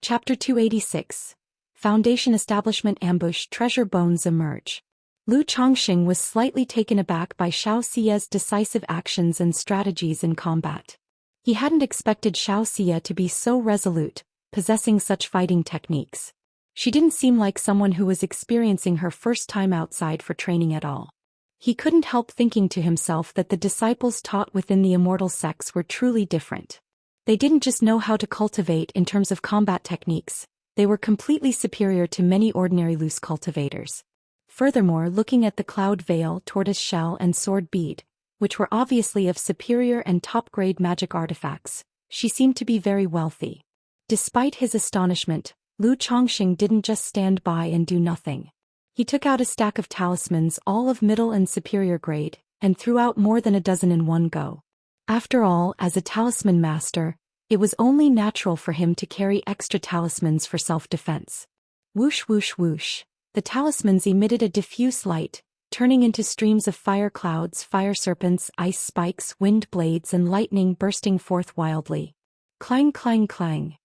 Chapter 286. Foundation Establishment Ambush Treasure Bones Emerge. Lu Chongqing was slightly taken aback by Xianxia's decisive actions and strategies in combat. He hadn't expected Xianxia to be so resolute, possessing such fighting techniques. She didn't seem like someone who was experiencing her first time outside for training at all. He couldn't help thinking to himself that the disciples taught within the Immortal sects were truly different. They didn't just know how to cultivate in terms of combat techniques, they were completely superior to many ordinary loose cultivators. Furthermore, looking at the cloud veil, tortoise shell and sword bead, which were obviously of superior and top-grade magic artifacts, she seemed to be very wealthy. Despite his astonishment, Lu Chongqing didn't just stand by and do nothing. He took out a stack of talismans, all of middle and superior grade, and threw out more than a dozen in one go. After all, as a talisman master, it was only natural for him to carry extra talismans for self-defense. Whoosh whoosh whoosh. The talismans emitted a diffuse light, turning into streams of fire clouds, fire serpents, ice spikes, wind blades and lightning bursting forth wildly. Clang clang clang.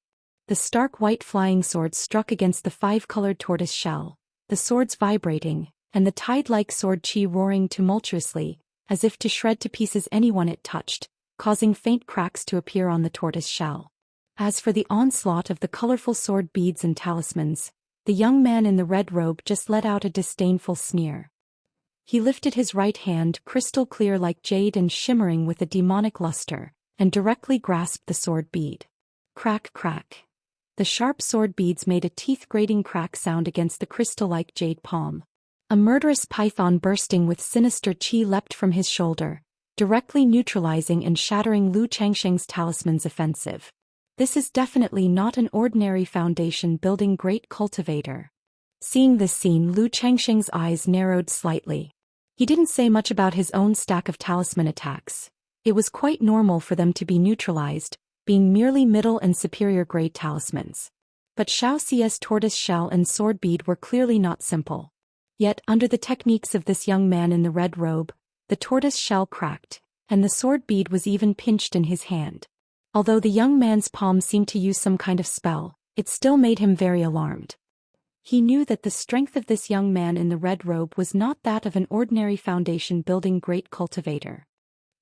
The stark white flying swords struck against the five-colored tortoise shell, the swords vibrating, and the tide-like sword chi roaring tumultuously, as if to shred to pieces anyone it touched, causing faint cracks to appear on the tortoise shell. As for the onslaught of the colorful sword beads and talismans, the young man in the red robe just let out a disdainful sneer. He lifted his right hand, crystal clear like jade and shimmering with a demonic luster, and directly grasped the sword bead. Crack crack. The sharp sword beads made a teeth-grating crack sound against the crystal-like jade palm. A murderous python bursting with sinister chi leapt from his shoulder, directly neutralizing and shattering Lu Chongqing's talisman's offensive. This is definitely not an ordinary foundation-building great cultivator. Seeing this scene, Lu Chongqing's eyes narrowed slightly. He didn't say much about his own stack of talisman attacks. It was quite normal for them to be neutralized, being merely middle and superior grade talismans. But Xiaoxia's tortoise shell and sword bead were clearly not simple. Yet, under the techniques of this young man in the red robe, the tortoise shell cracked, and the sword bead was even pinched in his hand. Although the young man's palm seemed to use some kind of spell, it still made him very alarmed. He knew that the strength of this young man in the red robe was not that of an ordinary foundation-building great cultivator.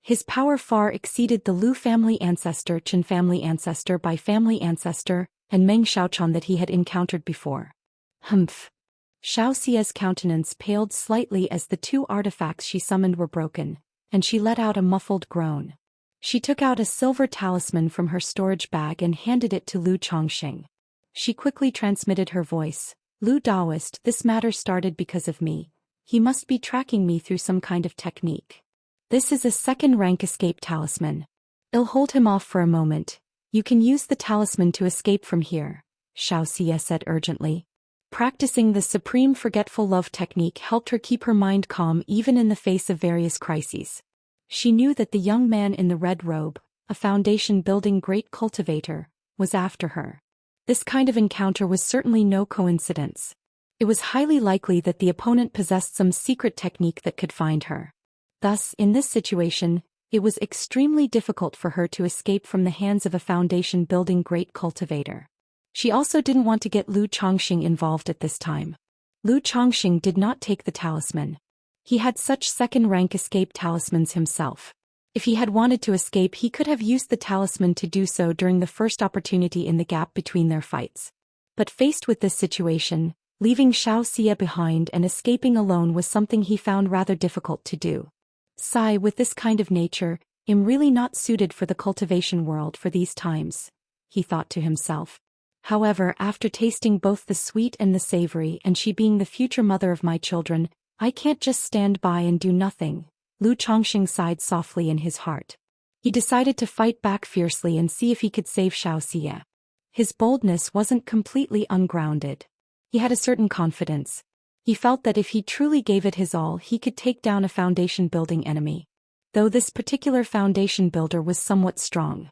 His power far exceeded the Lu family ancestor, Chen family ancestor, Bai family ancestor, and Meng Xiaochan that he had encountered before. Humph. Xiaoxia's countenance paled slightly as the two artifacts she summoned were broken, and she let out a muffled groan. She took out a silver talisman from her storage bag and handed it to Lu Chongqing. She quickly transmitted her voice. Lu Daoist, this matter started because of me. He must be tracking me through some kind of technique. This is a second-rank escape talisman. I'll hold him off for a moment. You can use the talisman to escape from here, Xiaoxia said urgently. Practicing the supreme forgetful love technique helped her keep her mind calm even in the face of various crises. She knew that the young man in the red robe, a foundation-building great cultivator, was after her. This kind of encounter was certainly no coincidence. It was highly likely that the opponent possessed some secret technique that could find her. Thus, in this situation, it was extremely difficult for her to escape from the hands of a foundation-building great cultivator. She also didn't want to get Lu Chongqing involved at this time. Lu Chongqing did not take the talisman. He had such second-rank escape talismans himself. If he had wanted to escape, he could have used the talisman to do so during the first opportunity in the gap between their fights. But faced with this situation, leaving Xiaoxia behind and escaping alone was something he found rather difficult to do. Sigh, with this kind of nature, I'm really not suited for the cultivation world for these times, he thought to himself. However, after tasting both the sweet and the savory, and she being the future mother of my children, I can't just stand by and do nothing. Lu Chongqing sighed softly in his heart. He decided to fight back fiercely and see if he could save Xiaoxia. His boldness wasn't completely ungrounded. He had a certain confidence. He felt that if he truly gave it his all, he could take down a foundation-building enemy. Though this particular foundation builder was somewhat strong.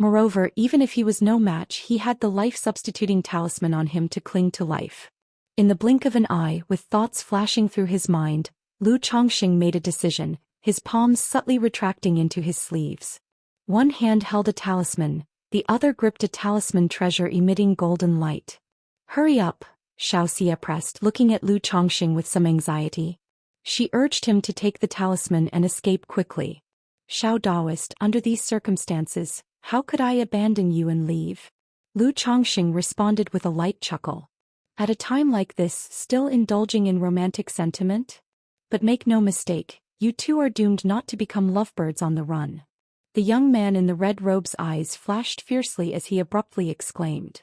Moreover, even if he was no match, he had the life-substituting talisman on him to cling to life. In the blink of an eye, with thoughts flashing through his mind, Lu Chongqing made a decision, his palms subtly retracting into his sleeves. One hand held a talisman, The other gripped a talisman treasure emitting golden light. Hurry up, Xianxia pressed, looking at Lu Chongqing with some anxiety. She urged him to take the talisman and escape quickly. Daoist, under these circumstances, how could I abandon you and leave? Lu Chongqing responded with a light chuckle. At a time like this, still indulging in romantic sentiment? But make no mistake, you two are doomed not to become lovebirds on the run. The young man in the red robe's eyes flashed fiercely as he abruptly exclaimed.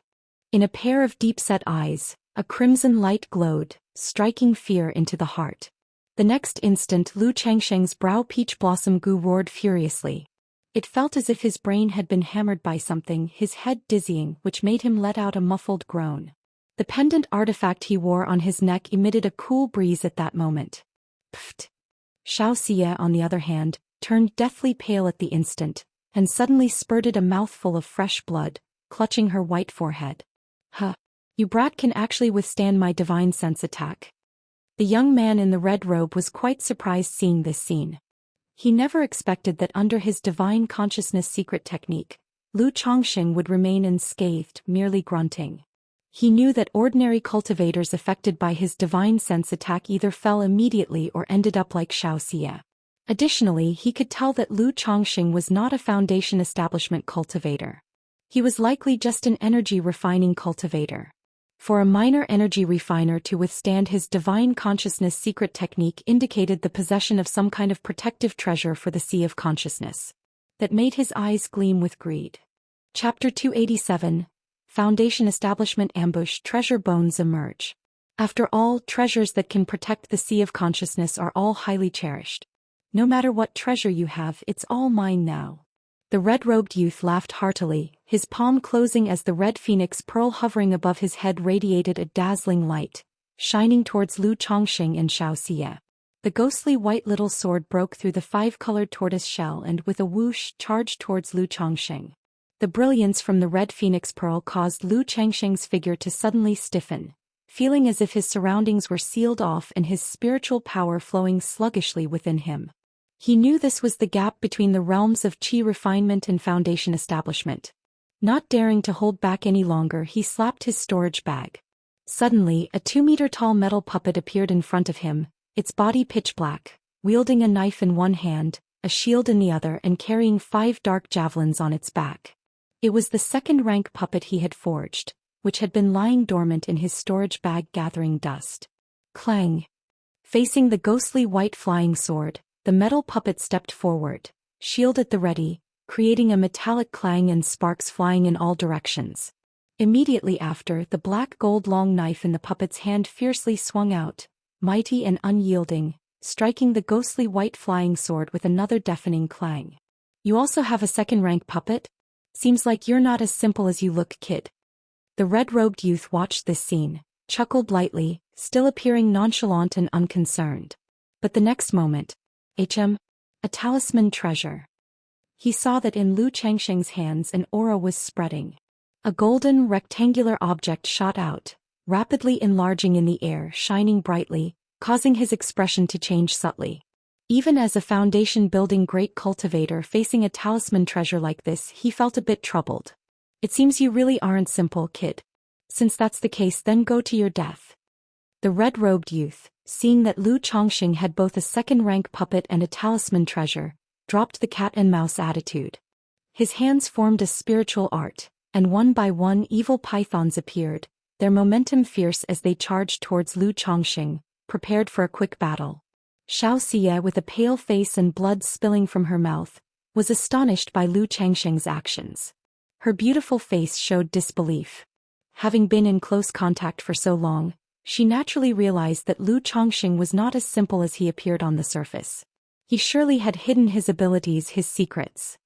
In a pair of deep-set eyes, a crimson light glowed, striking fear into the heart. The next instant Lu Changsheng's brow peach blossom goo roared furiously. It felt as if his brain had been hammered by something, his head dizzying, which made him let out a muffled groan. The pendant artifact he wore on his neck emitted a cool breeze at that moment. Pfft! Xianxia, on the other hand, turned deathly pale at the instant, and suddenly spurted a mouthful of fresh blood, clutching her white forehead. Huh! You brat can actually withstand my divine sense attack. The young man in the red robe was quite surprised seeing this scene. He never expected that under his divine consciousness secret technique, Lu Chongqing would remain unscathed, merely grunting. He knew that ordinary cultivators affected by his divine sense attack either fell immediately or ended up like Xianxia. Additionally, he could tell that Lu Chongqing was not a foundation establishment cultivator. He was likely just an energy refining cultivator. For a minor energy refiner to withstand his divine consciousness secret technique indicated the possession of some kind of protective treasure for the sea of consciousness. That made his eyes gleam with greed. Chapter 287, Foundation Establishment Ambush. Treasure bones emerge. After all, treasures that can protect the sea of consciousness are all highly cherished. No matter what treasure you have, it's all mine now. The red-robed youth laughed heartily, his palm closing as the red phoenix pearl hovering above his head radiated a dazzling light, shining towards Lu Chongqing and Xianxia. The ghostly white little sword broke through the five-colored tortoise shell and with a whoosh charged towards Lu Chongqing. The brilliance from the red phoenix pearl caused Lu Chongqing's figure to suddenly stiffen, feeling as if his surroundings were sealed off and his spiritual power flowing sluggishly within him. He knew this was the gap between the realms of qi refinement and foundation establishment. Not daring to hold back any longer, he slapped his storage bag. Suddenly, a 2-meter-tall metal puppet appeared in front of him, its body pitch black, wielding a knife in one hand, a shield in the other and carrying 5 dark javelins on its back. It was the second-rank puppet he had forged, which had been lying dormant in his storage bag gathering dust. Clang! Facing the ghostly white flying sword, the metal puppet stepped forward, shield at the ready, creating a metallic clang and sparks flying in all directions. Immediately after, the black gold long knife in the puppet's hand fiercely swung out, mighty and unyielding, striking the ghostly white flying sword with another deafening clang. You also have a second-rank puppet? Seems like you're not as simple as you look, kid. The red-robed youth watched this scene, chuckled lightly, still appearing nonchalant and unconcerned. But the next moment, a talisman treasure. He saw that in Lu Changsheng's hands an aura was spreading. A golden, rectangular object shot out, rapidly enlarging in the air, shining brightly, causing his expression to change subtly. Even as a foundation-building great cultivator facing a talisman treasure like this, he felt a bit troubled. It seems you really aren't simple, kid. Since that's the case, then go to your death. The red-robed youth, seeing that Lu Chongqing had both a second-rank puppet and a talisman treasure, dropped the cat-and-mouse attitude. His hands formed a spiritual art, and one by one evil pythons appeared, their momentum fierce as they charged towards Lu Chongqing, prepared for a quick battle. Xianxia, with a pale face and blood spilling from her mouth, was astonished by Lu Changsheng's actions. Her beautiful face showed disbelief. Having been in close contact for so long, she naturally realized that Lu Chongqing was not as simple as he appeared on the surface. He surely had hidden his abilities, his secrets.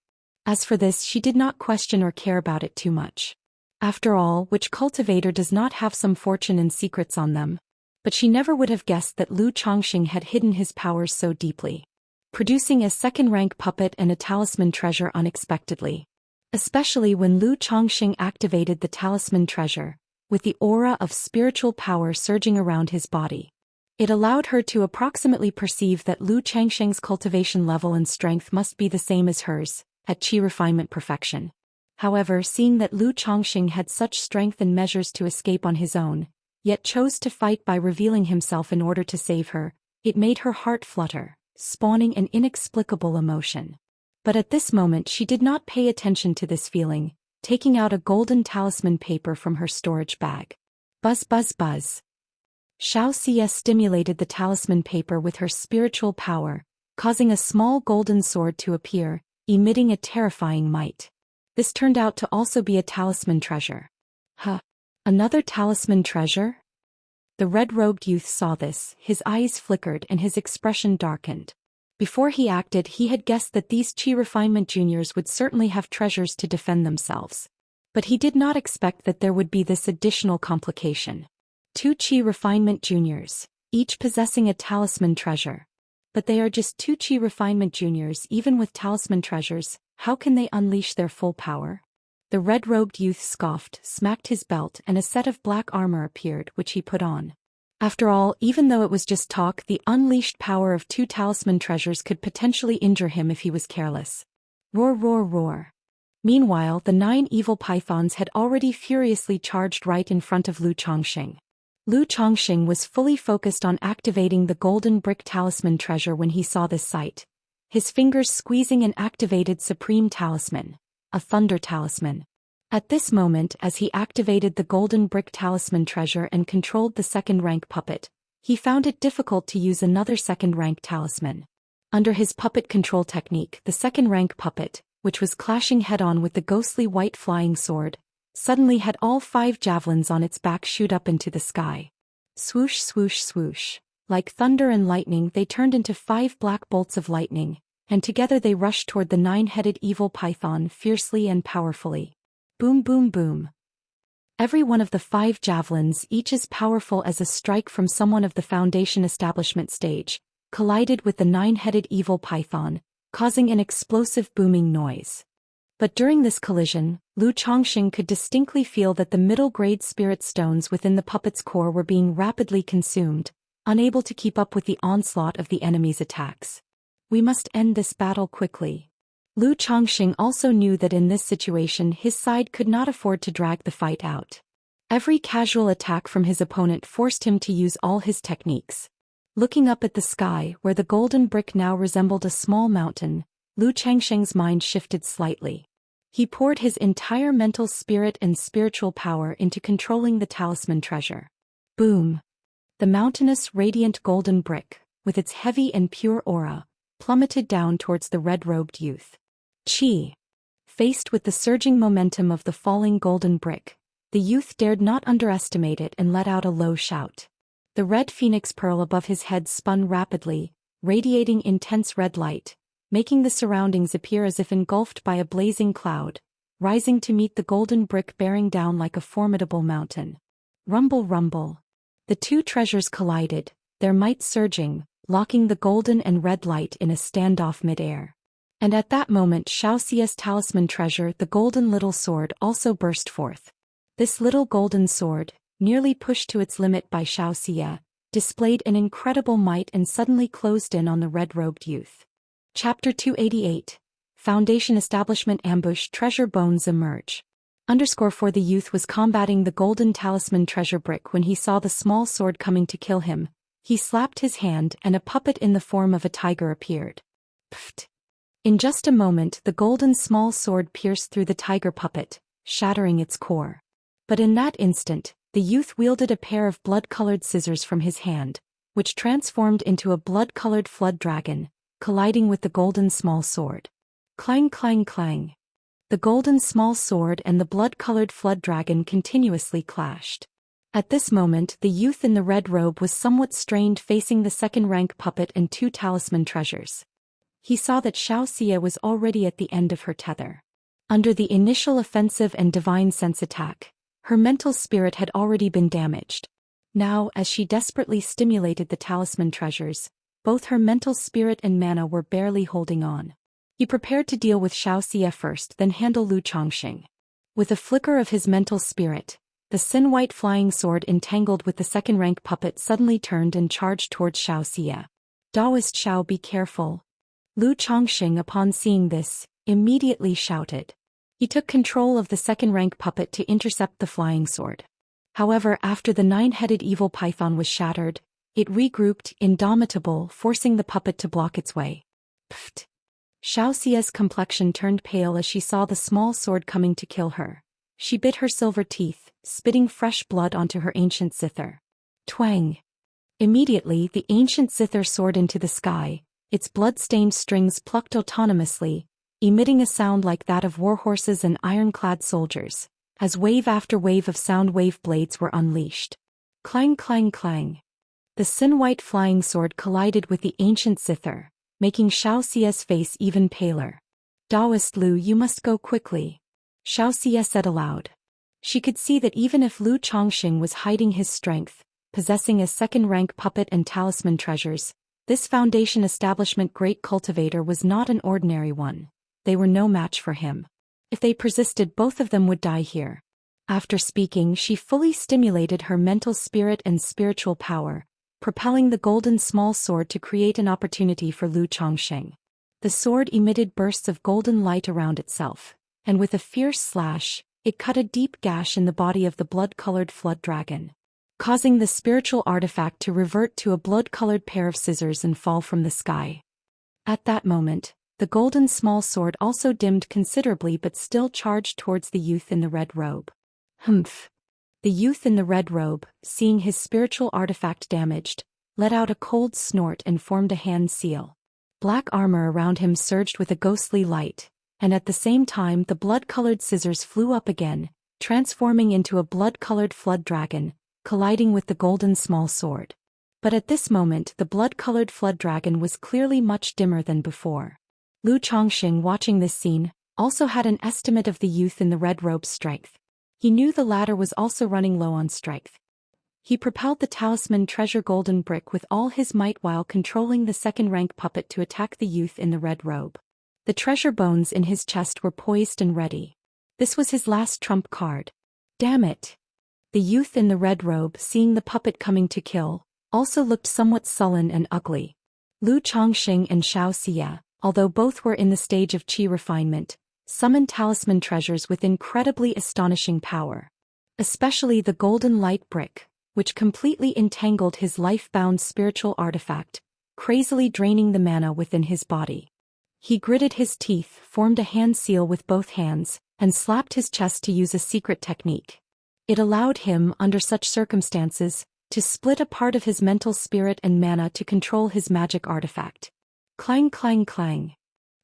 As for this, she did not question or care about it too much. After all, which cultivator does not have some fortune and secrets on them? But she never would have guessed that Lu Chongqing had hidden his powers so deeply, producing a second-rank puppet and a talisman treasure unexpectedly. Especially when Lu Chongqing activated the talisman treasure, with the aura of spiritual power surging around his body. It allowed her to approximately perceive that Lu Changsheng's cultivation level and strength must be the same as hers, at qi refinement perfection. However, seeing that Lu Chongqing had such strength and measures to escape on his own, yet chose to fight by revealing himself in order to save her, it made her heart flutter, spawning an inexplicable emotion. But at this moment she did not pay attention to this feeling, taking out a golden talisman paper from her storage bag. Buzz buzz buzz. Xianxia stimulated the talisman paper with her spiritual power, causing a small golden sword to appear, emitting a terrifying might. This turned out to also be a talisman treasure. Huh. Another talisman treasure? The red-robed youth saw this, his eyes flickered and his expression darkened. Before he acted, he had guessed that these Qi Refinement Juniors would certainly have treasures to defend themselves. But he did not expect that there would be this additional complication. 2 Qi Refinement Juniors, each possessing a talisman treasure. But they are just 2 Qi Refinement Juniors. Even with talisman treasures, how can they unleash their full power? The red-robed youth scoffed, smacked his belt, and a set of black armor appeared, which he put on. After all, even though it was just talk, the unleashed power of 2 talisman treasures could potentially injure him if he was careless. Roar roar roar. Meanwhile, the 9 evil pythons had already furiously charged right in front of Lu Chongqing. Lu Chongqing was fully focused on activating the golden brick talisman treasure when he saw this sight. His fingers squeezing an activated supreme talisman, a thunder talisman. At this moment, as he activated the golden brick talisman treasure and controlled the second-rank puppet, he found it difficult to use another second-rank talisman. Under his puppet control technique, the second-rank puppet, which was clashing head-on with the ghostly white flying sword, suddenly had all 5 javelins on its back shoot up into the sky. Swoosh swoosh swoosh. Like thunder and lightning, they turned into 5 black bolts of lightning, and together they rushed toward the 9-headed evil python fiercely and powerfully. Boom boom boom. Every one of the 5 javelins, each as powerful as a strike from someone of the Foundation establishment stage, collided with the 9-headed evil python, causing an explosive booming noise. But during this collision, Lu Chongqing could distinctly feel that the middle-grade spirit stones within the puppet's core were being rapidly consumed, unable to keep up with the onslaught of the enemy's attacks. We must end this battle quickly. Lu Chongqing also knew that in this situation his side could not afford to drag the fight out. Every casual attack from his opponent forced him to use all his techniques. Looking up at the sky, where the golden brick now resembled a small mountain, Lu Chongqing's mind shifted slightly. He poured his entire mental spirit and spiritual power into controlling the talisman treasure. Boom! The mountainous, radiant golden brick, with its heavy and pure aura, plummeted down towards the red-robed youth. Qi. Faced with the surging momentum of the falling golden brick, the youth dared not underestimate it and let out a low shout. The red phoenix pearl above his head spun rapidly, radiating intense red light, making the surroundings appear as if engulfed by a blazing cloud, rising to meet the golden brick bearing down like a formidable mountain. Rumble rumble. The 2 treasures collided, their might surging, locking the golden and red light in a standoff mid-air. And at that moment Xiaoxia's talisman treasure, the golden little sword, also burst forth. This little golden sword, nearly pushed to its limit by Xiaoxia, displayed an incredible might and suddenly closed in on the red-robed youth. Chapter 288. Foundation Establishment Ambush. Treasure Bones Emerge. For the youth was combating the golden talisman treasure brick when he saw the small sword coming to kill him. He slapped his hand and a puppet in the form of a tiger appeared. Pfft. In just a moment the golden small sword pierced through the tiger puppet, shattering its core. But in that instant, the youth wielded a pair of blood-colored scissors from his hand, which transformed into a blood-colored flood dragon, colliding with the golden small sword. Clang clang clang. The golden small sword and the blood-colored flood dragon continuously clashed. At this moment the youth in the red robe was somewhat strained, facing the second-rank puppet and 2 talisman treasures. He saw that Xiaoxia was already at the end of her tether. Under the initial offensive and divine sense attack, her mental spirit had already been damaged. Now, as she desperately stimulated the talisman treasures, both her mental spirit and mana were barely holding on. He prepared to deal with Xiaoxia first, then handle Lu Chongqing. With a flicker of his mental spirit, the sin-white flying sword entangled with the second-rank puppet suddenly turned and charged towards Xiaoxia. Daoist Xiao, be careful. Lu Chongqing, upon seeing this, immediately shouted. He took control of the second-rank puppet to intercept the flying sword. However, after the 9-headed evil python was shattered, it regrouped, indomitable, forcing the puppet to block its way. Pfft! Xiaoxia's complexion turned pale as she saw the small sword coming to kill her. She bit her silver teeth, spitting fresh blood onto her ancient zither. Twang! Immediately, the ancient zither soared into the sky, its blood-stained strings plucked autonomously, emitting a sound like that of warhorses and ironclad soldiers, as wave after wave of sound wave blades were unleashed. Clang clang clang. The sin-white flying sword collided with the ancient zither, making Xiaoxia's face even paler. Daoist Lu, you must go quickly, Xiaoxia said aloud. She could see that even if Lu Chongqing was hiding his strength, possessing a second-rank puppet and talisman treasures, this Foundation establishment great cultivator was not an ordinary one. They were no match for him. If they persisted, both of them would die here. After speaking, she fully stimulated her mental spirit and spiritual power, propelling the golden small sword to create an opportunity for Lu Chongqing. The sword emitted bursts of golden light around itself, and with a fierce slash, it cut a deep gash in the body of the blood-colored flood dragon, causing the spiritual artifact to revert to a blood-colored pair of scissors and fall from the sky. At that moment, the golden small sword also dimmed considerably but still charged towards the youth in the red robe. Humph! The youth in the red robe, seeing his spiritual artifact damaged, let out a cold snort and formed a hand seal. Black armor around him surged with a ghostly light, and at the same time the blood-colored scissors flew up again, transforming into a blood-colored flood dragon, colliding with the golden small sword. But at this moment the blood-colored flood dragon was clearly much dimmer than before. Lu Chongqing, watching this scene, also had an estimate of the youth in the red robe's strength. He knew the latter was also running low on strength. He propelled the talisman treasure golden brick with all his might while controlling the second-rank puppet to attack the youth in the red robe. The treasure bones in his chest were poised and ready. This was his last trump card. Damn it! The youth in the red robe, seeing the puppet coming to kill, also looked somewhat sullen and ugly. Lu Chongqing and Xiaoxia, although both were in the stage of qi refinement, summoned talisman treasures with incredibly astonishing power. Especially the golden light brick, which completely entangled his life-bound spiritual artifact, crazily draining the mana within his body. He gritted his teeth, formed a hand seal with both hands, and slapped his chest to use a secret technique. It allowed him, under such circumstances, to split a part of his mental spirit and mana to control his magic artifact. Clang clang clang.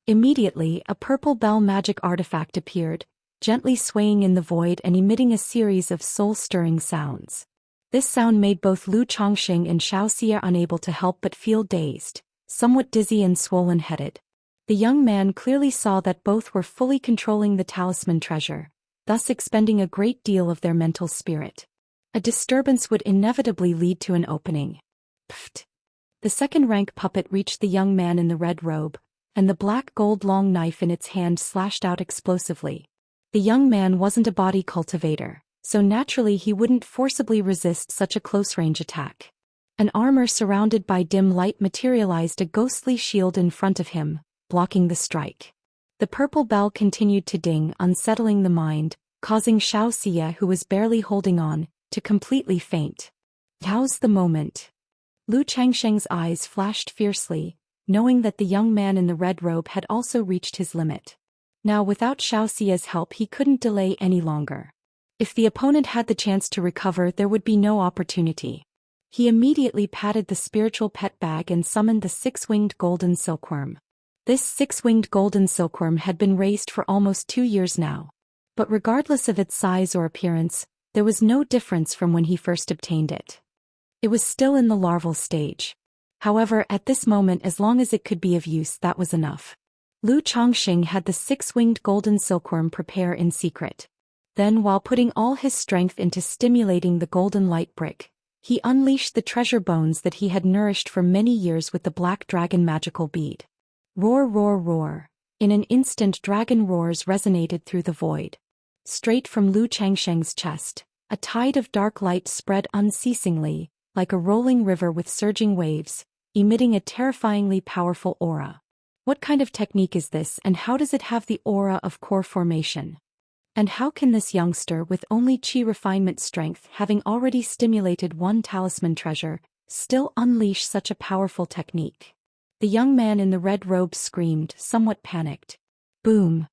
Immediately, a purple bell magic artifact appeared, gently swaying in the void and emitting a series of soul-stirring sounds. This sound made both Lu Chongqing and Xiaoxia unable to help but feel dazed, somewhat dizzy and swollen-headed. The young man clearly saw that both were fully controlling the talisman treasure, thus expending a great deal of their mental spirit. A disturbance would inevitably lead to an opening. Pfft! The second-rank puppet reached the young man in the red robe, and the black gold long knife in its hand slashed out explosively. The young man wasn't a body cultivator, so naturally he wouldn't forcibly resist such a close-range attack. An armor surrounded by dim light materialized a ghostly shield in front of him, blocking the strike. The purple bell continued to ding, unsettling the mind, causing Xiaoxia, who was barely holding on, to completely faint. Now's the moment. Lu Chongqing's eyes flashed fiercely, knowing that the young man in the red robe had also reached his limit. Now without Xiaoxia's help he couldn't delay any longer. If the opponent had the chance to recover, there would be no opportunity. He immediately patted the spiritual pet bag and summoned the six-winged golden silkworm. This six-winged golden silkworm had been raised for almost 2 years now. But regardless of its size or appearance, there was no difference from when he first obtained it. It was still in the larval stage. However, at this moment, as long as it could be of use, that was enough. Lu Chongqing had the six-winged golden silkworm prepare in secret. Then, while putting all his strength into stimulating the golden light brick, he unleashed the treasure bones that he had nourished for many years with the black dragon magical bead. Roar, roar, roar. In an instant, dragon roars resonated through the void. Straight from Lu Chongqing's chest, a tide of dark light spread unceasingly, like a rolling river with surging waves, emitting a terrifyingly powerful aura. What kind of technique is this, and how does it have the aura of core formation? And how can this youngster with only chi refinement strength, having already stimulated one talisman treasure, still unleash such a powerful technique? The young man in the red robe screamed, somewhat panicked. Boom!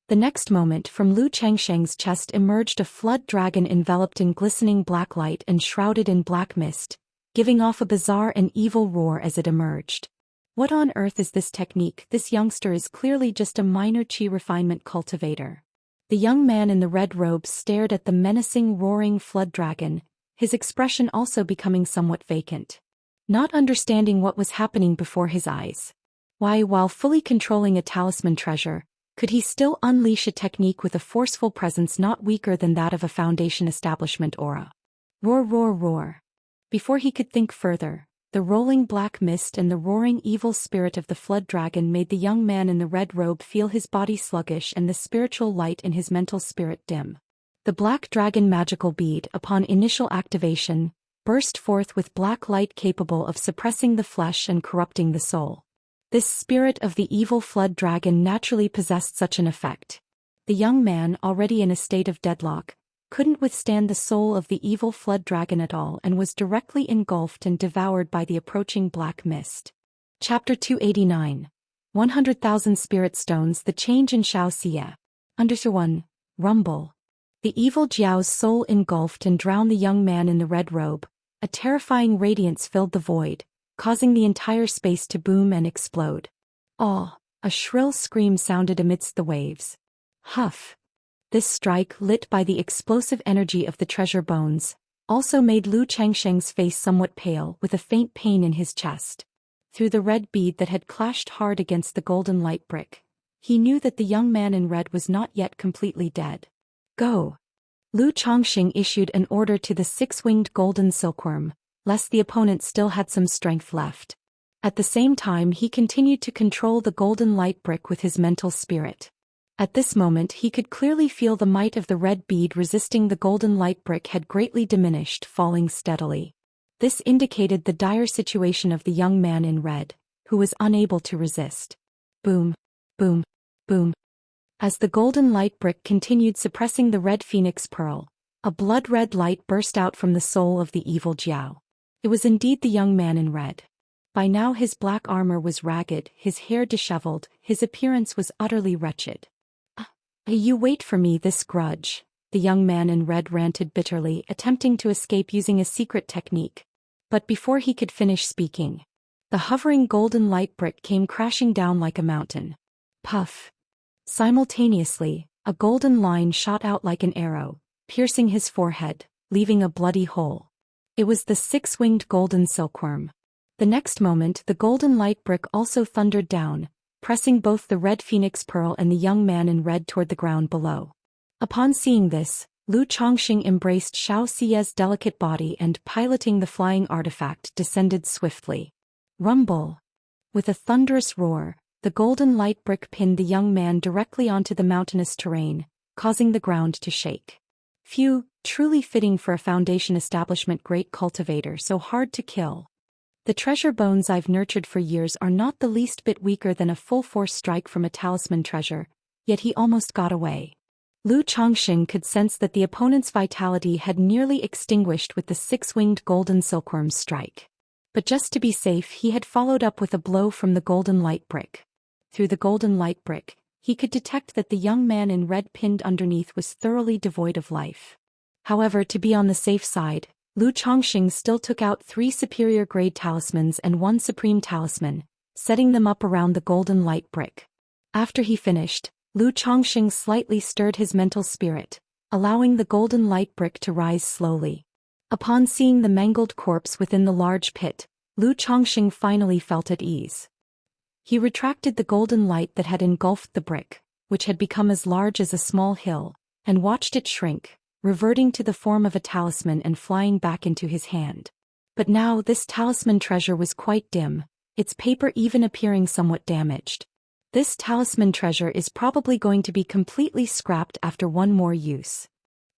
The next moment from Lu Changsheng's chest emerged a flood dragon enveloped in glistening black light and shrouded in black mist, giving off a bizarre and evil roar as it emerged. What on earth is this technique? This youngster is clearly just a minor chi refinement cultivator. The young man in the red robes stared at the menacing roaring flood dragon, his expression also becoming somewhat vacant. Not understanding what was happening before his eyes. Why, while fully controlling a talisman treasure, could he still unleash a technique with a forceful presence not weaker than that of a foundation establishment aura? Roar, roar, roar. Before he could think further, the rolling black mist and the roaring evil spirit of the flood dragon made the young man in the red robe feel his body sluggish and the spiritual light in his mental spirit dim. The black dragon magical bead, upon initial activation, burst forth with black light capable of suppressing the flesh and corrupting the soul. This spirit of the evil flood dragon naturally possessed such an effect. The young man, already in a state of deadlock, couldn't withstand the soul of the evil flood dragon at all and was directly engulfed and devoured by the approaching black mist. Chapter 289. 100,000 Spirit Stones. The Change in Xianxia. Under 1. Rumble. The evil Jiao's soul engulfed and drowned the young man in the red robe. A terrifying radiance filled the void, causing the entire space to boom and explode. "Aw!" A shrill scream sounded amidst the waves. Huff! This strike, lit by the explosive energy of the treasure bones, also made Lu Changsheng's face somewhat pale with a faint pain in his chest. Through the red bead that had clashed hard against the golden light brick, he knew that the young man in red was not yet completely dead. Go! Lu Changsheng issued an order to the six-winged golden silkworm, lest the opponent still had some strength left. At the same time he continued to control the golden light brick with his mental spirit. At this moment he could clearly feel the might of the red bead resisting the golden light brick had greatly diminished, falling steadily. This indicated the dire situation of the young man in red, who was unable to resist. Boom, boom, boom. As the golden light brick continued suppressing the red phoenix pearl, a blood-red light burst out from the soul of the evil Jiao. It was indeed the young man in red. By now his black armor was ragged, his hair disheveled, his appearance was utterly wretched. You wait for me, this grudge," the young man in red ranted bitterly, attempting to escape using a secret technique. But before he could finish speaking, the hovering golden light brick came crashing down like a mountain. Puff! Simultaneously, a golden line shot out like an arrow, piercing his forehead, leaving a bloody hole. It was the six-winged golden silkworm. The next moment the golden light brick also thundered down, pressing both the red phoenix pearl and the young man in red toward the ground below. Upon seeing this, Lu Changxing embraced Xiaoxia's delicate body and, piloting the flying artifact, descended swiftly. Rumble! With a thunderous roar, the golden light brick pinned the young man directly onto the mountainous terrain, causing the ground to shake. Phew, truly fitting for a foundation establishment great cultivator, so hard to kill. The treasure bones I've nurtured for years are not the least bit weaker than a full-force strike from a talisman treasure, yet he almost got away. Lu Changxing could sense that the opponent's vitality had nearly extinguished with the six-winged golden silkworm's strike. But just to be safe he had followed up with a blow from the golden light brick. Through the golden light brick, he could detect that the young man in red pinned underneath was thoroughly devoid of life. However, to be on the safe side, Lu Changxing still took out 3 superior-grade talismans and 1 supreme talisman, setting them up around the golden light brick. After he finished, Lu Changxing slightly stirred his mental spirit, allowing the golden light brick to rise slowly. Upon seeing the mangled corpse within the large pit, Lu Changxing finally felt at ease. He retracted the golden light that had engulfed the brick, which had become as large as a small hill, and watched it shrink, reverting to the form of a talisman and flying back into his hand. But now this talisman treasure was quite dim, its paper even appearing somewhat damaged. This talisman treasure is probably going to be completely scrapped after one more use.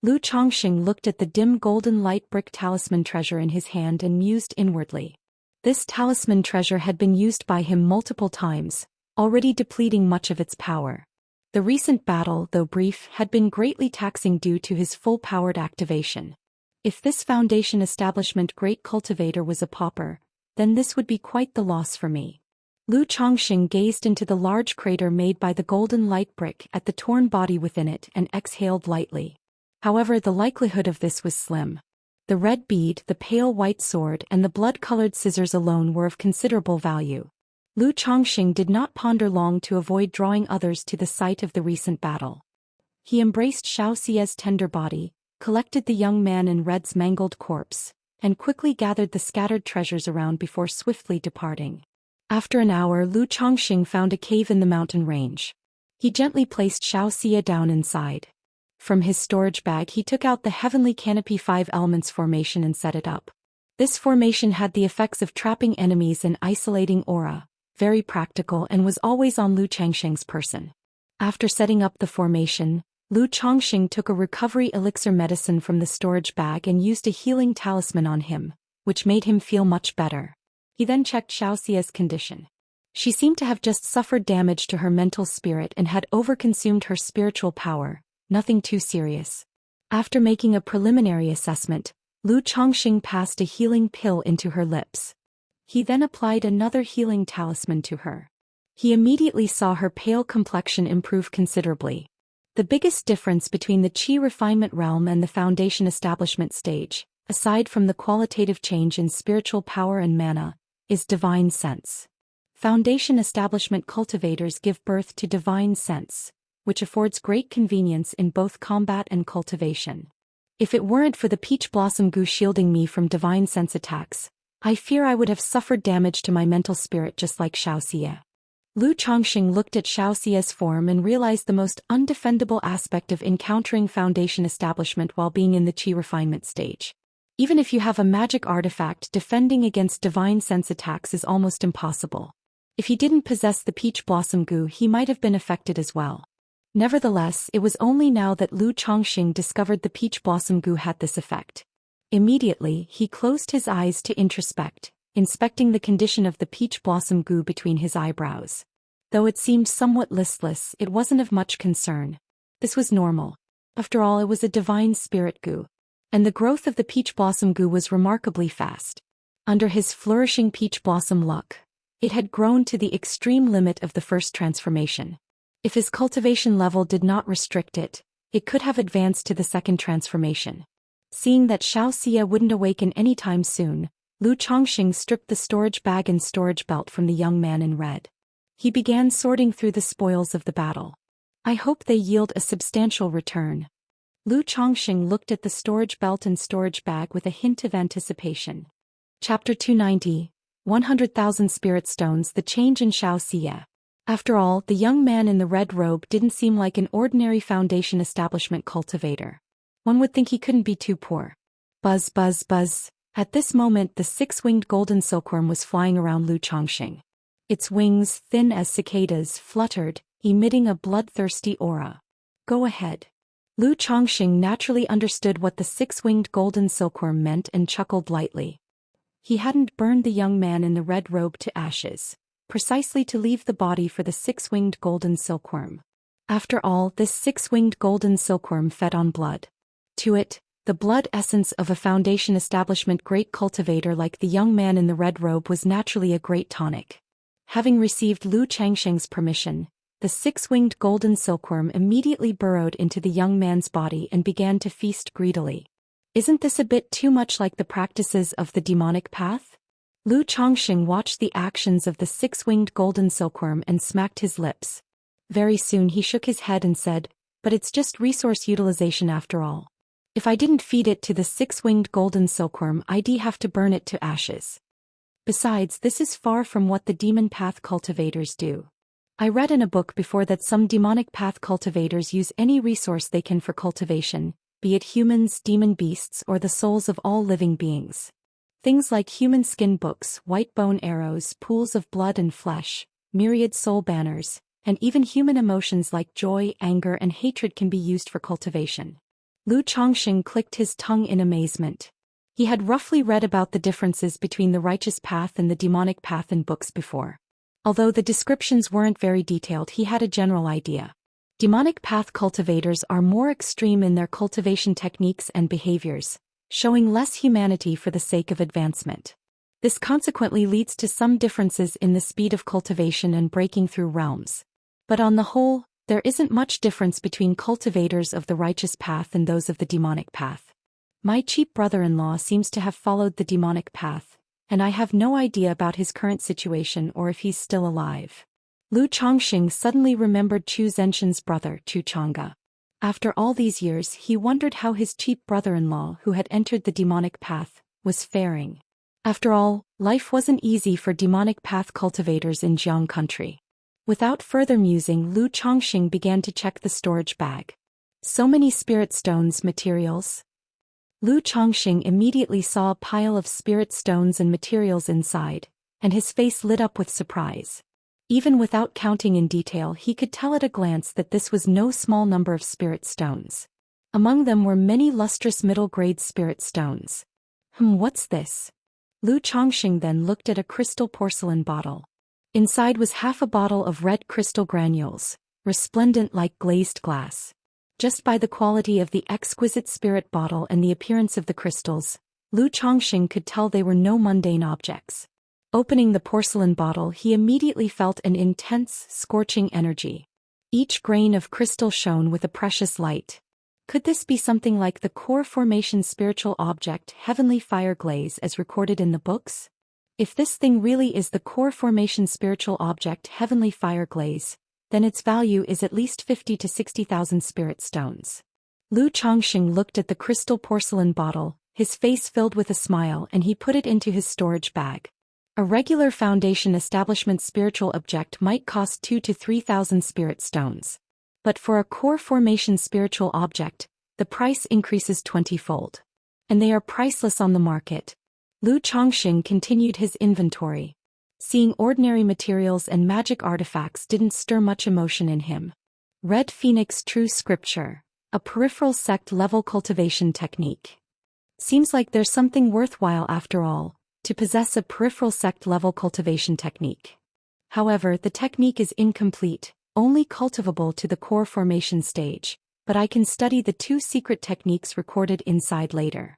Lu Changxing looked at the dim golden light brick talisman treasure in his hand and mused inwardly. This talisman treasure had been used by him multiple times, already depleting much of its power. The recent battle, though brief, had been greatly taxing due to his full-powered activation. If this Foundation establishment great cultivator was a pauper, then this would be quite the loss for me. Lu Chongqing gazed into the large crater made by the golden light brick at the torn body within it and exhaled lightly. However, the likelihood of this was slim. The red bead, the pale white sword, and the blood-colored scissors alone were of considerable value. Lu Chongqing did not ponder long to avoid drawing others to the site of the recent battle. He embraced Xiaoxia's tender body, collected the young man in red's mangled corpse, and quickly gathered the scattered treasures around before swiftly departing. After an hour, Lu Chongqing found a cave in the mountain range. He gently placed Xiaoxia down inside. From his storage bag he took out the Heavenly Canopy 5 Elements formation and set it up. This formation had the effects of trapping enemies and isolating aura, very practical, and was always on Lu Chongqing's person. After setting up the formation, Lu Chongqing took a recovery elixir medicine from the storage bag and used a healing talisman on him, which made him feel much better. He then checked Xiaoxia's condition. She seemed to have just suffered damage to her mental spirit and had overconsumed her spiritual power, nothing too serious. After making a preliminary assessment, Lu Chongqing passed a healing pill into her lips. He then applied another healing talisman to her. He immediately saw her pale complexion improve considerably. The biggest difference between the Qi refinement realm and the Foundation establishment stage, aside from the qualitative change in spiritual power and mana, is divine sense. Foundation establishment cultivators give birth to divine sense, which affords great convenience in both combat and cultivation. If it weren't for the peach blossom goo shielding me from divine sense attacks, I fear I would have suffered damage to my mental spirit just like Xiaoxia. Lu Chongqing looked at Xiaoxia's form and realized the most undefendable aspect of encountering Foundation establishment while being in the Qi refinement stage. Even if you have a magic artifact, defending against divine sense attacks is almost impossible. If he didn't possess the peach blossom goo, he might have been affected as well. Nevertheless, it was only now that Lu Chongqing discovered the peach blossom goo had this effect. Immediately, he closed his eyes to introspect, inspecting the condition of the peach blossom goo between his eyebrows. Though it seemed somewhat listless, it wasn't of much concern. This was normal. After all, it was a divine spirit goo. And the growth of the peach blossom goo was remarkably fast. Under his flourishing peach blossom luck, it had grown to the extreme limit of the first transformation. If his cultivation level did not restrict it, it could have advanced to the second transformation. Seeing that Xiaoxia wouldn't awaken anytime soon, Lu Chongqing stripped the storage bag and storage belt from the young man in red. He began sorting through the spoils of the battle. I hope they yield a substantial return. Lu Chongqing looked at the storage belt and storage bag with a hint of anticipation. Chapter 290, 100,000 Spirit Stones. The change in Xiaoxia. After all, the young man in the red robe didn't seem like an ordinary Foundation establishment cultivator. One would think he couldn't be too poor. Buzz, buzz, buzz. At this moment, the six-winged golden silkworm was flying around Lu Chongqing. Its wings, thin as cicadas, fluttered, emitting a bloodthirsty aura. Go ahead. Lu Chongqing naturally understood what the six-winged golden silkworm meant and chuckled lightly. He hadn't burned the young man in the red robe to ashes, precisely to leave the body for the six-winged golden silkworm. After all, this six-winged golden silkworm fed on blood. To it, the blood essence of a Foundation establishment great cultivator like the young man in the red robe was naturally a great tonic. Having received Lu Chongqing's permission, the six-winged golden silkworm immediately burrowed into the young man's body and began to feast greedily. Isn't this a bit too much like the practices of the demonic path? Lu Chongqing watched the actions of the six-winged golden silkworm and smacked his lips. Very soon he shook his head and said, but it's just resource utilization after all. If I didn't feed it to the six-winged golden silkworm, I'd have to burn it to ashes. Besides, this is far from what the demon path cultivators do. I read in a book before that some demonic path cultivators use any resource they can for cultivation, be it humans, demon beasts, or the souls of all living beings. Things like human skin books, white bone arrows, pools of blood and flesh, myriad soul banners, and even human emotions like joy, anger, and hatred can be used for cultivation. Lu Chongqing clicked his tongue in amazement. He had roughly read about the differences between the righteous path and the demonic path in books before. Although the descriptions weren't very detailed, he had a general idea. Demonic path cultivators are more extreme in their cultivation techniques and behaviors, showing less humanity for the sake of advancement. This consequently leads to some differences in the speed of cultivation and breaking through realms. But on the whole, there isn't much difference between cultivators of the righteous path and those of the demonic path. My cheap brother-in-law seems to have followed the demonic path, and I have no idea about his current situation or if he's still alive. Lu Chongxing suddenly remembered Chu Zhenxian's brother, Chu Chang'e. After all these years, he wondered how his cheap brother-in-law, who had entered the demonic path, was faring. After all, life wasn't easy for demonic path cultivators in Jiang country. Without further musing, Lu Chongxing began to check the storage bag. So many spirit stones materials. Lu Chongxing immediately saw a pile of spirit stones and materials inside, and his face lit up with surprise. Even without counting in detail, he could tell at a glance that this was no small number of spirit stones. Among them were many lustrous middle-grade spirit stones. What's this? Lu Chongxing then looked at a crystal porcelain bottle. Inside was half a bottle of red crystal granules, resplendent like glazed glass. Just by the quality of the exquisite spirit bottle and the appearance of the crystals, Lu Chongxing could tell they were no mundane objects. Opening the porcelain bottle, he immediately felt an intense, scorching energy. Each grain of crystal shone with a precious light. Could this be something like the core formation spiritual object Heavenly Fire Glaze as recorded in the books? If this thing really is the core formation spiritual object Heavenly Fire Glaze, then its value is at least 50 to 60,000 spirit stones. Lu Chongxing looked at the crystal porcelain bottle, his face filled with a smile, and he put it into his storage bag. A regular foundation establishment spiritual object might cost 2 to 3,000 spirit stones. But for a core formation spiritual object, the price increases 20-fold. And they are priceless on the market. Lu Chongxing continued his inventory. Seeing ordinary materials and magic artifacts didn't stir much emotion in him. Red Phoenix True Scripture, a peripheral sect-level cultivation technique. Seems like there's something worthwhile after all, to possess a peripheral sect-level cultivation technique. However, the technique is incomplete, only cultivable to the core formation stage, but I can study the 2 secret techniques recorded inside later.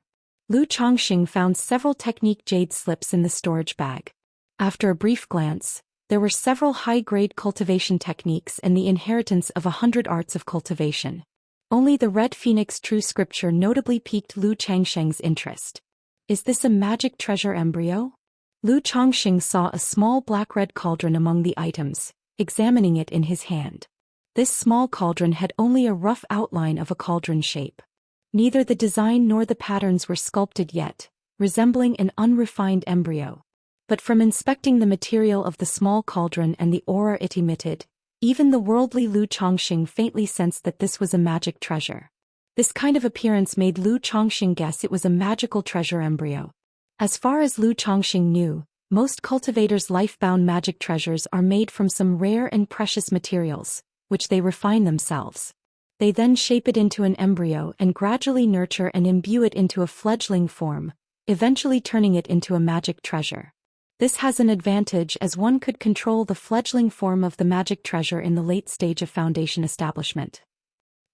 Lu Chongxing found several technique jade slips in the storage bag. After a brief glance, there were several high-grade cultivation techniques and the inheritance of 100 arts of cultivation. Only the Red Phoenix True Scripture notably piqued Lu Chongxing's interest. Is this a magic treasure embryo? Lu Chongxing saw a small black-red cauldron among the items, examining it in his hand. This small cauldron had only a rough outline of a cauldron shape. Neither the design nor the patterns were sculpted yet, resembling an unrefined embryo. But from inspecting the material of the small cauldron and the aura it emitted, even the worldly Lu Chongxing faintly sensed that this was a magic treasure. This kind of appearance made Lu Chongxing guess it was a magical treasure embryo. As far as Lu Chongxing knew, most cultivators' life-bound magic treasures are made from some rare and precious materials, which they refine themselves. They then shape it into an embryo and gradually nurture and imbue it into a fledgling form, eventually turning it into a magic treasure. This has an advantage as one could control the fledgling form of the magic treasure in the late stage of foundation establishment.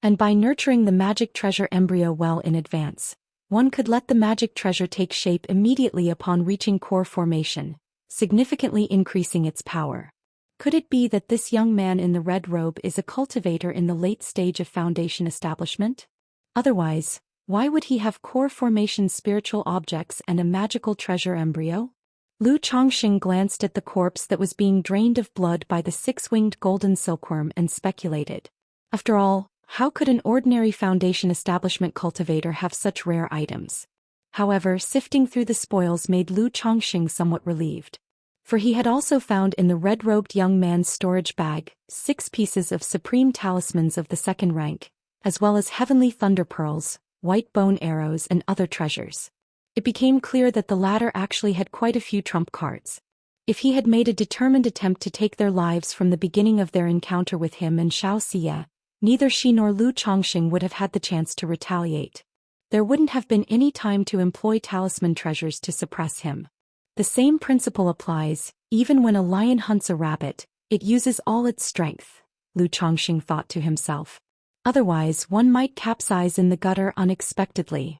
And by nurturing the magic treasure embryo well in advance, one could let the magic treasure take shape immediately upon reaching core formation, significantly increasing its power. Could it be that this young man in the red robe is a cultivator in the late stage of foundation establishment? Otherwise, why would he have core formation spiritual objects and a magical treasure embryo? Lu Chongxing glanced at the corpse that was being drained of blood by the 6-winged golden silkworm and speculated. After all, how could an ordinary foundation establishment cultivator have such rare items? However, sifting through the spoils made Lu Chongxing somewhat relieved. For he had also found in the red-robed young man's storage bag 6 pieces of supreme talismans of the 2nd rank, as well as heavenly thunder pearls, white bone arrows and other treasures. It became clear that the latter actually had quite a few trump cards. If he had made a determined attempt to take their lives from the beginning of their encounter with him and Xianxia, neither she nor Lu Chongxing would have had the chance to retaliate. There wouldn't have been any time to employ talisman treasures to suppress him. The same principle applies, even when a lion hunts a rabbit, it uses all its strength. Lu Chongqing thought to himself. Otherwise, one might capsize in the gutter unexpectedly.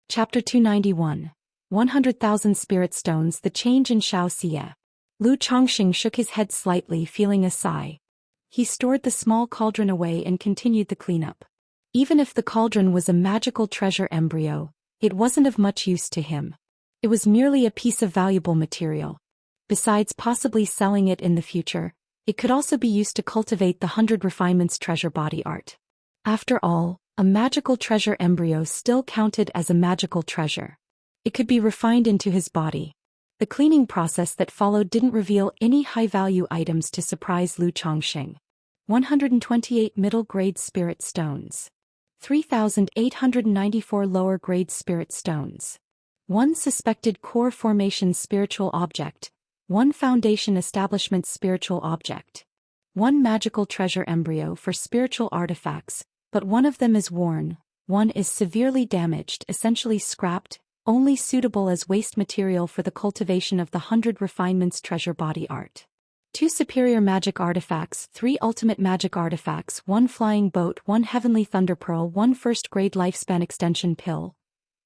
Chapter 291. 100,000 Spirit Stones. The change in Xianxia. Lu Chongqing shook his head slightly, feeling a sigh. He stored the small cauldron away and continued the cleanup. Even if the cauldron was a magical treasure embryo, it wasn't of much use to him. It was merely a piece of valuable material. Besides possibly selling it in the future, it could also be used to cultivate the 100 Refinements treasure body art. After all, a magical treasure embryo still counted as a magical treasure. It could be refined into his body. The cleaning process that followed didn't reveal any high-value items to surprise Lu Chongqing. 128 middle-grade spirit stones. 3,894 lower-grade spirit stones. 1 suspected core formation spiritual object. 1 foundation establishment spiritual object. 1 magical treasure embryo for spiritual artifacts, but one of them is worn, one is severely damaged, essentially scrapped, only suitable as waste material for the cultivation of the 100 Refinements treasure body art. 2 superior magic artifacts, 3 ultimate magic artifacts, 1 flying boat, 1 heavenly thunder pearl, 1 first-grade lifespan extension pill.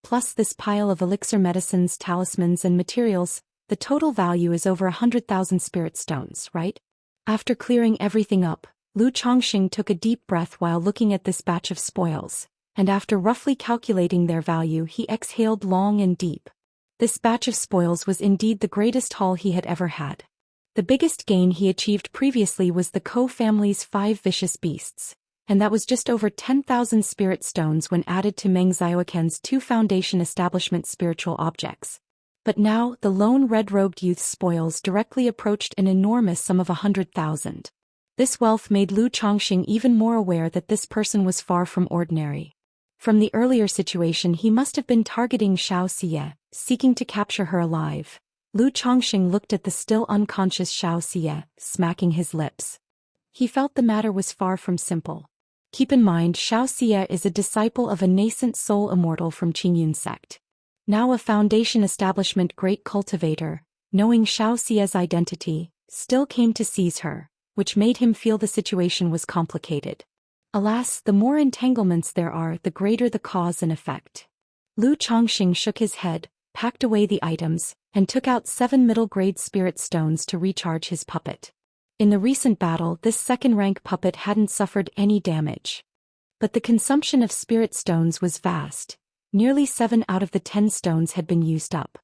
Plus this pile of elixir medicines, talismans and materials, the total value is over 100,000 spirit stones, right? After clearing everything up, Lu Chongqing took a deep breath while looking at this batch of spoils, and after roughly calculating their value he exhaled long and deep. This batch of spoils was indeed the greatest haul he had ever had. The biggest gain he achieved previously was the Ko family's 5 vicious beasts, and that was just over 10,000 spirit stones when added to Meng Xiaoquan's 2 foundation establishment spiritual objects. But now, the lone red-robed youth's spoils directly approached an enormous sum of 100,000. This wealth made Lu Chongqing even more aware that this person was far from ordinary. From the earlier situation he must have been targeting Xianxia, seeking to capture her alive. Lu Chongqing looked at the still unconscious Xianxia, smacking his lips. He felt the matter was far from simple. Keep in mind Xianxia is a disciple of a nascent soul immortal from Qingyun sect. Now a foundation establishment great cultivator, knowing Xianxia's identity, still came to seize her, which made him feel the situation was complicated. Alas, the more entanglements there are, the greater the cause and effect. Lu Chongqing shook his head, packed away the items, and took out 7 middle-grade spirit stones to recharge his puppet. In the recent battle, this second-rank puppet hadn't suffered any damage. But the consumption of spirit stones was vast. Nearly 7 out of the 10 stones had been used up.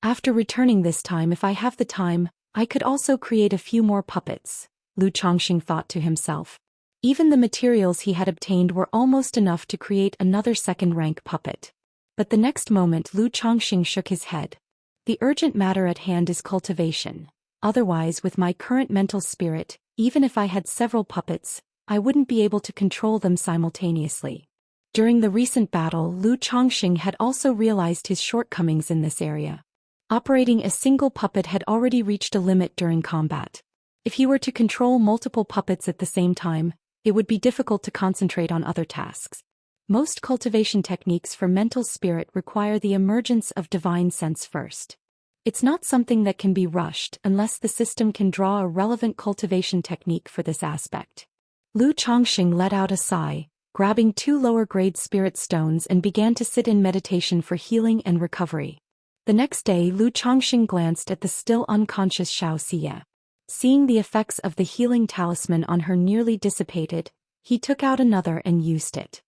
After returning this time, if I have the time, I could also create a few more puppets, Lu Chongqing thought to himself. Even the materials he had obtained were almost enough to create another second-rank puppet. But the next moment Lu Chongqing shook his head. The urgent matter at hand is cultivation. Otherwise, with my current mental spirit, even if I had several puppets, I wouldn't be able to control them simultaneously. During the recent battle, Lu Chongqing had also realized his shortcomings in this area. Operating a single puppet had already reached a limit during combat. If he were to control multiple puppets at the same time, it would be difficult to concentrate on other tasks. Most cultivation techniques for mental spirit require the emergence of divine sense first. It's not something that can be rushed unless the system can draw a relevant cultivation technique for this aspect. Lu Chongqing let out a sigh, grabbing 2 lower-grade spirit stones and began to sit in meditation for healing and recovery. The next day Lu Chongqing glanced at the still unconscious Xianxia. Seeing the effects of the healing talisman on her nearly dissipated, he took out another and used it.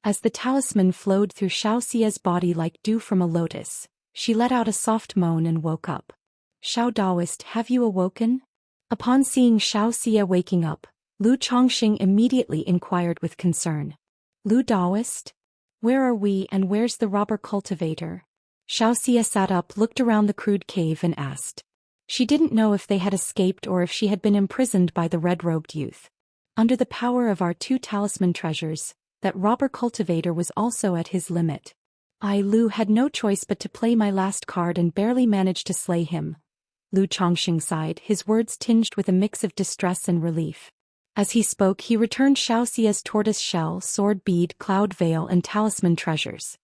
As the talisman flowed through Xianxia's body like dew from a lotus, she let out a soft moan and woke up. "Xiao Daoist, have you awoken?" Upon seeing Xianxia waking up, Lu Chongqing immediately inquired with concern. "Lu Daoist? Where are we and where's the robber cultivator?" Xianxia sat up, looked around the crude cave and asked. She didn't know if they had escaped or if she had been imprisoned by the red-robed youth. Under the power of our 2 talisman treasures, that robber cultivator was also at his limit. Lu had no choice but to play my last card and barely managed to slay him. Lu Chongqing sighed, his words tinged with a mix of distress and relief. As he spoke, he returned Xiaoxia's tortoise shell, sword bead, cloud veil and talisman treasures.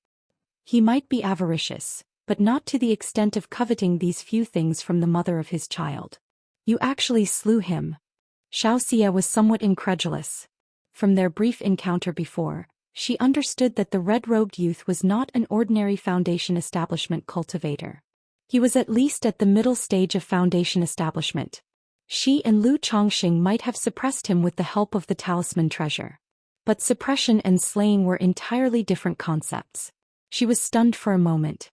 He might be avaricious, but not to the extent of coveting these few things from the mother of his child. "You actually slew him." Xianxia was somewhat incredulous. From their brief encounter before, she understood that the red-robed youth was not an ordinary Foundation establishment cultivator. He was at least at the middle stage of Foundation establishment. She and Lu Chongqing might have suppressed him with the help of the talisman treasure. But suppression and slaying were entirely different concepts. She was stunned for a moment.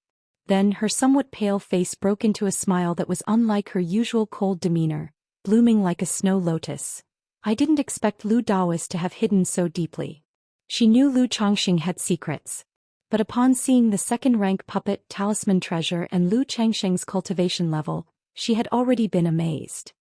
Then her somewhat pale face broke into a smile that was unlike her usual cold demeanor, blooming like a snow lotus. I didn't expect Lu Daoist to have hidden so deeply. She knew Lu Chongqing had secrets. But upon seeing the second-rank puppet talisman treasure and Lu Changsheng's cultivation level, she had already been amazed.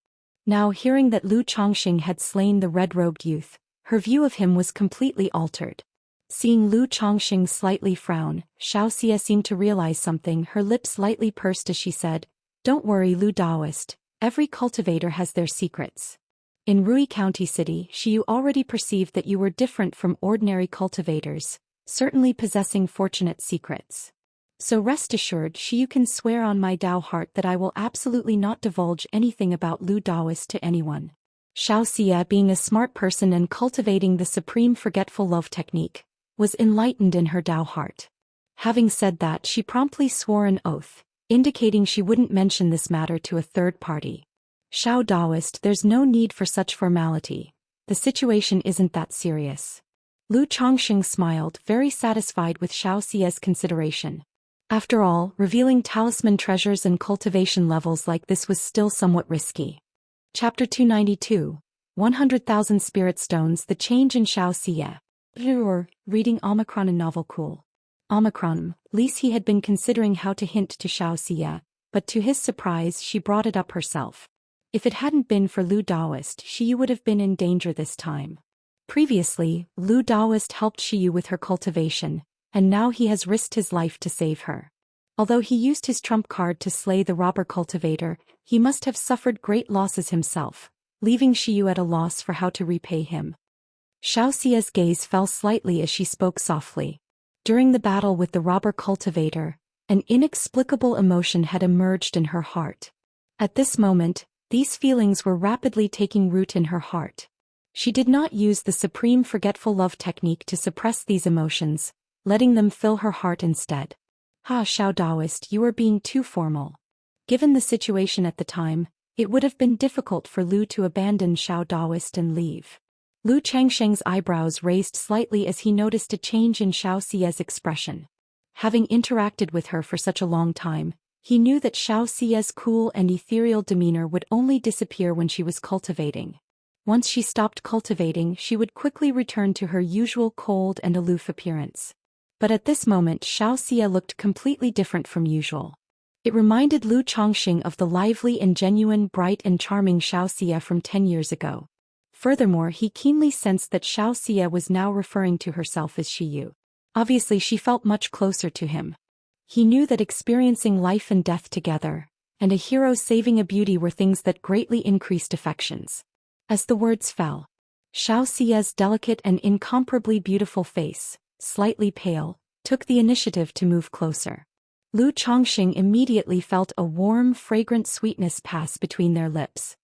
Now hearing that Lu Chongqing had slain the red-robed youth, her view of him was completely altered. Seeing Lu Chongqing slightly frown, Xianxia seemed to realize something. Her lips lightly pursed as she said, "Don't worry, Lu Daoist, every cultivator has their secrets. In Rui County City, you already perceived that you were different from ordinary cultivators, certainly possessing fortunate secrets. So rest assured, you can swear on my Dao heart that I will absolutely not divulge anything about Lu Daoist to anyone." Xianxia, being a smart person and cultivating the supreme forgetful love technique, was enlightened in her Dao heart. Having said that, she promptly swore an oath, indicating she wouldn't mention this matter to a third party. "Xiao Daoist, there's no need for such formality. The situation isn't that serious." Lu Chongqing smiled, very satisfied with Xiaoxia's consideration. After all, revealing talisman treasures and cultivation levels like this was still somewhat risky. Chapter 292, 100,000 Spirit Stones. The change in Xiaoxia. Reading Omicron and novel cool. Omicron, least he had been considering how to hint to Xiaoxia, but to his surprise she brought it up herself. If it hadn't been for Lu Daoist, she would have been in danger this time. Previously, Lu Daoist helped Xiyu with her cultivation, and now he has risked his life to save her. Although he used his trump card to slay the robber cultivator, he must have suffered great losses himself, leaving Xiyu at a loss for how to repay him. Xiaoxia's gaze fell slightly as she spoke softly. During the battle with the robber cultivator, an inexplicable emotion had emerged in her heart. At this moment, these feelings were rapidly taking root in her heart. She did not use the supreme forgetful love technique to suppress these emotions, letting them fill her heart instead. Xiao Daoist, you are being too formal." Given the situation at the time, it would have been difficult for Lu to abandon Xiao Daoist and leave. Lu Changsheng's eyebrows raised slightly as he noticed a change in Xiaoxia's expression. Having interacted with her for such a long time, he knew that Xiaoxia's cool and ethereal demeanor would only disappear when she was cultivating. Once she stopped cultivating, she would quickly return to her usual cold and aloof appearance. But at this moment Xiaoxia looked completely different from usual. It reminded Lu Chongqing of the lively and genuine, bright and charming Xiaoxia from 10 years ago. Furthermore, he keenly sensed that Xiaoxia was now referring to herself as Xiyu. Obviously she felt much closer to him. He knew that experiencing life and death together, and a hero saving a beauty were things that greatly increased affections. As the words fell, Xiaoxia's delicate and incomparably beautiful face, slightly pale, took the initiative to move closer. Lu Chongqing immediately felt a warm, fragrant sweetness pass between their lips.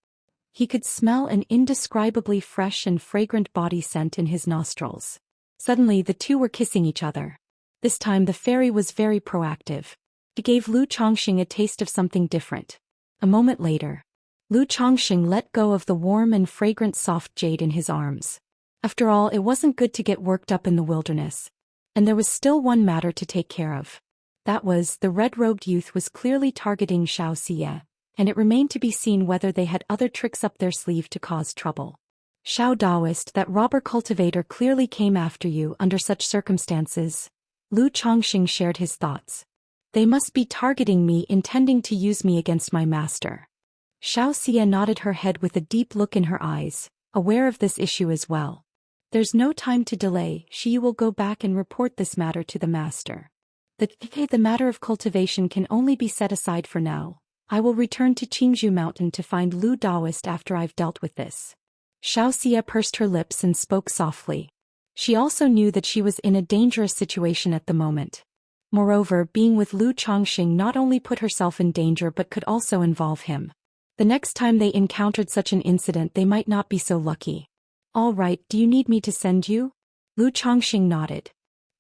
He could smell an indescribably fresh and fragrant body scent in his nostrils. Suddenly the two were kissing each other. This time the fairy was very proactive. She gave Lu Chongqing a taste of something different. A moment later, Lu Chongqing let go of the warm and fragrant soft jade in his arms. After all, it wasn't good to get worked up in the wilderness. And there was still one matter to take care of. That was, the red-robed youth was clearly targeting Xiaoxia, and it remained to be seen whether they had other tricks up their sleeve to cause trouble. "Xiao Daoist, that robber cultivator clearly came after you under such circumstances." Lu Chongqing shared his thoughts. "They must be targeting me, intending to use me against my master." Xiaoxia nodded her head with a deep look in her eyes, aware of this issue as well. "There's no time to delay. She will go back and report this matter to the master. The matter of cultivation can only be set aside for now. I will return to Qingzhou Mountain to find Lu Daoist after I've dealt with this." Xiaoxia pursed her lips and spoke softly. She also knew that she was in a dangerous situation at the moment. Moreover, being with Lu Chongqing not only put herself in danger but could also involve him. The next time they encountered such an incident they might not be so lucky. All right, do you need me to send you? Lu Chongqing nodded.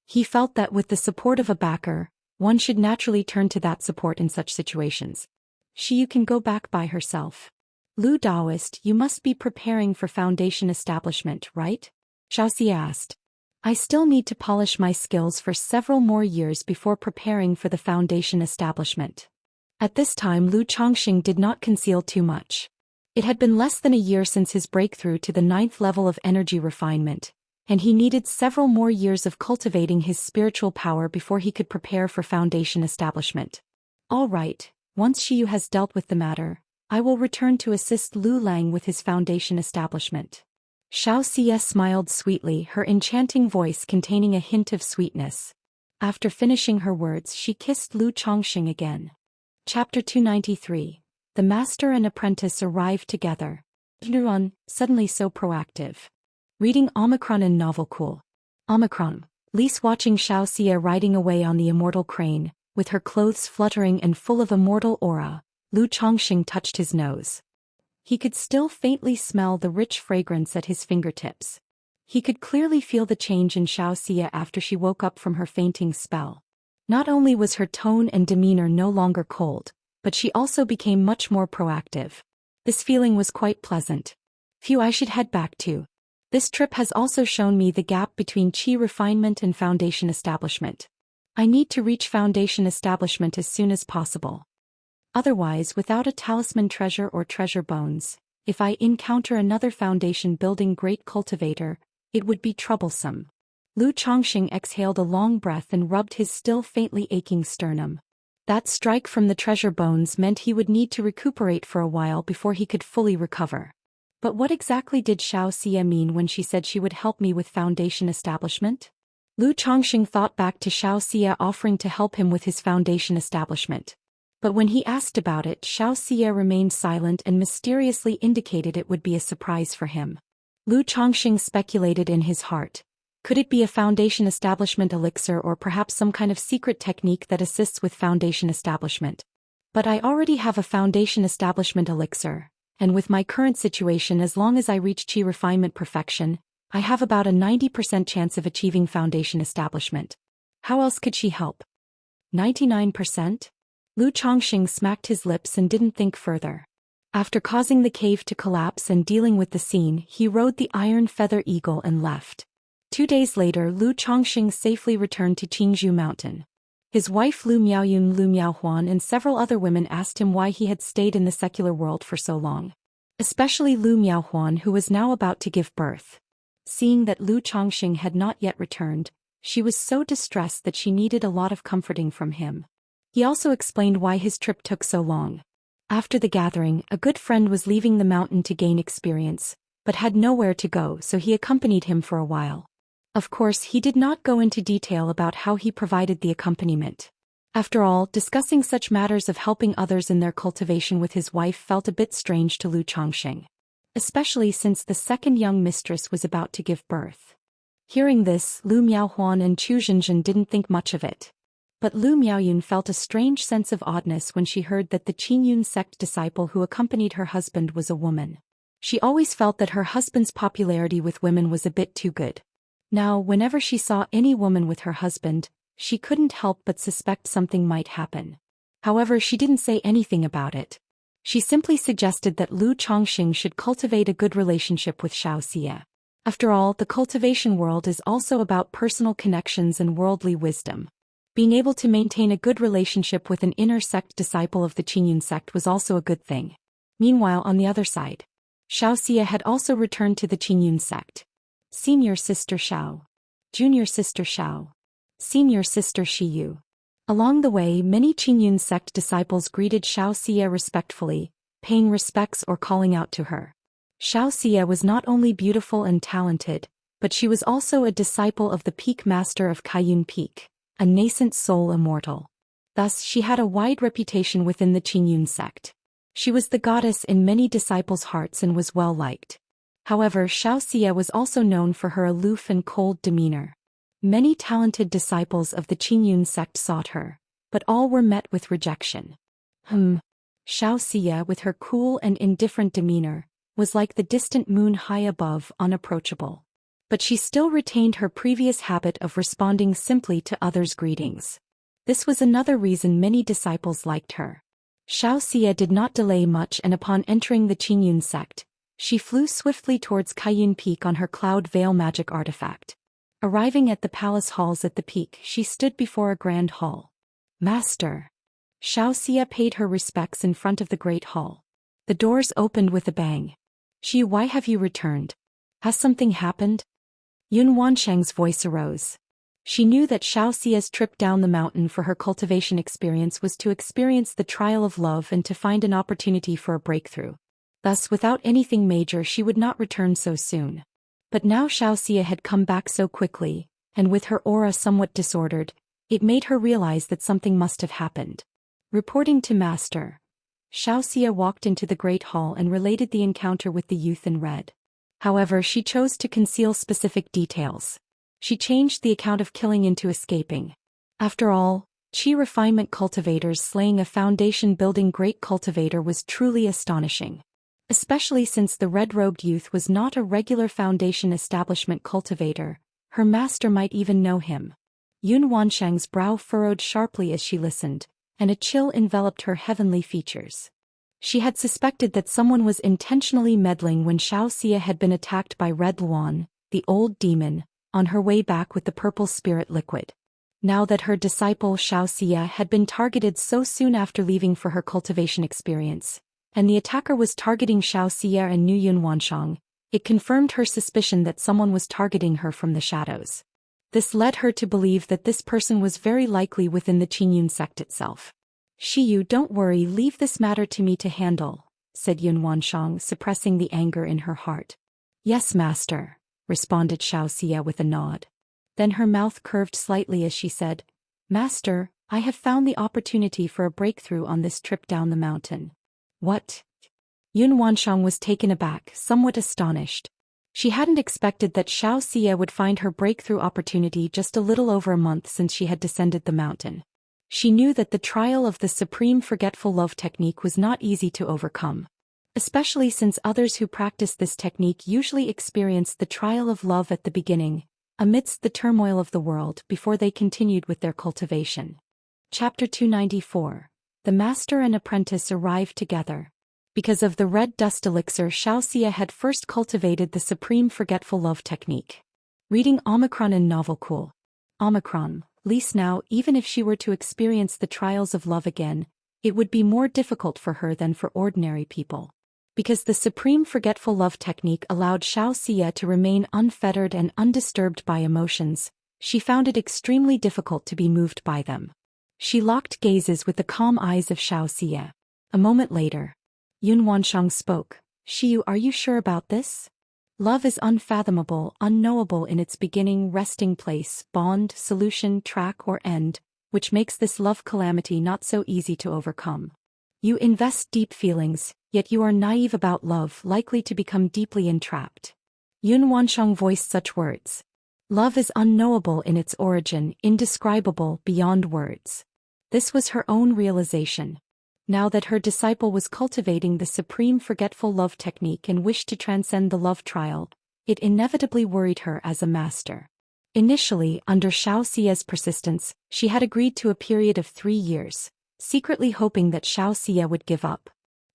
He felt that with the support of a backer, one should naturally turn to that support in such situations. You can go back by herself. Lu Daoist, you must be preparing for foundation establishment, right? Xianxia asked. I still need to polish my skills for several more years before preparing for the foundation establishment. At this time Lu Chongqing did not conceal too much. It had been less than a year since his breakthrough to the 9th level of energy refinement, and he needed several more years of cultivating his spiritual power before he could prepare for foundation establishment. All right, once Xiyu has dealt with the matter, I will return to assist Lu Lang with his foundation establishment. Xianxia smiled sweetly, her enchanting voice containing a hint of sweetness. After finishing her words she kissed Lu Chongqing again. Chapter 293. The master and apprentice arrived together. Nuron, suddenly so proactive. Reading Omicron in novel cool. Omicron. Lise watching Xianxia riding away on the immortal crane, with her clothes fluttering and full of immortal aura, Lu Chongqing touched his nose. He could still faintly smell the rich fragrance at his fingertips. He could clearly feel the change in Xianxia after she woke up from her fainting spell. Not only was her tone and demeanor no longer cold, but she also became much more proactive. This feeling was quite pleasant. Phew, I should head back too. This trip has also shown me the gap between qi refinement and foundation establishment. I need to reach foundation establishment as soon as possible. Otherwise, without a talisman treasure or treasure bones, if I encounter another foundation building great cultivator, it would be troublesome. Lu Chongqing exhaled a long breath and rubbed his still faintly aching sternum. That strike from the treasure bones meant he would need to recuperate for a while before he could fully recover. But what exactly did Xianxia mean when she said she would help me with foundation establishment? Lu Chongqing thought back to Xianxia offering to help him with his foundation establishment. But when he asked about it, Xianxia remained silent and mysteriously indicated it would be a surprise for him. Lu Chongqing speculated in his heart. Could it be a foundation establishment elixir or perhaps some kind of secret technique that assists with foundation establishment? But I already have a foundation establishment elixir, and with my current situation, as long as I reach qi refinement perfection, I have about a 90% chance of achieving foundation establishment. How else could she help? 99%? Lu Chongqing smacked his lips and didn't think further. After causing the cave to collapse and dealing with the scene, he rode the iron feather eagle and left. 2 days later, Lu Chongqing safely returned to Qingzhou Mountain. His wife Lu Miaoyun, Lu Miaohuan and several other women asked him why he had stayed in the secular world for so long. Especially Lu Miaohuan, who was now about to give birth. Seeing that Lu Chongqing had not yet returned, she was so distressed that she needed a lot of comforting from him. He also explained why his trip took so long. After the gathering, a good friend was leaving the mountain to gain experience, but had nowhere to go, so he accompanied him for a while. Of course, he did not go into detail about how he provided the accompaniment. After all, discussing such matters of helping others in their cultivation with his wife felt a bit strange to Lu Chongqing. Especially since the second young mistress was about to give birth. Hearing this, Lu Miaohuan and Chu Zhenzhen didn't think much of it. But Lu Miaoyun felt a strange sense of oddness when she heard that the Qingyun sect disciple who accompanied her husband was a woman. She always felt that her husband's popularity with women was a bit too good. Now, whenever she saw any woman with her husband, she couldn't help but suspect something might happen. However, she didn't say anything about it. She simply suggested that Lu Chongqing should cultivate a good relationship with Xianxia. After all, the cultivation world is also about personal connections and worldly wisdom. Being able to maintain a good relationship with an inner sect disciple of the Qingyun sect was also a good thing. Meanwhile, on the other side, Xianxia had also returned to the Qingyun sect. Senior sister Xiao. Junior sister Xiao. Senior sister Xiyu. Along the way, many Qingyun sect disciples greeted Xianxia respectfully, paying respects or calling out to her. Xianxia was not only beautiful and talented, but she was also a disciple of the Peak Master of Kaiyun Peak, a nascent soul immortal. Thus, she had a wide reputation within the Qingyun sect. She was the goddess in many disciples' hearts and was well liked. However, Xianxia was also known for her aloof and cold demeanor. Many talented disciples of the Qingyun sect sought her, but all were met with rejection. Xianxia, with her cool and indifferent demeanor, was like the distant moon high above, unapproachable. But she still retained her previous habit of responding simply to others' greetings. This was another reason many disciples liked her. Xianxia did not delay much, and upon entering the Qingyun sect, she flew swiftly towards Kaiyun Peak on her Cloud Veil magic artifact. Arriving at the palace halls at the peak, she stood before a grand hall. Master. Xianxia paid her respects in front of the great hall. The doors opened with a bang. Xi, why have you returned? Has something happened? Yun Wansheng's voice arose. She knew that Xiaoxia's trip down the mountain for her cultivation experience was to experience the trial of love and to find an opportunity for a breakthrough. Thus, without anything major, she would not return so soon. But now Xiaoxia had come back so quickly, and with her aura somewhat disordered, it made her realize that something must have happened. Reporting to Master, Xiaoxia walked into the great hall and related the encounter with the youth in red. However, she chose to conceal specific details. She changed the account of killing into escaping. After all, Qi refinement cultivators slaying a foundation-building great cultivator was truly astonishing. Especially since the red-robed youth was not a regular foundation establishment cultivator, her master might even know him. Yun Wansheng's brow furrowed sharply as she listened, and a chill enveloped her heavenly features. She had suspected that someone was intentionally meddling when Xiaoxia had been attacked by Red Luan, the old demon, on her way back with the purple spirit liquid. Now that her disciple Xiaoxia had been targeted so soon after leaving for her cultivation experience, and the attacker was targeting Xiaoxia and Nu Yun Wansheng, it confirmed her suspicion that someone was targeting her from the shadows. This led her to believe that this person was very likely within the Qingyun sect itself. Shiyu, don't worry, leave this matter to me to handle, said Yun Wansheng, suppressing the anger in her heart. Yes, master, responded Xiaoxia with a nod. Then her mouth curved slightly as she said, Master, I have found the opportunity for a breakthrough on this trip down the mountain. What? Yun Wansheng was taken aback, somewhat astonished. She hadn't expected that Xiaoxia would find her breakthrough opportunity just a little over a month since she had descended the mountain. She knew that the trial of the supreme forgetful love technique was not easy to overcome. Especially since others who practice this technique usually experience the trial of love at the beginning, amidst the turmoil of the world, before they continued with their cultivation. Chapter 294. The Master and Apprentice arrived together. Because of the red dust elixir, Xiaoxia had first cultivated the supreme forgetful love technique. Reading Omicron in Novel Cool. Omicron, least now, even if she were to experience the trials of love again, it would be more difficult for her than for ordinary people. Because the supreme forgetful love technique allowed Xiaoxia to remain unfettered and undisturbed by emotions, she found it extremely difficult to be moved by them. She locked gazes with the calm eyes of Xiaoxia. A moment later, Yun Wansheng spoke. Shiyu, are you sure about this? Love is unfathomable, unknowable in its beginning, resting place, bond, solution, track or end, which makes this love calamity not so easy to overcome. You invest deep feelings, yet you are naive about love, likely to become deeply entrapped. Yun Wansheng voiced such words. Love is unknowable in its origin, indescribable, beyond words. This was her own realization. Now that her disciple was cultivating the supreme forgetful love technique and wished to transcend the love trial, it inevitably worried her as a master. Initially, under Xiaoxia's persistence, she had agreed to a period of 3 years, secretly hoping that Xiaoxia would give up.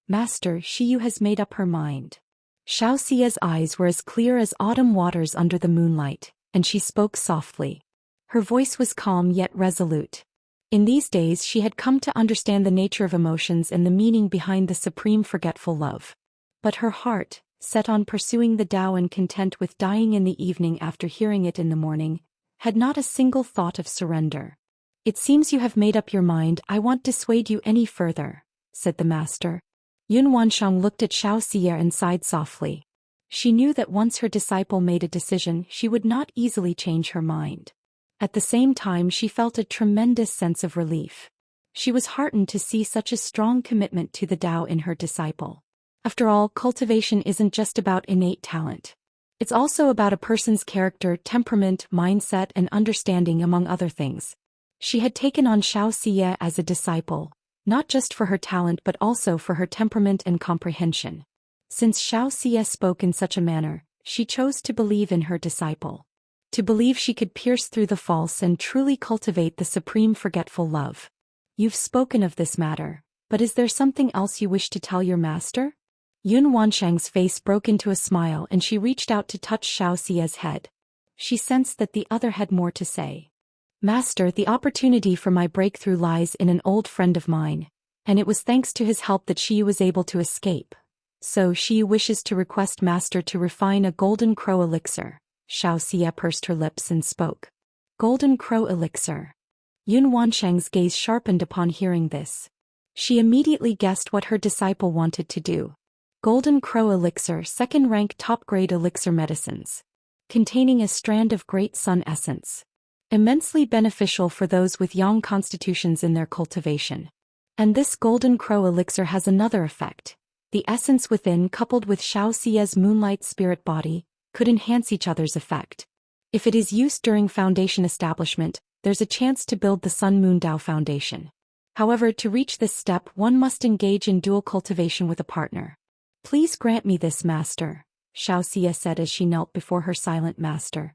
Master, Shiyu has made up her mind. Xiaoxia's eyes were as clear as autumn waters under the moonlight, and she spoke softly. Her voice was calm yet resolute. In these days she had come to understand the nature of emotions and the meaning behind the supreme forgetful love. But her heart, set on pursuing the Tao and content with dying in the evening after hearing it in the morning, had not a single thought of surrender. It seems you have made up your mind. I won't dissuade you any further, said the master. Yun Wansheng looked at Xiaoxia and sighed softly. She knew that once her disciple made a decision, she would not easily change her mind. At the same time, she felt a tremendous sense of relief. She was heartened to see such a strong commitment to the Tao in her disciple. After all, cultivation isn't just about innate talent. It's also about a person's character, temperament, mindset, and understanding, among other things. She had taken on Xiaoxia as a disciple, not just for her talent but also for her temperament and comprehension. Since Xianxia spoke in such a manner, she chose to believe in her disciple. To believe she could pierce through the false and truly cultivate the supreme forgetful love. You've spoken of this matter, but is there something else you wish to tell your master? Yun Wanshang's face broke into a smile and she reached out to touch Xiaoxia's head. She sensed that the other had more to say. Master, the opportunity for my breakthrough lies in an old friend of mine, and it was thanks to his help that Xiyu was able to escape. So Xiyu wishes to request Master to refine a golden crow elixir. Xiaoxia pursed her lips and spoke. Golden crow elixir. Yun Wanshang's gaze sharpened upon hearing this. She immediately guessed what her disciple wanted to do. Golden crow elixir, second-rank top-grade elixir medicines. Containing a strand of great sun essence. Immensely beneficial for those with yang constitutions in their cultivation. And this golden crow elixir has another effect. The essence within, coupled with Xiaoxia's moonlight spirit body, could enhance each other's effect. If it is used during foundation establishment, there's a chance to build the Sun Moon Dao foundation. However, to reach this step one must engage in dual cultivation with a partner. Please grant me this, Master, Xiaoxia said as she knelt before her silent master.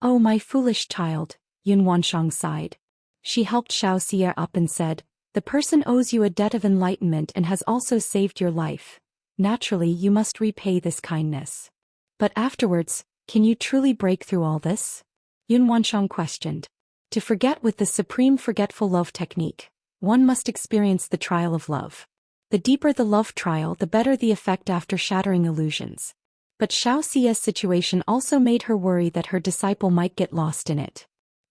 Oh, my foolish child, Yun Wanshang sighed. She helped Xiaoxia up and said, the person owes you a debt of enlightenment and has also saved your life. Naturally, you must repay this kindness. But afterwards, can you truly break through all this? Yun Wanshang questioned. To forget with the supreme forgetful love technique, one must experience the trial of love. The deeper the love trial, the better the effect after shattering illusions. But Xiaoxia's situation also made her worry that her disciple might get lost in it.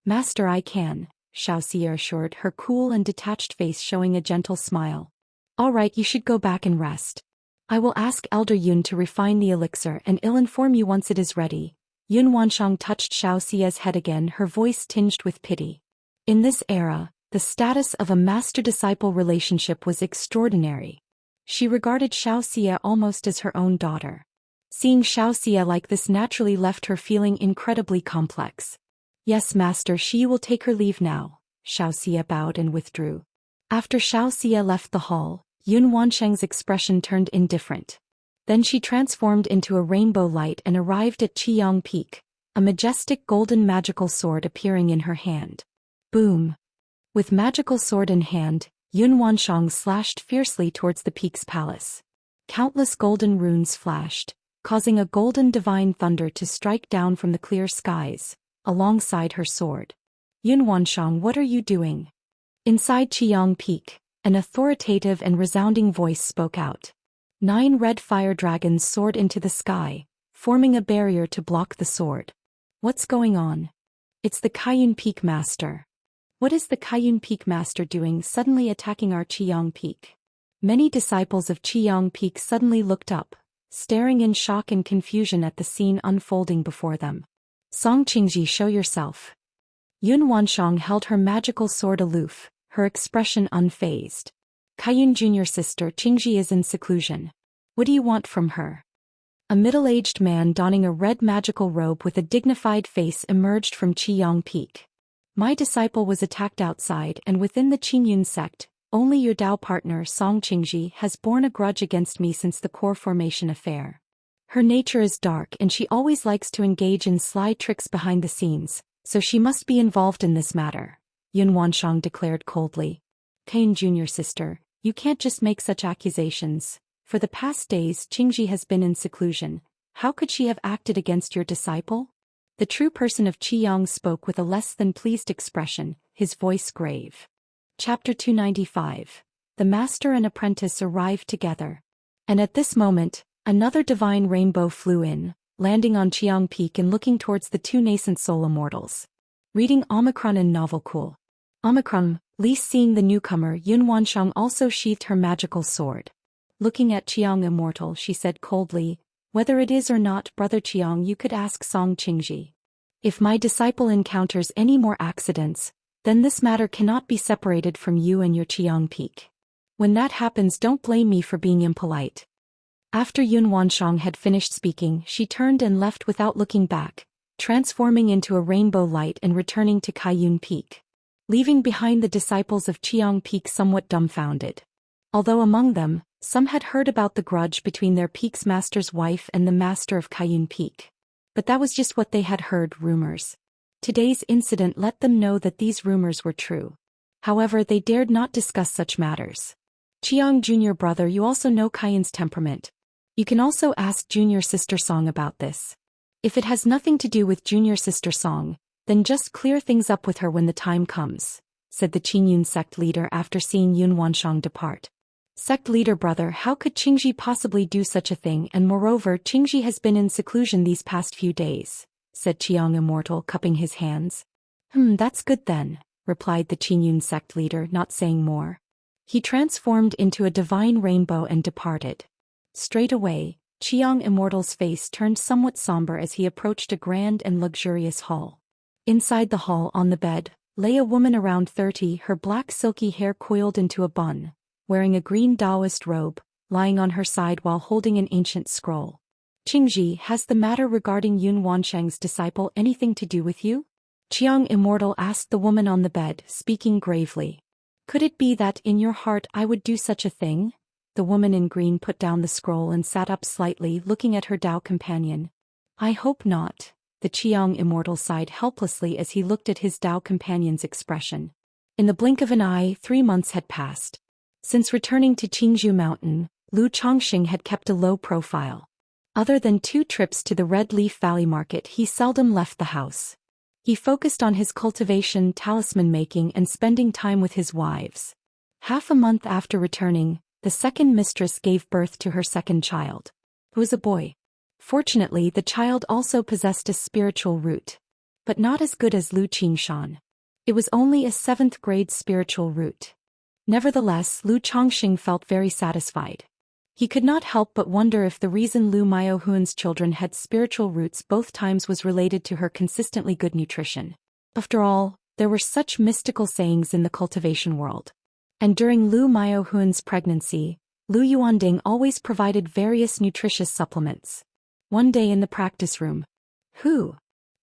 Master, I can, Xiaoxia assured, her cool and detached face showing a gentle smile. All right, you should go back and rest. I will ask Elder Yun to refine the elixir and I'll inform you once it is ready. Yun Wanshang touched Xiaoxia's head again, her voice tinged with pity. In this era, the status of a master-disciple relationship was extraordinary. She regarded Xiaoxia almost as her own daughter. Seeing Xiaoxia like this naturally left her feeling incredibly complex. Yes, Master, she will take her leave now. Xiaoxia bowed and withdrew. After Xiaoxia left the hall, Yun Wanshang's expression turned indifferent. Then she transformed into a rainbow light and arrived at Qiyang Peak, a majestic golden magical sword appearing in her hand. Boom! With magical sword in hand, Yun Wanshang slashed fiercely towards the peak's palace. Countless golden runes flashed, causing a golden divine thunder to strike down from the clear skies, alongside her sword. Yun Wanshang, what are you doing? Inside Qiyang Peak, an authoritative and resounding voice spoke out. 9 red fire dragons soared into the sky, forming a barrier to block the sword. What's going on? It's the Qiyang Peak Master. What is the Qiyang Peak Master doing suddenly attacking our Qiyang Peak? Many disciples of Qiyang Peak suddenly looked up, staring in shock and confusion at the scene unfolding before them. Song Qingji, show yourself. Yun Wanshang held her magical sword aloof, her expression unfazed. Qiyun junior sister Qingji is in seclusion. What do you want from her? A middle-aged man donning a red magical robe with a dignified face emerged from Qiyang Peak. My disciple was attacked outside and within the Qingyun sect. Only your Dao partner Song Qingji has borne a grudge against me since the core formation affair. Her nature is dark and she always likes to engage in sly tricks behind the scenes, so she must be involved in this matter, Yun Wanshang declared coldly. Qiyun junior sister, you can't just make such accusations. For the past days Qingji has been in seclusion. How could she have acted against your disciple? The true person of Qiyang spoke with a less than pleased expression, his voice grave. Chapter 295. The master and apprentice arrived together. And at this moment, another divine rainbow flew in, landing on Qiyang Peak and looking towards the 2 nascent soul immortals. Reading Omicron in Novel Cool. Omicron, least seeing the newcomer, Yun Wanshang also sheathed her magical sword. Looking at Qiyang Immortal, she said coldly, whether it is or not Brother Qiyang, you could ask Song Qingji. If my disciple encounters any more accidents, then this matter cannot be separated from you and your Qiyang Peak. When that happens, don't blame me for being impolite. After Yun Wanshang had finished speaking, she turned and left without looking back, transforming into a rainbow light and returning to Qiyang Peak. leaving behind the disciples of Qiang Peak somewhat dumbfounded. Although among them, some had heard about the grudge between their Peak's master's wife and the master of Kaiyun Peak. But that was just what they had heard, rumors. Today's incident let them know that these rumors were true. However, they dared not discuss such matters. Qiang junior brother, you also know Kaiyun's temperament. You can also ask junior sister Song about this. If it has nothing to do with junior sister Song, then just clear things up with her when the time comes, said the Qingyun sect leader after seeing Yun Wanshang depart. Sect leader brother, how could Qingji possibly do such a thing, and moreover Qingji has been in seclusion these past few days, said Qiang Immortal, cupping his hands. That's good then, replied the Qingyun sect leader, not saying more. He transformed into a divine rainbow and departed. Straight away, Qiang Immortal's face turned somewhat somber as he approached a grand and luxurious hall. Inside the hall, on the bed, lay a woman around 30, her black silky hair coiled into a bun, wearing a green Daoist robe, lying on her side while holding an ancient scroll. Qingji, has the matter regarding Yun Wanshang's disciple anything to do with you? Qiang Immortal asked the woman on the bed, speaking gravely. Could it be that in your heart I would do such a thing? The woman in green put down the scroll and sat up slightly, looking at her Dao companion. I hope not. The Qiang Immortal sighed helplessly as he looked at his Dao companion's expression. In the blink of an eye, 3 months had passed. Since returning to Qingzhou Mountain, Lu Chongqing had kept a low profile. Other than 2 trips to the Red Leaf Valley Market, he seldom left the house. He focused on his cultivation, talisman making, and spending time with his wives. Half a month after returning, the second mistress gave birth to her second child. It was a boy. Fortunately, the child also possessed a spiritual root. But not as good as Lu Qingshan. It was only a 7th grade spiritual root. Nevertheless, Lu Chongqing felt very satisfied. He could not help but wonder if the reason Lu Miaohuan's children had spiritual roots both times was related to her consistently good nutrition. After all, there were such mystical sayings in the cultivation world. And during Lu Miaohuan's pregnancy, Lu Yuanding always provided various nutritious supplements. One day in the practice room, Lu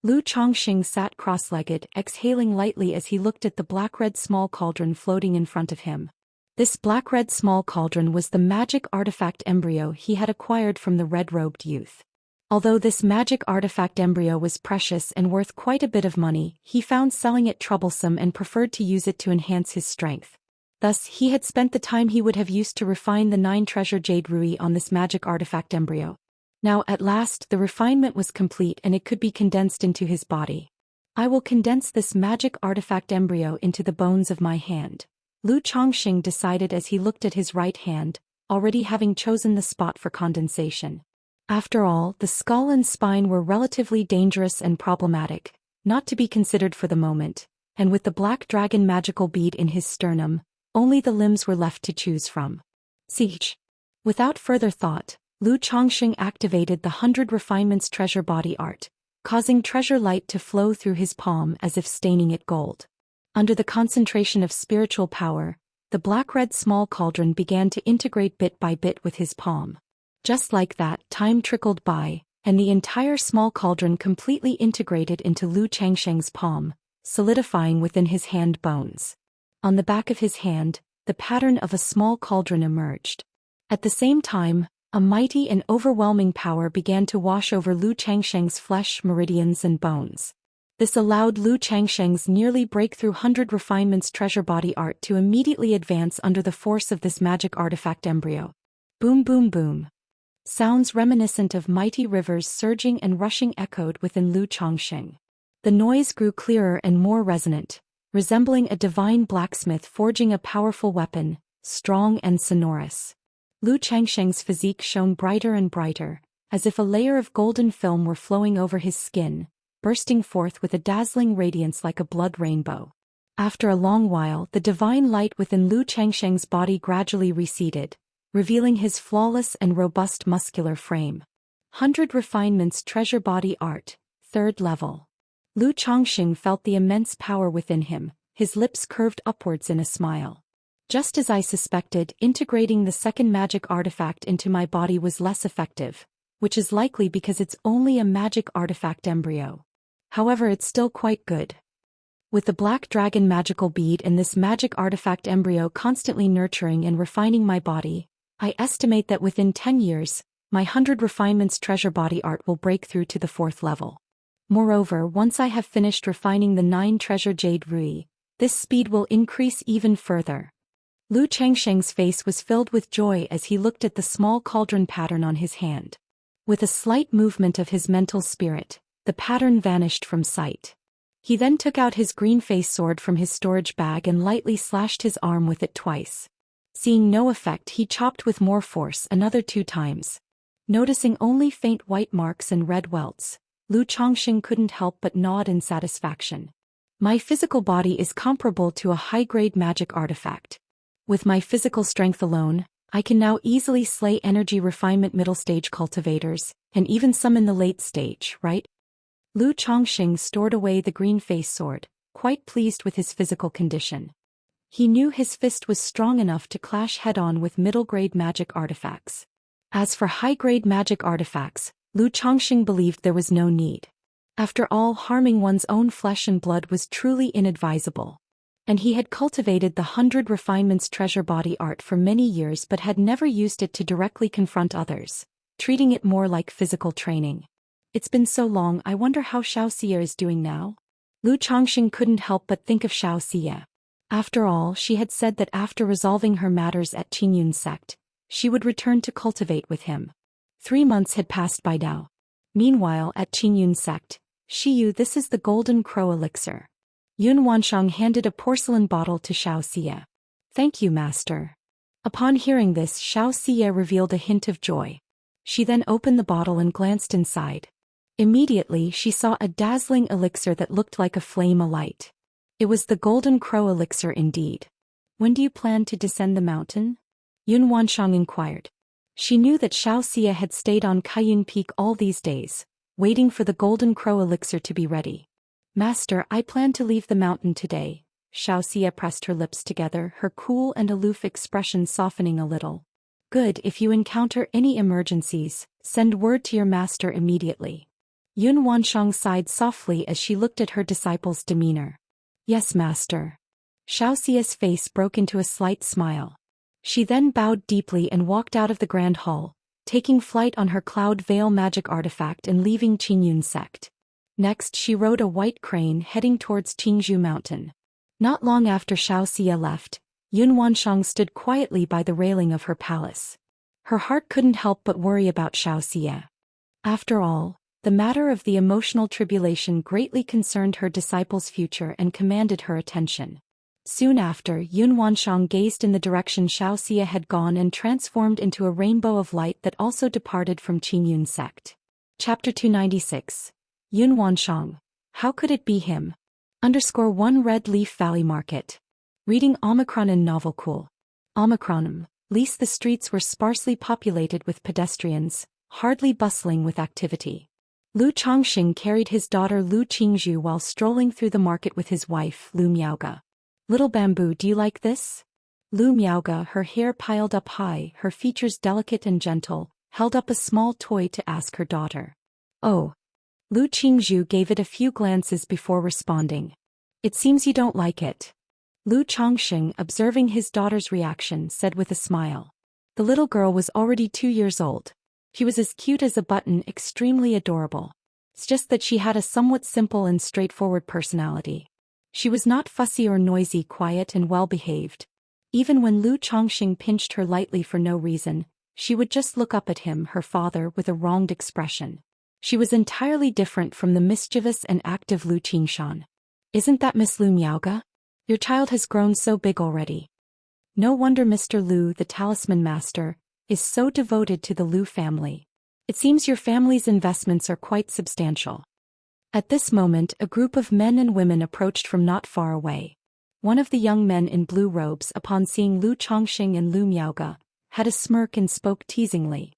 Chongqing sat cross-legged, exhaling lightly as he looked at the black-red small cauldron floating in front of him. This black-red small cauldron was the magic artifact embryo he had acquired from the red-robed youth. Although this magic artifact embryo was precious and worth quite a bit of money, he found selling it troublesome and preferred to use it to enhance his strength. Thus, he had spent the time he would have used to refine the 9-treasure jade ruby on this magic artifact embryo. Now, at last, the refinement was complete and it could be condensed into his body. I will condense this magic artifact embryo into the bones of my hand, Lu Chongqing decided as he looked at his right hand, already having chosen the spot for condensation. After all, the skull and spine were relatively dangerous and problematic, not to be considered for the moment, and with the black dragon magical bead in his sternum, only the limbs were left to choose from. Siege. Without further thought, Lu Chongqing activated the 100 Refinements treasure body art, causing treasure light to flow through his palm as if staining it gold. Under the concentration of spiritual power, the black-red small cauldron began to integrate bit by bit with his palm. Just like that, time trickled by, and the entire small cauldron completely integrated into Lu Changsheng's palm, solidifying within his hand bones. On the back of his hand, the pattern of a small cauldron emerged. At the same time, a mighty and overwhelming power began to wash over Lu Changsheng's flesh, meridians and bones. This allowed Lu Changsheng's nearly breakthrough 100 Refinements treasure body art to immediately advance under the force of this magic artifact embryo. Boom boom boom. Sounds reminiscent of mighty rivers surging and rushing echoed within Lu Chongqing. The noise grew clearer and more resonant, resembling a divine blacksmith forging a powerful weapon, strong and sonorous. Lu Changsheng's physique shone brighter and brighter, as if a layer of golden film were flowing over his skin, bursting forth with a dazzling radiance like a blood rainbow. After a long while, the divine light within Lu Changsheng's body gradually receded, revealing his flawless and robust muscular frame. 100 Refinements treasure body art, 3rd level. Lu Chongqing felt the immense power within him, his lips curved upwards in a smile. Just as I suspected, integrating the second magic artifact into my body was less effective, which is likely because it's only a magic artifact embryo. However, it's still quite good. With the black dragon magical bead and this magic artifact embryo constantly nurturing and refining my body, I estimate that within 10 years, my 100 refinements treasure body art will break through to the 4th level. Moreover, once I have finished refining the 9 treasure jade rui, this speed will increase even further. Lu Changsheng's face was filled with joy as he looked at the small cauldron pattern on his hand. With a slight movement of his mental spirit, the pattern vanished from sight. He then took out his green face sword from his storage bag and lightly slashed his arm with it twice. Seeing no effect, he chopped with more force another 2 times. Noticing only faint white marks and red welts, Lu Changsheng couldn't help but nod in satisfaction. My physical body is comparable to a high-grade magic artifact. With my physical strength alone, I can now easily slay energy refinement middle stage cultivators, and even some in the late stage, right? Lu Changsheng stored away the green face sword, quite pleased with his physical condition. He knew his fist was strong enough to clash head-on with middle-grade magic artifacts. As for high-grade magic artifacts, Lu Changsheng believed there was no need. After all, harming one's own flesh and blood was truly inadvisable. And he had cultivated the 100 refinements treasure body art for many years but had never used it to directly confront others, treating it more like physical training. It's been so long, I wonder how Xianxia is doing now? Lu Changsheng couldn't help but think of Xianxia. After all, she had said that after resolving her matters at Qingyun sect, she would return to cultivate with him. 3 months had passed by now. Meanwhile, at Qingyun sect, Shiyu, this is the golden crow elixir. Yun Wanshang handed a porcelain bottle to Xianxia. Thank you, master. Upon hearing this, Xianxia revealed a hint of joy. She then opened the bottle and glanced inside. Immediately, she saw a dazzling elixir that looked like a flame alight. It was the golden crow elixir indeed. When do you plan to descend the mountain? Yun Wanshang inquired. She knew that Xianxia had stayed on Kaiyun Peak all these days, waiting for the golden crow elixir to be ready. Master, I plan to leave the mountain today. Xianxia pressed her lips together, her cool and aloof expression softening a little. Good, if you encounter any emergencies, send word to your master immediately. Yun Wanshang sighed softly as she looked at her disciple's demeanor. Yes, master. Xiaoxia's face broke into a slight smile. She then bowed deeply and walked out of the grand hall, taking flight on her cloud veil magic artifact and leaving Qingyun sect. Next, she rode a white crane heading towards Qingzhou mountain. Not long after Xiaoxia left, Yun Wanshang stood quietly by the railing of her palace. Her heart couldn't help but worry about Xiaoxia. After all, the matter of the emotional tribulation greatly concerned her disciple's future and commanded her attention. Soon after, Yun Wanshang gazed in the direction Xiaoxia had gone and transformed into a rainbow of light that also departed from Qingyun sect. Chapter 296. Yun Wanshang. How could it be him? _1 Red Leaf Valley Market. Reading Omicron in Novel Cool. Omicron. Least the streets were sparsely populated with pedestrians, hardly bustling with activity. Lu Changsheng carried his daughter Lu Qingzhu while strolling through the market with his wife, Lu Miaoga. Little Bamboo, do you like this? Lu Miaoga, her hair piled up high, her features delicate and gentle, held up a small toy to ask her daughter. Oh. Lu Qingzhu gave it a few glances before responding. It seems you don't like it. Lu Changsheng, observing his daughter's reaction, said with a smile. The little girl was already 2 years old. She was as cute as a button, extremely adorable. It's just that she had a somewhat simple and straightforward personality. She was not fussy or noisy, quiet and well-behaved. Even when Lu Changxing pinched her lightly for no reason, she would just look up at him, her father, with a wronged expression. She was entirely different from the mischievous and active Lu Qingshan. Isn't that Miss Lu Miaoga? Your child has grown so big already. No wonder Mr. Lu, the talisman master, is so devoted to the Lu family. It seems your family's investments are quite substantial. At this moment, a group of men and women approached from not far away. One of the young men in blue robes, upon seeing Lu Changxing and Lu Miaoga, had a smirk and spoke teasingly.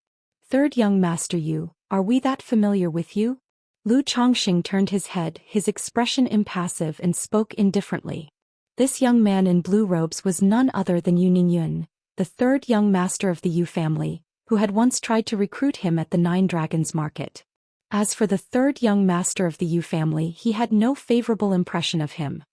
Third young master, you, are we that familiar with you? Lu Changxing turned his head, his expression impassive, and spoke indifferently. This young man in blue robes was none other than Yu Ningyun, the third young master of the Yu family, who had once tried to recruit him at the Nine Dragons market. As for the third young master of the Yu family, he had no favorable impression of him.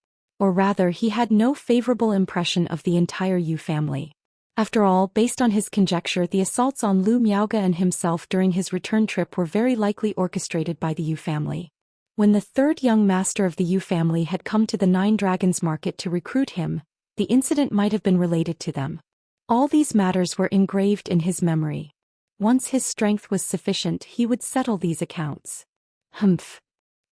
Or rather, he had no favorable impression of the entire Yu family. After all, based on his conjecture, the assaults on Lu Miaoge and himself during his return trip were very likely orchestrated by the Yu family. When the third young master of the Yu family had come to the Nine Dragons market to recruit him, the incident might have been related to them. All these matters were engraved in his memory. Once his strength was sufficient, he would settle these accounts. Humph.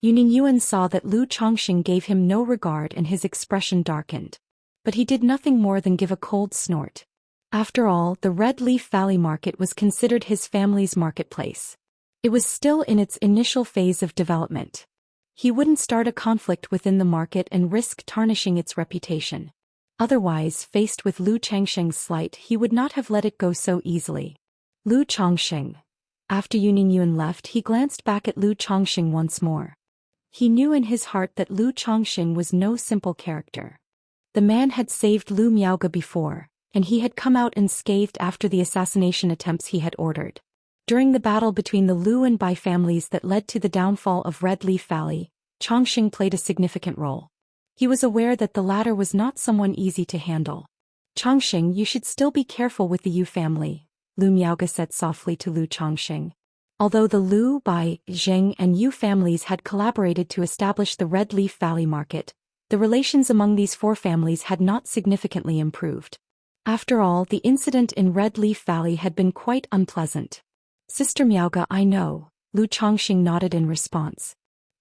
Yuan saw that Lu Chongqing gave him no regard and his expression darkened. But he did nothing more than give a cold snort. After all, the Red Leaf Valley Market was considered his family's marketplace. It was still in its initial phase of development. He wouldn't start a conflict within the market and risk tarnishing its reputation. Otherwise, faced with Lu Changsheng's slight, he would not have let it go so easily. Lu Chongqing. After Yuan left, he glanced back at Lu Chongqing once more. He knew in his heart that Lu Chongqing was no simple character. The man had saved Lu Miaoge before, and he had come out unscathed after the assassination attempts he had ordered. During the battle between the Lu and Bai families that led to the downfall of Red Leaf Valley, Chongqing played a significant role. He was aware that the latter was not someone easy to handle. Chongqing, you should still be careful with the Yu family, Lu Miaoge said softly to Lu Chongqing. Although the Lu, Bai, Zheng and Yu families had collaborated to establish the Red Leaf Valley Market, the relations among these four families had not significantly improved. After all, the incident in Red Leaf Valley had been quite unpleasant. Sister Miaoge, I know, Lu Chongqing nodded in response.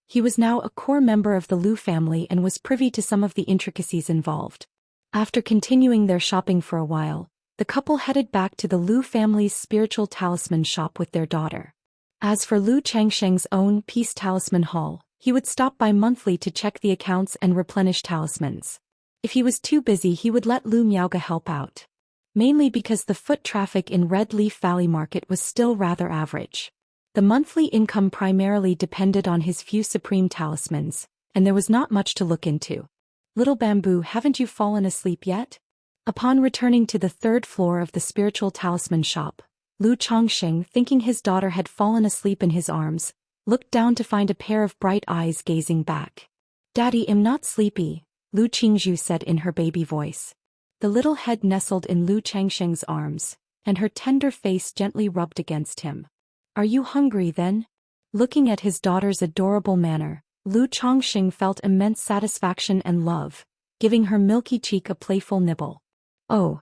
He was now a core member of the Lu family and was privy to some of the intricacies involved. After continuing their shopping for a while, the couple headed back to the Lu family's spiritual talisman shop with their daughter. As for Lu Changsheng's own Peace Talisman Hall, he would stop by monthly to check the accounts and replenish talismans. If he was too busy, he would let Lu Miaoge help out. Mainly because the foot traffic in Red Leaf Valley Market was still rather average. The monthly income primarily depended on his few supreme talismans, and there was not much to look into. Little Bamboo, haven't you fallen asleep yet? Upon returning to the third floor of the spiritual talisman shop, Lu Chongqing, thinking his daughter had fallen asleep in his arms, looked down to find a pair of bright eyes gazing back. Daddy, I'm not sleepy, Lu Qingzhu said in her baby voice. The little head nestled in Lu Changsheng's arms, and her tender face gently rubbed against him. Are you hungry then? Looking at his daughter's adorable manner, Lu Chongqing felt immense satisfaction and love, giving her milky cheek a playful nibble. Oh.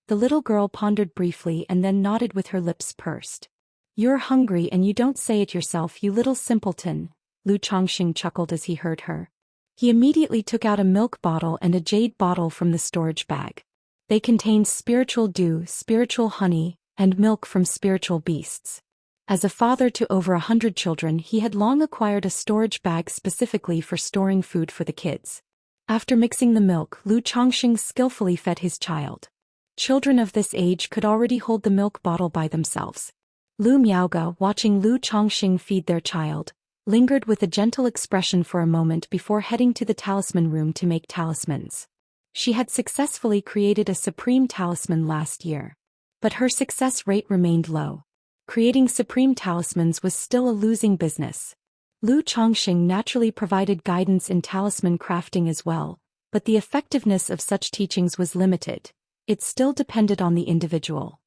The little girl pondered briefly and then nodded with her lips pursed. You're hungry and you don't say it yourself, you little simpleton, Lu Chongqing chuckled as he heard her. He immediately took out a milk bottle and a jade bottle from the storage bag. They contained spiritual dew, spiritual honey, and milk from spiritual beasts. As a father to over 100 children, he had long acquired a storage bag specifically for storing food for the kids. After mixing the milk, Lu Chongqing skillfully fed his child. Children of this age could already hold the milk bottle by themselves. Lu Miaoge, watching Lu Chongqing feed their child, lingered with a gentle expression for a moment before heading to the talisman room to make talismans. She had successfully created a supreme talisman last year. But her success rate remained low. Creating supreme talismans was still a losing business. Lu Chongqing naturally provided guidance in talisman crafting as well, but the effectiveness of such teachings was limited. It still depended on the individual.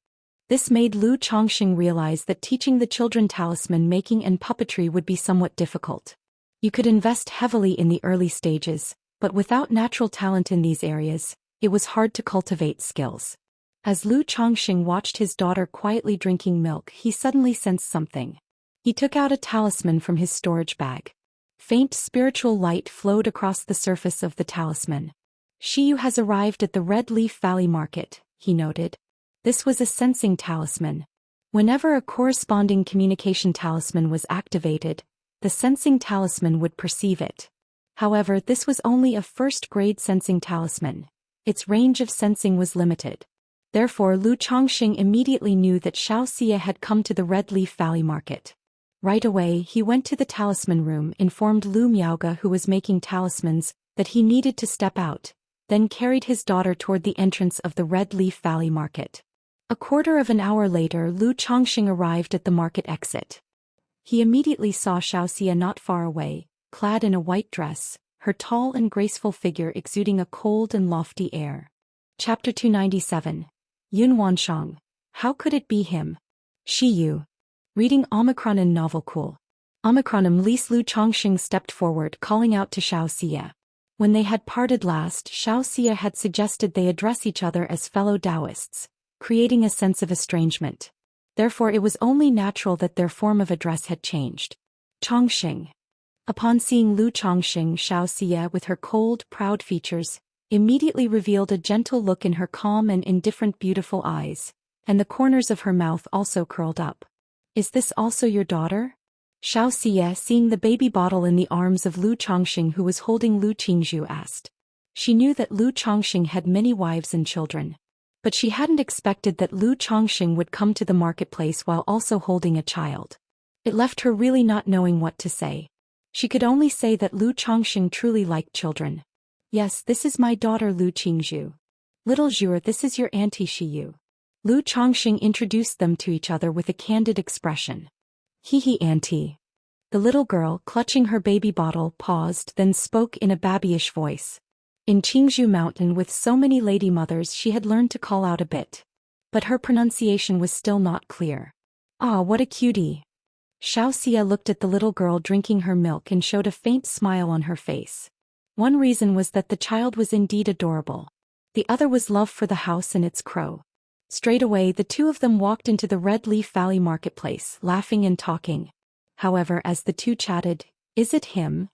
This made Lu Chongqing realize that teaching the children talisman making and puppetry would be somewhat difficult. You could invest heavily in the early stages, but without natural talent in these areas, it was hard to cultivate skills. As Lu Chongqing watched his daughter quietly drinking milk, he suddenly sensed something. He took out a talisman from his storage bag. Faint spiritual light flowed across the surface of the talisman. Xiyu has arrived at the Red Leaf Valley Market, he noted. This was a sensing talisman. Whenever a corresponding communication talisman was activated, the sensing talisman would perceive it. However, this was only a first-grade sensing talisman. Its range of sensing was limited. Therefore, Lu Chongqing immediately knew that Xianxia had come to the Red Leaf Valley Market. Right away, he went to the talisman room, informed Lu Miaoge, who was making talismans, that he needed to step out, then carried his daughter toward the entrance of the Red Leaf Valley Market. A quarter of an hour later, Lu Chongqing arrived at the market exit. He immediately saw Xianxia not far away, clad in a white dress, her tall and graceful figure exuding a cold and lofty air. Chapter 297. Yun Wanshang. How could it be him? Yu. Reading Omicron in Novel Cool. Omicronym Lise Lu Chongxing stepped forward, calling out to Xianxia. When they had parted last, Xianxia had suggested they address each other as fellow Daoists, creating a sense of estrangement. Therefore it was only natural that their form of address had changed. Chongxing. Upon seeing Lu Chongxing, Xianxia, with her cold, proud features, immediately revealed a gentle look in her calm and indifferent beautiful eyes, and the corners of her mouth also curled up. Is this also your daughter? Xianxia, seeing the baby bottle in the arms of Lu Chongxing who was holding Lu Qingzhu, asked. She knew that Lu Chongxing had many wives and children. But she hadn't expected that Lu Chongxing would come to the marketplace while also holding a child. It left her really not knowing what to say. She could only say that Lu Chongxing truly liked children. Yes, this is my daughter Lu Qingzhu. Little Zhu, this is your auntie Yu. Lu Chongxing introduced them to each other with a candid expression. Hee auntie. The little girl, clutching her baby bottle, paused, then spoke in a babyish voice. In Qingzhu Mountain with so many lady mothers she had learned to call out a bit. But her pronunciation was still not clear. Ah, what a cutie. Xianxia looked at the little girl drinking her milk and showed a faint smile on her face. One reason was that the child was indeed adorable. The other was love for the house and its crow. Straight away the two of them walked into the Red Leaf Valley marketplace, laughing and talking. However, as the two chatted, is it him?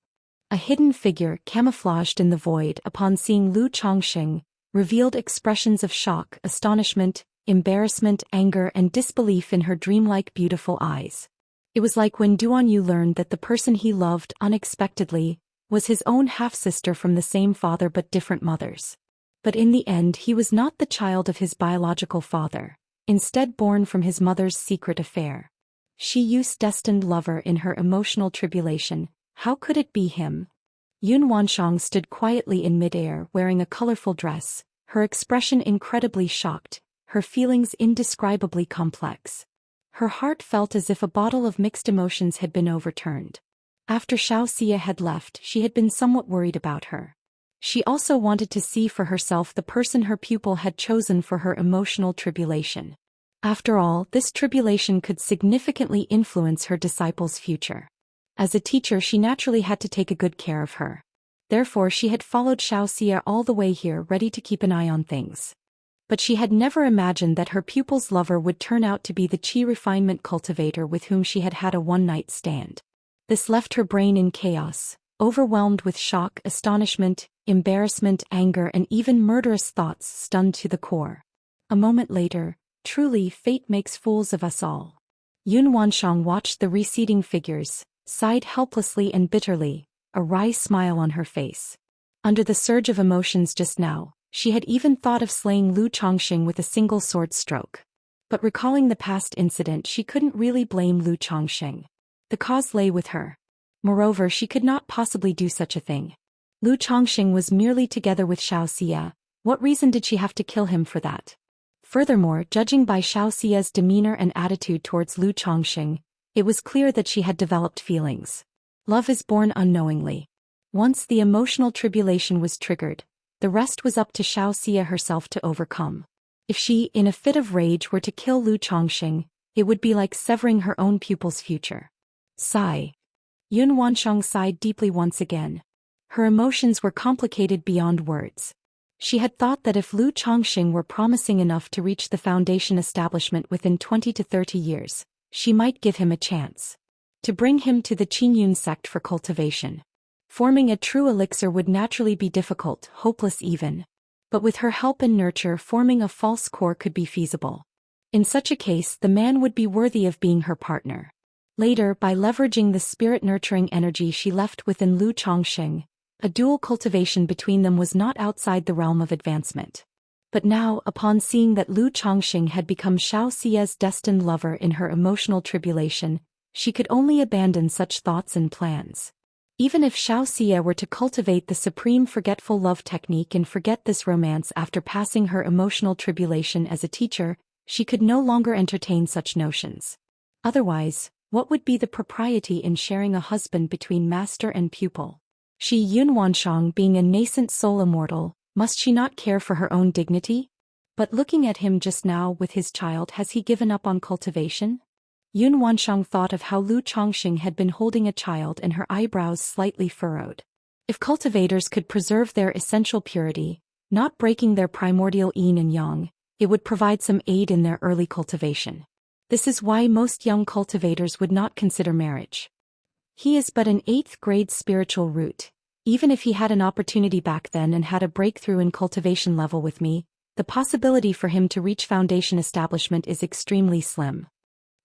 A hidden figure, camouflaged in the void, upon seeing Lu Chongxing, revealed expressions of shock, astonishment, embarrassment, anger, and disbelief in her dreamlike beautiful eyes. It was like when Duanyu learned that the person he loved unexpectedly was his own half-sister from the same father but different mothers. But in the end he was not the child of his biological father, instead born from his mother's secret affair. Yu's destined lover in her emotional tribulation, how could it be him? Yun Wanshang stood quietly in midair wearing a colorful dress, her expression incredibly shocked, her feelings indescribably complex. Her heart felt as if a bottle of mixed emotions had been overturned. After Xianxia had left, she had been somewhat worried about her. She also wanted to see for herself the person her pupil had chosen for her emotional tribulation. After all, this tribulation could significantly influence her disciple's future. As a teacher she naturally had to take a good care of her. Therefore she had followed Xianxia all the way here, ready to keep an eye on things. But she had never imagined that her pupil's lover would turn out to be the qi refinement cultivator with whom she had had a one-night stand. This left her brain in chaos, overwhelmed with shock, astonishment, embarrassment, anger, and even murderous thoughts, stunned to the core. A moment later, truly fate makes fools of us all. Yun Wanshang watched the receding figures, sighed helplessly and bitterly, a wry smile on her face. Under the surge of emotions just now, she had even thought of slaying Lu Chongxing with a single sword stroke. But recalling the past incident, she couldn't really blame Lu Chongxing. The cause lay with her. Moreover, she could not possibly do such a thing. Lu Chongxing was merely together with Xianxia. What reason did she have to kill him for that? Furthermore, judging by Xiaoxia's demeanor and attitude towards Lu Chongxing, it was clear that she had developed feelings. Love is born unknowingly. Once the emotional tribulation was triggered, the rest was up to Xianxia herself to overcome. If she, in a fit of rage, were to kill Lu Chongxing, it would be like severing her own pupil's future. Sigh. Yun Wanshang sighed deeply once again. Her emotions were complicated beyond words. She had thought that if Lu Chongxing were promising enough to reach the foundation establishment within 20 to 30 years, she might give him a chance. To bring him to the Qingyun sect for cultivation. Forming a true elixir would naturally be difficult, hopeless even. But with her help and nurture, forming a false core could be feasible. In such a case, the man would be worthy of being her partner. Later, by leveraging the spirit-nurturing energy she left within Lu Chongxing, a dual cultivation between them was not outside the realm of advancement. But now, upon seeing that Lu Chongxing had become Xiaoxia's destined lover in her emotional tribulation, she could only abandon such thoughts and plans. Even if Xiaoxia were to cultivate the supreme forgetful love technique and forget this romance after passing her emotional tribulation as a teacher, she could no longer entertain such notions. Otherwise, what would be the propriety in sharing a husband between master and pupil? She Yunwanshang being a nascent soul immortal, must she not care for her own dignity? But looking at him just now with his child, has he given up on cultivation? Yunwanshang thought of how Lu Chongqing had been holding a child and her eyebrows slightly furrowed. If cultivators could preserve their essential purity, not breaking their primordial yin and yang, it would provide some aid in their early cultivation. This is why most young cultivators would not consider marriage. He is but an 8th grade spiritual root. Even if he had an opportunity back then and had a breakthrough in cultivation level with me, the possibility for him to reach foundation establishment is extremely slim.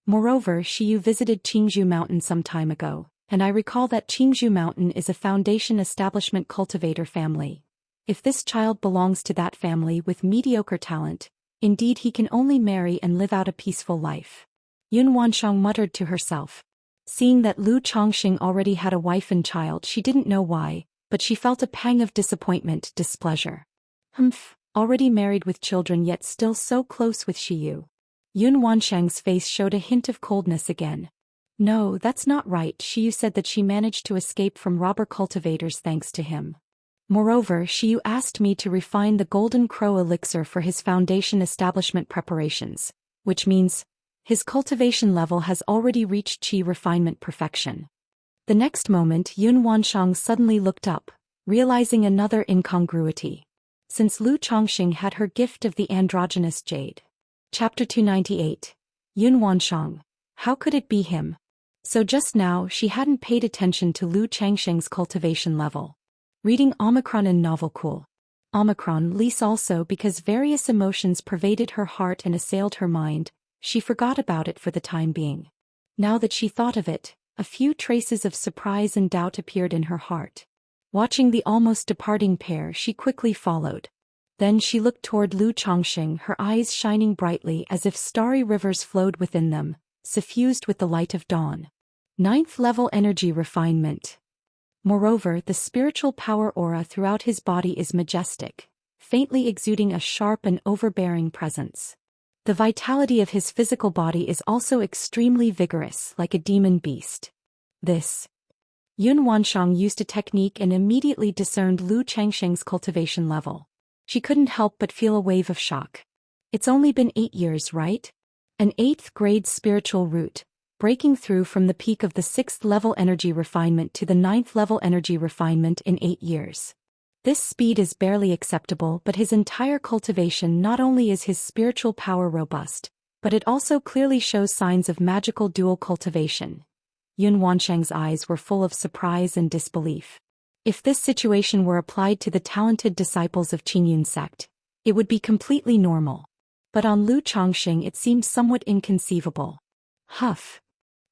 Moreover, Shiyu visited Qingzhou Mountain some time ago, and I recall that Qingzhou Mountain is a foundation establishment cultivator family. If this child belongs to that family with mediocre talent, indeed he can only marry and live out a peaceful life. Yunwanshang muttered to herself. Seeing that Lu Chongqing already had a wife and child, she didn't know why, but she felt a pang of disappointment, displeasure. Already married with children yet still so close with Shiyu. Yunwanshang's face showed a hint of coldness again. No, that's not right. Shiyu said that she managed to escape from robber cultivators thanks to him. Moreover, Shiyu asked me to refine the Golden Crow elixir for his foundation establishment preparations, which means his cultivation level has already reached qi refinement perfection. The next moment Yunwanshang suddenly looked up, realizing another incongruity. Since Lu Chongqing had her gift of the androgynous jade. Chapter 298. Yunwanshang. How could it be him? So just now she hadn't paid attention to Lu Changsheng's cultivation level. Reading Omicron in novel cool. Omicron lease also because various emotions pervaded her heart and assailed her mind, she forgot about it for the time being. Now that she thought of it, a few traces of surprise and doubt appeared in her heart. Watching the almost departing pair, she quickly followed. Then she looked toward Lu Chongqing, her eyes shining brightly as if starry rivers flowed within them, suffused with the light of dawn. 9th level energy refinement. Moreover, the spiritual power aura throughout his body is majestic, faintly exuding a sharp and overbearing presence. The vitality of his physical body is also extremely vigorous, like a demon beast. This. Yunwanshang used a technique and immediately discerned Lu Changsheng's cultivation level. She couldn't help but feel a wave of shock. It's only been 8 years, right? An 8th grade spiritual root, breaking through from the peak of the 6th level energy refinement to the 9th level energy refinement in 8 years. This speed is barely acceptable, but his entire cultivation not only is his spiritual power robust, but it also clearly shows signs of magical dual cultivation. Yunwanshang's eyes were full of surprise and disbelief. If this situation were applied to the talented disciples of Qingyun sect, it would be completely normal. But on Lu Chongqing it seemed somewhat inconceivable. Huff.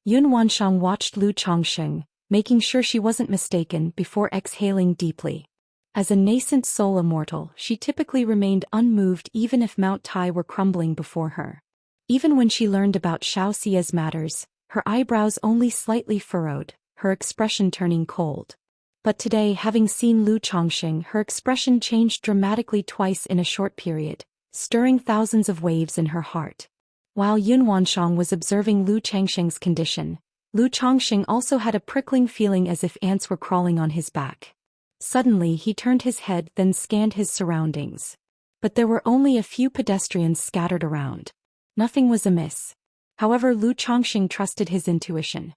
Yunwanshang watched Lu Chongqing, making sure she wasn't mistaken before exhaling deeply. As a nascent soul immortal, she typically remained unmoved even if Mount Tai were crumbling before her. Even when she learned about Xiaoxia's matters, her eyebrows only slightly furrowed, her expression turning cold. But today, having seen Lu Chongqing, her expression changed dramatically twice in a short period, stirring thousands of waves in her heart. While Yunwanshang was observing Lu Changsheng's condition, Lu Chongqing also had a prickling feeling as if ants were crawling on his back. Suddenly he turned his head, then scanned his surroundings. But there were only a few pedestrians scattered around. Nothing was amiss. However, Lu Chongqing trusted his intuition.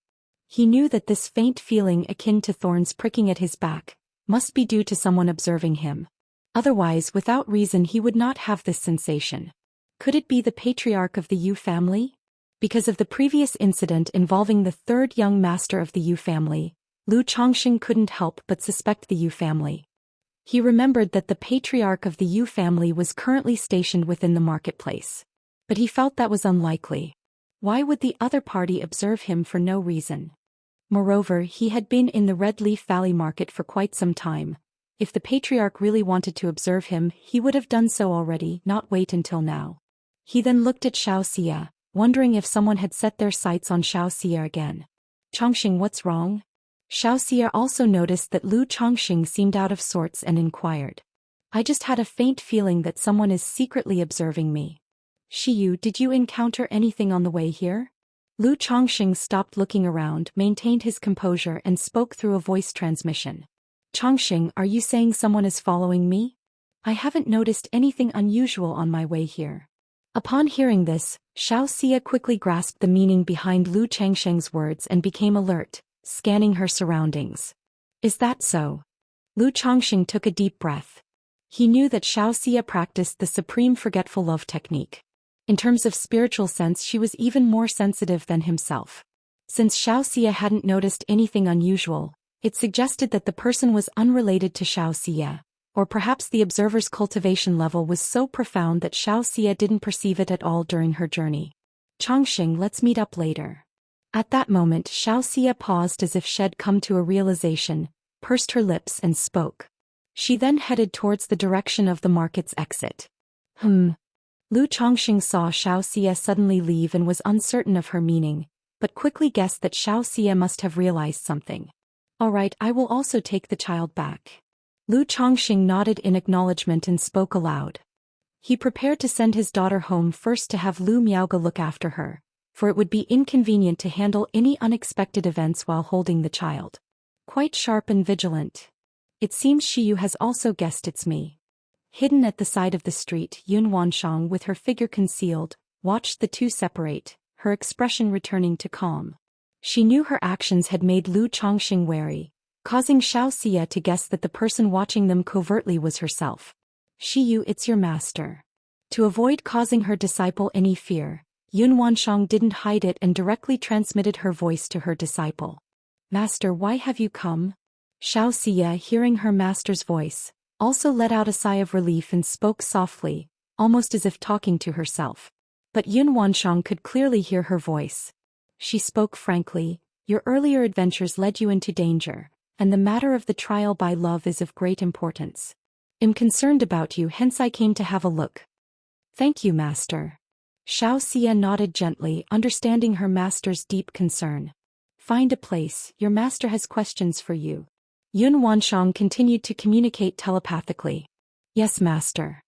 He knew that this faint feeling akin to thorns pricking at his back must be due to someone observing him. Otherwise, without reason, he would not have this sensation. Could it be the patriarch of the Yu family? Because of the previous incident involving the third young master of the Yu family, Lu Chongqing couldn't help but suspect the Yu family. He remembered that the patriarch of the Yu family was currently stationed within the marketplace. But he felt that was unlikely. Why would the other party observe him for no reason? Moreover, he had been in the Red Leaf Valley market for quite some time. If the patriarch really wanted to observe him, he would have done so already, not wait until now. He then looked at Xiaoxia, wondering if someone had set their sights on Xiaoxia again. Chongqing, what's wrong? Xiaoxia also noticed that Lu Chongqing seemed out of sorts and inquired. I just had a faint feeling that someone is secretly observing me. Shiyu, did you encounter anything on the way here? Lu Chongqing stopped looking around, maintained his composure and spoke through a voice transmission. Chongqing, are you saying someone is following me? I haven't noticed anything unusual on my way here. Upon hearing this, Xianxia quickly grasped the meaning behind Lu Changsheng's words and became alert, scanning her surroundings. Is that so? Lu Chongqing took a deep breath. He knew that Xianxia practiced the supreme forgetful love technique. In terms of spiritual sense, she was even more sensitive than himself. Since Xianxia hadn't noticed anything unusual, it suggested that the person was unrelated to Xianxia, or perhaps the observer's cultivation level was so profound that Xianxia didn't perceive it at all during her journey. Chongqing, let's meet up later. At that moment, Xianxia paused as if she'd come to a realization, pursed her lips and spoke. She then headed towards the direction of the market's exit. Lu Chongqing saw Xianxia suddenly leave and was uncertain of her meaning, but quickly guessed that Xianxia must have realized something. All right, I will also take the child back. Lu Chongqing nodded in acknowledgement and spoke aloud. He prepared to send his daughter home first to have Lu Miaoge look after her, for it would be inconvenient to handle any unexpected events while holding the child. Quite sharp and vigilant. It seems Shiyu has also guessed it's me. Hidden at the side of the street, Yun Wanshang, with her figure concealed, watched the two separate, her expression returning to calm. She knew her actions had made Lu Chongqing wary, causing Xianxia to guess that the person watching them covertly was herself. Shiyu, it's your master. To avoid causing her disciple any fear, Yun Wanshang didn't hide it and directly transmitted her voice to her disciple. Master, why have you come? Xianxia, hearing her master's voice, also let out a sigh of relief and spoke softly, almost as if talking to herself. But Yun Wanshang could clearly hear her voice. She spoke frankly, your earlier adventures led you into danger, and the matter of the trial by love is of great importance. I'm concerned about you, hence I came to have a look. Thank you, master. Xianxia nodded gently, understanding her master's deep concern. Find a place, your master has questions for you. Yun Wanshang continued to communicate telepathically. Yes, master.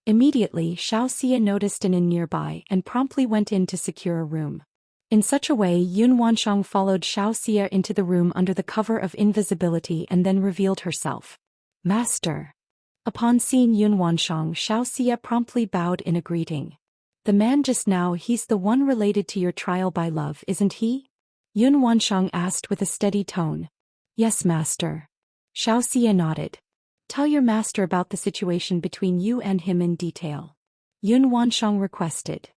Immediately, Xianxia noticed an inn nearby and promptly went in to secure a room. In such a way, Yun Wanshang followed Xianxia into the room under the cover of invisibility and then revealed herself. Master. Upon seeing Yun Wanshang, Xianxia promptly bowed in a greeting. The man just now, he's the one related to your trial by love, isn't he? Yun Wanshang asked with a steady tone. Yes, master. Xianxia nodded. Tell your master about the situation between you and him in detail. Yun Wanshang requested.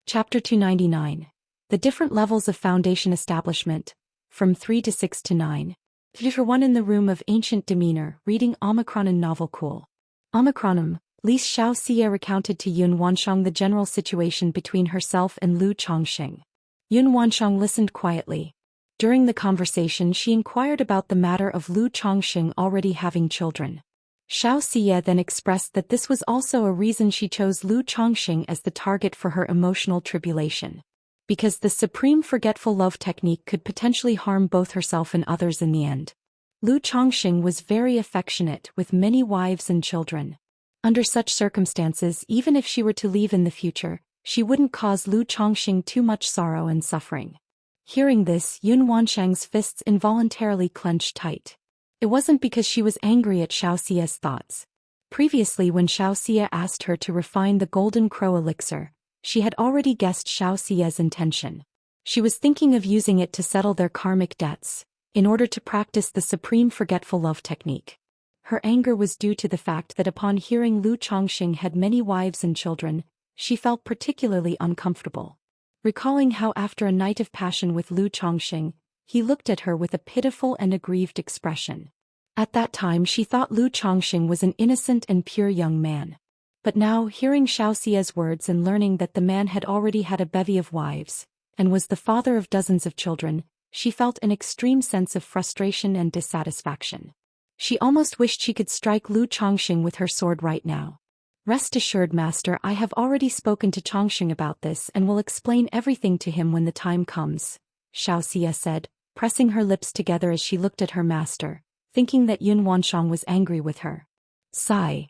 Chapter 299. The different levels of foundation establishment, from 3 to 6 to 9. Chapter 1. In the room of ancient demeanor, reading Omicronon novel cool. Omicronon, Lise Xianxia recounted to Yun Wanshang the general situation between herself and Lu Chongqing. Yun Wanshang listened quietly. During the conversation, she inquired about the matter of Lu Chongqing already having children. Xianxia then expressed that this was also a reason she chose Lu Chongqing as the target for her emotional tribulation. Because the supreme forgetful love technique could potentially harm both herself and others in the end. Lu Chongqing was very affectionate, with many wives and children. Under such circumstances, even if she were to leave in the future, she wouldn't cause Lu Chongqing too much sorrow and suffering. Hearing this, Yun Wanshang's fists involuntarily clenched tight. It wasn't because she was angry at Xiaoxia's thoughts. Previously, when Xiaoxia asked her to refine the Golden Crow elixir, she had already guessed Xiaoxia's intention. She was thinking of using it to settle their karmic debts, in order to practice the supreme forgetful love technique. Her anger was due to the fact that upon hearing Lu Chongqing had many wives and children, she felt particularly uncomfortable. Recalling how after a night of passion with Lu Chongqing, he looked at her with a pitiful and aggrieved expression. At that time she thought Lu Chongqing was an innocent and pure young man. But now, hearing Xiaoxia's words and learning that the man had already had a bevy of wives, and was the father of dozens of children, she felt an extreme sense of frustration and dissatisfaction. She almost wished she could strike Lu Chongqing with her sword right now. Rest assured, master, I have already spoken to Chongqing about this and will explain everything to him when the time comes, Xiaoxia said, pressing her lips together as she looked at her master, thinking that Yun Wanshang was angry with her. Sigh.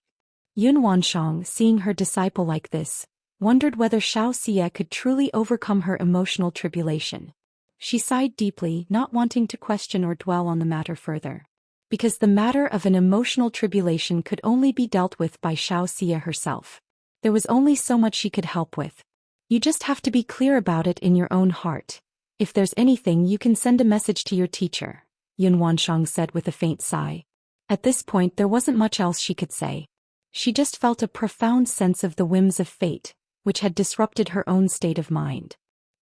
Yun Wanshang, seeing her disciple like this, wondered whether Xiaoxia could truly overcome her emotional tribulation. She sighed deeply, not wanting to question or dwell on the matter further. because the matter of an emotional tribulation could only be dealt with by Xianxia herself. There was only so much she could help with. You just have to be clear about it in your own heart. If there's anything, you can send a message to your teacher, Yun Wanshang said with a faint sigh. At this point there wasn't much else she could say. She just felt a profound sense of the whims of fate, which had disrupted her own state of mind.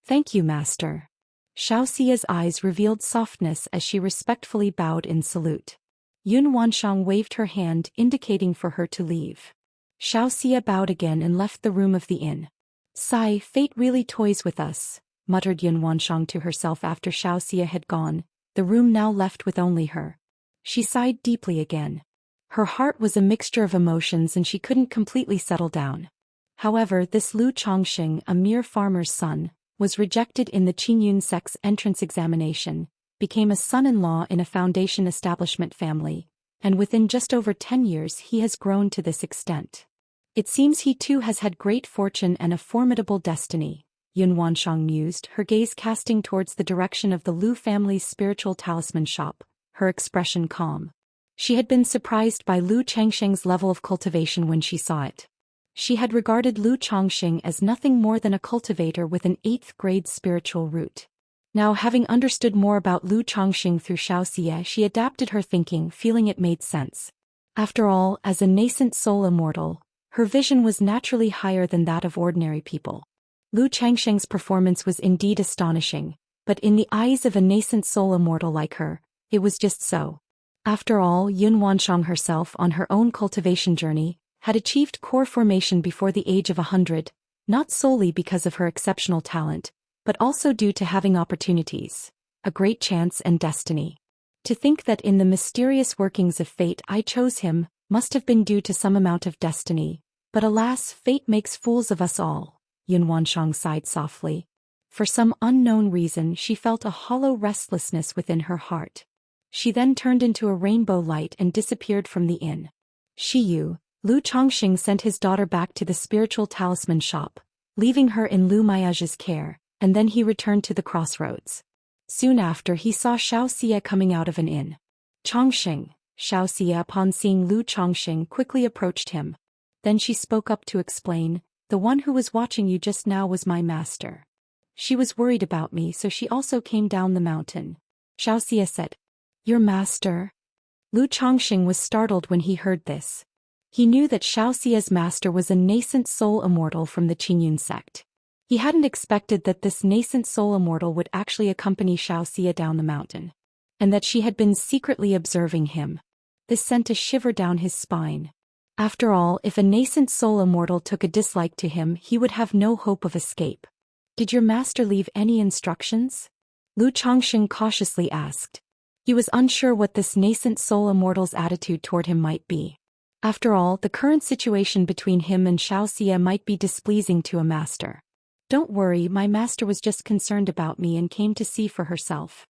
Thank you, Master. Xiaoxia's eyes revealed softness as she respectfully bowed in salute. Yun Wanshang waved her hand indicating for her to leave. Xiaoxia bowed again and left the room of the inn. Sigh, fate really toys with us, muttered Yun Wanshang to herself after Xiaoxia had gone, the room now left with only her. She sighed deeply again. Her heart was a mixture of emotions and she couldn't completely settle down. However, this Lu Chongqing, a mere farmer's son, was rejected in the Qingyun sect's entrance examination, became a son-in-law in a foundation establishment family, and within just over 10 years he has grown to this extent. It seems he too has had great fortune and a formidable destiny, Yun Wanshang mused, her gaze casting towards the direction of the Lu family's spiritual talisman shop, her expression calm. She had been surprised by Lu Changsheng's level of cultivation when she saw it. She had regarded Lu Chongqing as nothing more than a cultivator with an 8th-grade spiritual root. Now, having understood more about Lu Chongqing through Xiaoxia, she adapted her thinking, feeling it made sense. After all, as a nascent soul immortal, her vision was naturally higher than that of ordinary people. Lu Changsheng's performance was indeed astonishing, but in the eyes of a nascent soul immortal like her, it was just so. After all, Yun Wanshang herself, on her own cultivation journey, had achieved core formation before the age of 100, not solely because of her exceptional talent, but also due to having opportunities, a great chance and destiny. To think that in the mysterious workings of fate I chose him, must have been due to some amount of destiny, but alas, fate makes fools of us all, Yun Wanshang sighed softly. For some unknown reason she felt a hollow restlessness within her heart. She then turned into a rainbow light and disappeared from the inn. Shiyu, Lu Chongqing sent his daughter back to the spiritual talisman shop, leaving her in Lu Miage's care, and then he returned to the crossroads. Soon after he saw Xiaoxia coming out of an inn. Chongqing, Xiaoxia upon seeing Lu Chongqing quickly approached him. Then she spoke up to explain, the one who was watching you just now was my master. She was worried about me so she also came down the mountain. Xiaoxia said, Your master? Lu Chongqing was startled when he heard this. He knew that Xiaoxia's master was a nascent soul immortal from the Qingyun sect. He hadn't expected that this nascent soul immortal would actually accompany Xiaoxia down the mountain, and that she had been secretly observing him. This sent a shiver down his spine. After all, if a nascent soul immortal took a dislike to him, he would have no hope of escape. Did your master leave any instructions? Lu Chongqing cautiously asked. He was unsure what this nascent soul immortal's attitude toward him might be. After all, the current situation between him and Xiaoxia might be displeasing to a master. Don't worry, my master was just concerned about me and came to see for herself.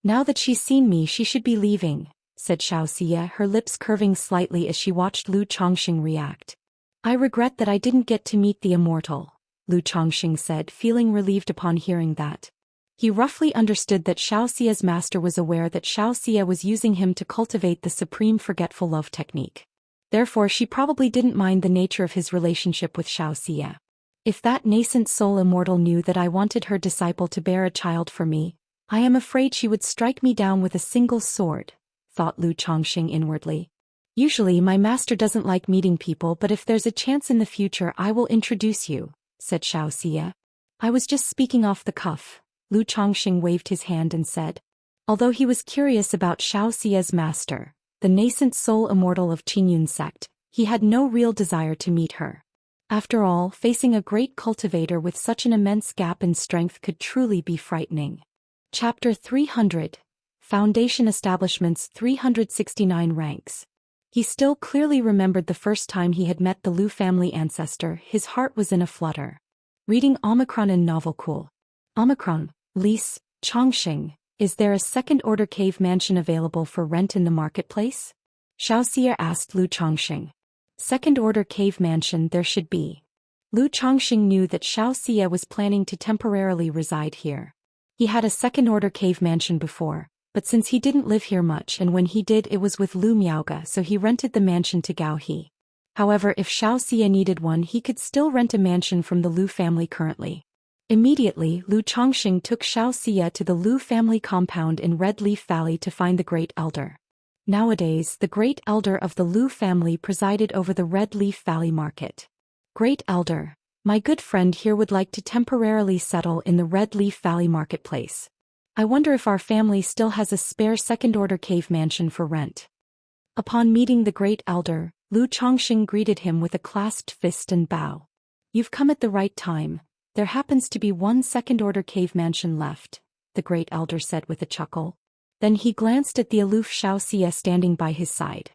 Now that she's seen me, she should be leaving, said Xiaoxia, her lips curving slightly as she watched Lu Chongqing react. I regret that I didn't get to meet the Immortal, Lu Chongqing said, feeling relieved upon hearing that. He roughly understood that Xiaoxia's master was aware that Xiaoxia was using him to cultivate the supreme forgetful love technique. Therefore she probably didn't mind the nature of his relationship with Xiaoxia. If that nascent soul immortal knew that I wanted her disciple to bear a child for me, I am afraid she would strike me down with a single sword, thought Lu Chongqing inwardly. Usually my master doesn't like meeting people, but if there's a chance in the future I will introduce you, said Xiaoxia. I was just speaking off the cuff, Lu Chongqing waved his hand and said. Although he was curious about Xiaoxia's master, the nascent soul immortal of Qingyun sect, he had no real desire to meet her. After all, facing a great cultivator with such an immense gap in strength could truly be frightening. Chapter 300. Foundation Establishment's 369 Ranks. He still clearly remembered the first time he had met the Lu family ancestor. His heart was in a flutter. Reading Omicron in Novel Cool. Omicron, Lease, Chongqing, is there a second-order cave mansion available for rent in the marketplace? Xiaoxia asked Lu Chongqing. Second-order cave mansion there should be. Lu Chongqing knew that Xiaoxia was planning to temporarily reside here. He had a second-order cave mansion before, But since he didn't live here much and when he did it was with Lu Miaoge, so he rented the mansion to Gao He. However, if Xianxia needed one he could still rent a mansion from the Lu family currently. Immediately, Lu Chongqing took Xianxia to the Lu family compound in Red Leaf Valley to find the Great Elder. Nowadays, the Great Elder of the Lu family presided over the Red Leaf Valley market. Great Elder, my good friend here would like to temporarily settle in the Red Leaf Valley marketplace. I wonder if our family still has a spare second-order cave mansion for rent. Upon meeting the Great Elder, Lu Chongqing greeted him with a clasped fist and bow. You've come at the right time. There happens to be one second-order cave mansion left, the Great Elder said with a chuckle. Then he glanced at the aloof Xianxia standing by his side.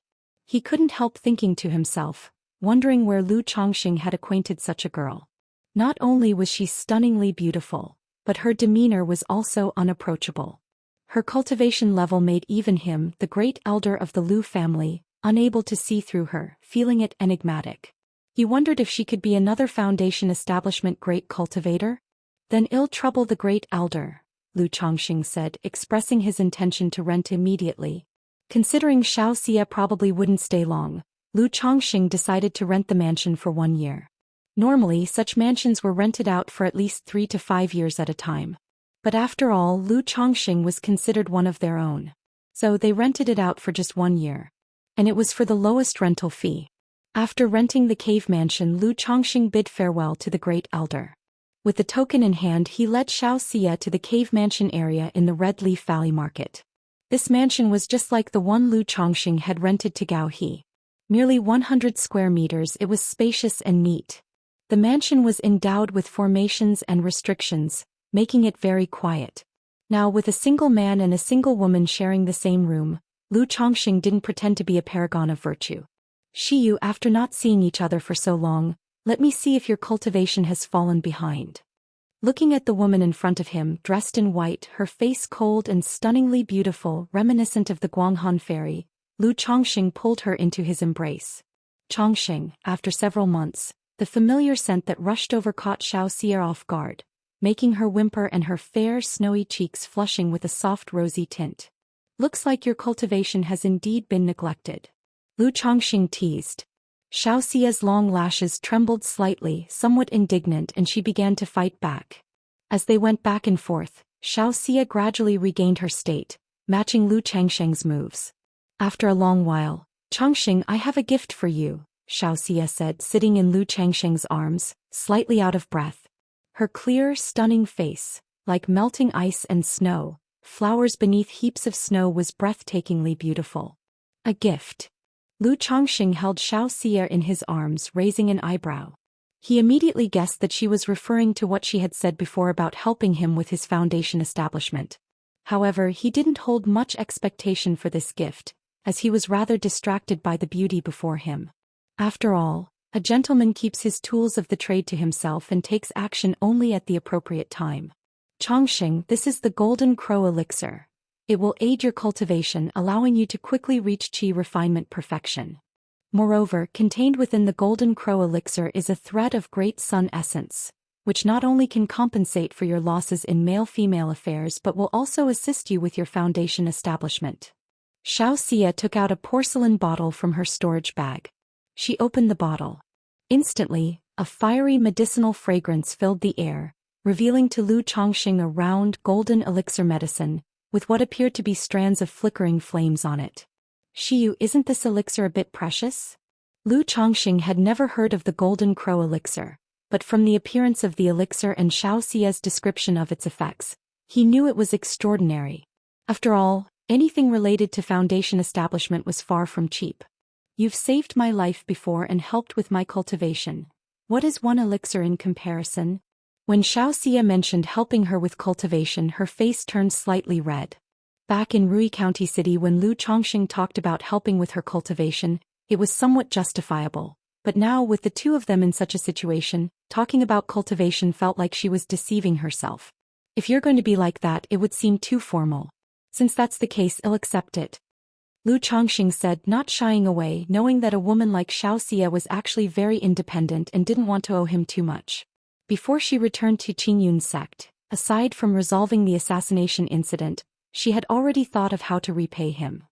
He couldn't help thinking to himself, wondering where Lu Chongqing had acquainted such a girl. Not only was she stunningly beautiful, but her demeanor was also unapproachable. Her cultivation level made even him, the Great Elder of the Lu family, unable to see through her, feeling it enigmatic. He wondered if she could be another Foundation establishment great cultivator? Then ill trouble the Great Elder, Lu Chongqing said, expressing his intention to rent immediately. Considering Xianxia probably wouldn't stay long, Lu Chongqing decided to rent the mansion for 1 year. Normally such mansions were rented out for at least 3 to 5 years at a time. But after all, Lu Chongqing was considered one of their own. So they rented it out for just 1 year. And it was for the lowest rental fee. After renting the cave mansion, Lu Chongqing bid farewell to the Great Elder. With the token in hand he led Xianxia to the cave mansion area in the Red Leaf Valley market. This mansion was just like the one Lu Chongqing had rented to Gao He. Merely 100 square meters, it was spacious and neat. The mansion was endowed with formations and restrictions, making it very quiet. Now with a single man and a single woman sharing the same room, Lu Chongqing didn't pretend to be a paragon of virtue. Shiyu, after not seeing each other for so long, let me see if your cultivation has fallen behind. Looking at the woman in front of him, dressed in white, her face cold and stunningly beautiful, reminiscent of the Guanghan fairy, Lu Chongqing pulled her into his embrace. Chongqing, after several months, the familiar scent that rushed over caught Xianxia off guard, making her whimper and her fair, snowy cheeks flushing with a soft rosy tint. Looks like your cultivation has indeed been neglected. Lu Chongqing teased. Xianxia's long lashes trembled slightly, somewhat indignant, and she began to fight back. As they went back and forth, Xianxia gradually regained her state, matching Lu Chongqing's moves. After a long while, Chongqing, I have a gift for you, Xianxia said, sitting in Lu Chongqing's arms, slightly out of breath. Her clear, stunning face, like melting ice and snow, flowers beneath heaps of snow, was breathtakingly beautiful. A gift. Lu Chongqing held Xianxia in his arms, raising an eyebrow. He immediately guessed that she was referring to what she had said before about helping him with his foundation establishment. However, he didn't hold much expectation for this gift, as he was rather distracted by the beauty before him. After all, a gentleman keeps his tools of the trade to himself and takes action only at the appropriate time. Chongqing, this is the Golden Crow Elixir. It will aid your cultivation, allowing you to quickly reach qi refinement perfection. Moreover, contained within the Golden Crow Elixir is a thread of Great Sun Essence, which not only can compensate for your losses in male-female affairs but will also assist you with your foundation establishment. Xianxia took out a porcelain bottle from her storage bag. She opened the bottle. Instantly, a fiery medicinal fragrance filled the air, revealing to Lu Chongqing a round, golden elixir medicine, with what appeared to be strands of flickering flames on it. Shiyu, isn't this elixir a bit precious? Lu Chongqing had never heard of the Golden Crow Elixir, but from the appearance of the elixir and Xiaoxia's description of its effects, he knew it was extraordinary. After all, anything related to foundation establishment was far from cheap. You've saved my life before and helped with my cultivation. What is one elixir in comparison? When Xiaoxia mentioned helping her with cultivation, her face turned slightly red. Back in Rui County City, when Lu Chongqing talked about helping with her cultivation, it was somewhat justifiable. But now, with the two of them in such a situation, talking about cultivation felt like she was deceiving herself. If you're going to be like that, it would seem too formal. Since that's the case, I'll accept it. Lu Chongqing said, not shying away, knowing that a woman like Xiaoxia was actually very independent and didn't want to owe him too much. Before she returned to Qingyun's sect, aside from resolving the assassination incident, she had already thought of how to repay him.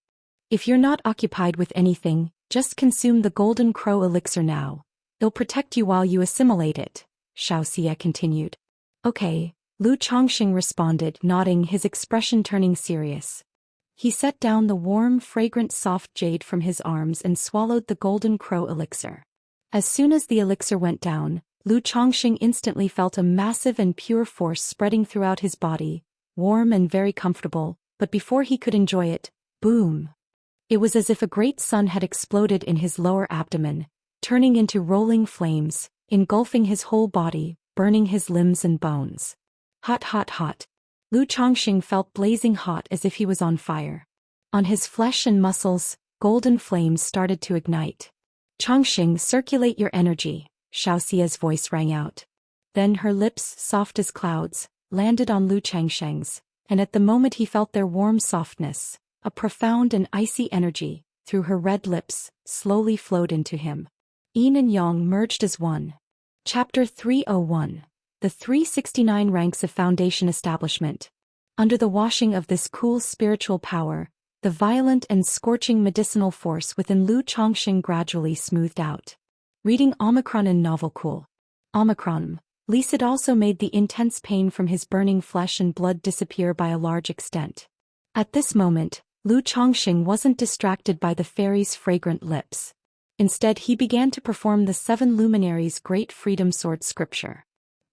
If you're not occupied with anything, just consume the golden crow elixir now. It'll protect you while you assimilate it, Xianxia continued. Okay, Lu Chongqing responded, nodding, his expression turning serious. He set down the warm, fragrant soft jade from his arms and swallowed the golden crow elixir. As soon as the elixir went down, Lu Chongqing instantly felt a massive and pure force spreading throughout his body, warm and very comfortable, but before he could enjoy it, boom! It was as if a great sun had exploded in his lower abdomen, turning into rolling flames, engulfing his whole body, burning his limbs and bones. Hot, hot, hot. Lu Chongqing felt blazing hot as if he was on fire. On his flesh and muscles, golden flames started to ignite. Chongqing, circulate your energy, Xiaoxia's voice rang out. Then her lips, soft as clouds, landed on Lu Chongqing's, and at the moment he felt their warm softness, a profound and icy energy, through her red lips, slowly flowed into him. Yin and Yang merged as one. Chapter 301. The 369 Ranks of Foundation Establishment. Under the washing of this cool spiritual power, the violent and scorching medicinal force within Lu Chongqing gradually smoothed out. Reading Omicron in novel cool. Omicron. It also made the intense pain from his burning flesh and blood disappear by a large extent. At this moment, Lu Chongqing wasn't distracted by the fairy's fragrant lips. Instead, he began to perform the 7 luminaries' great freedom sword scripture.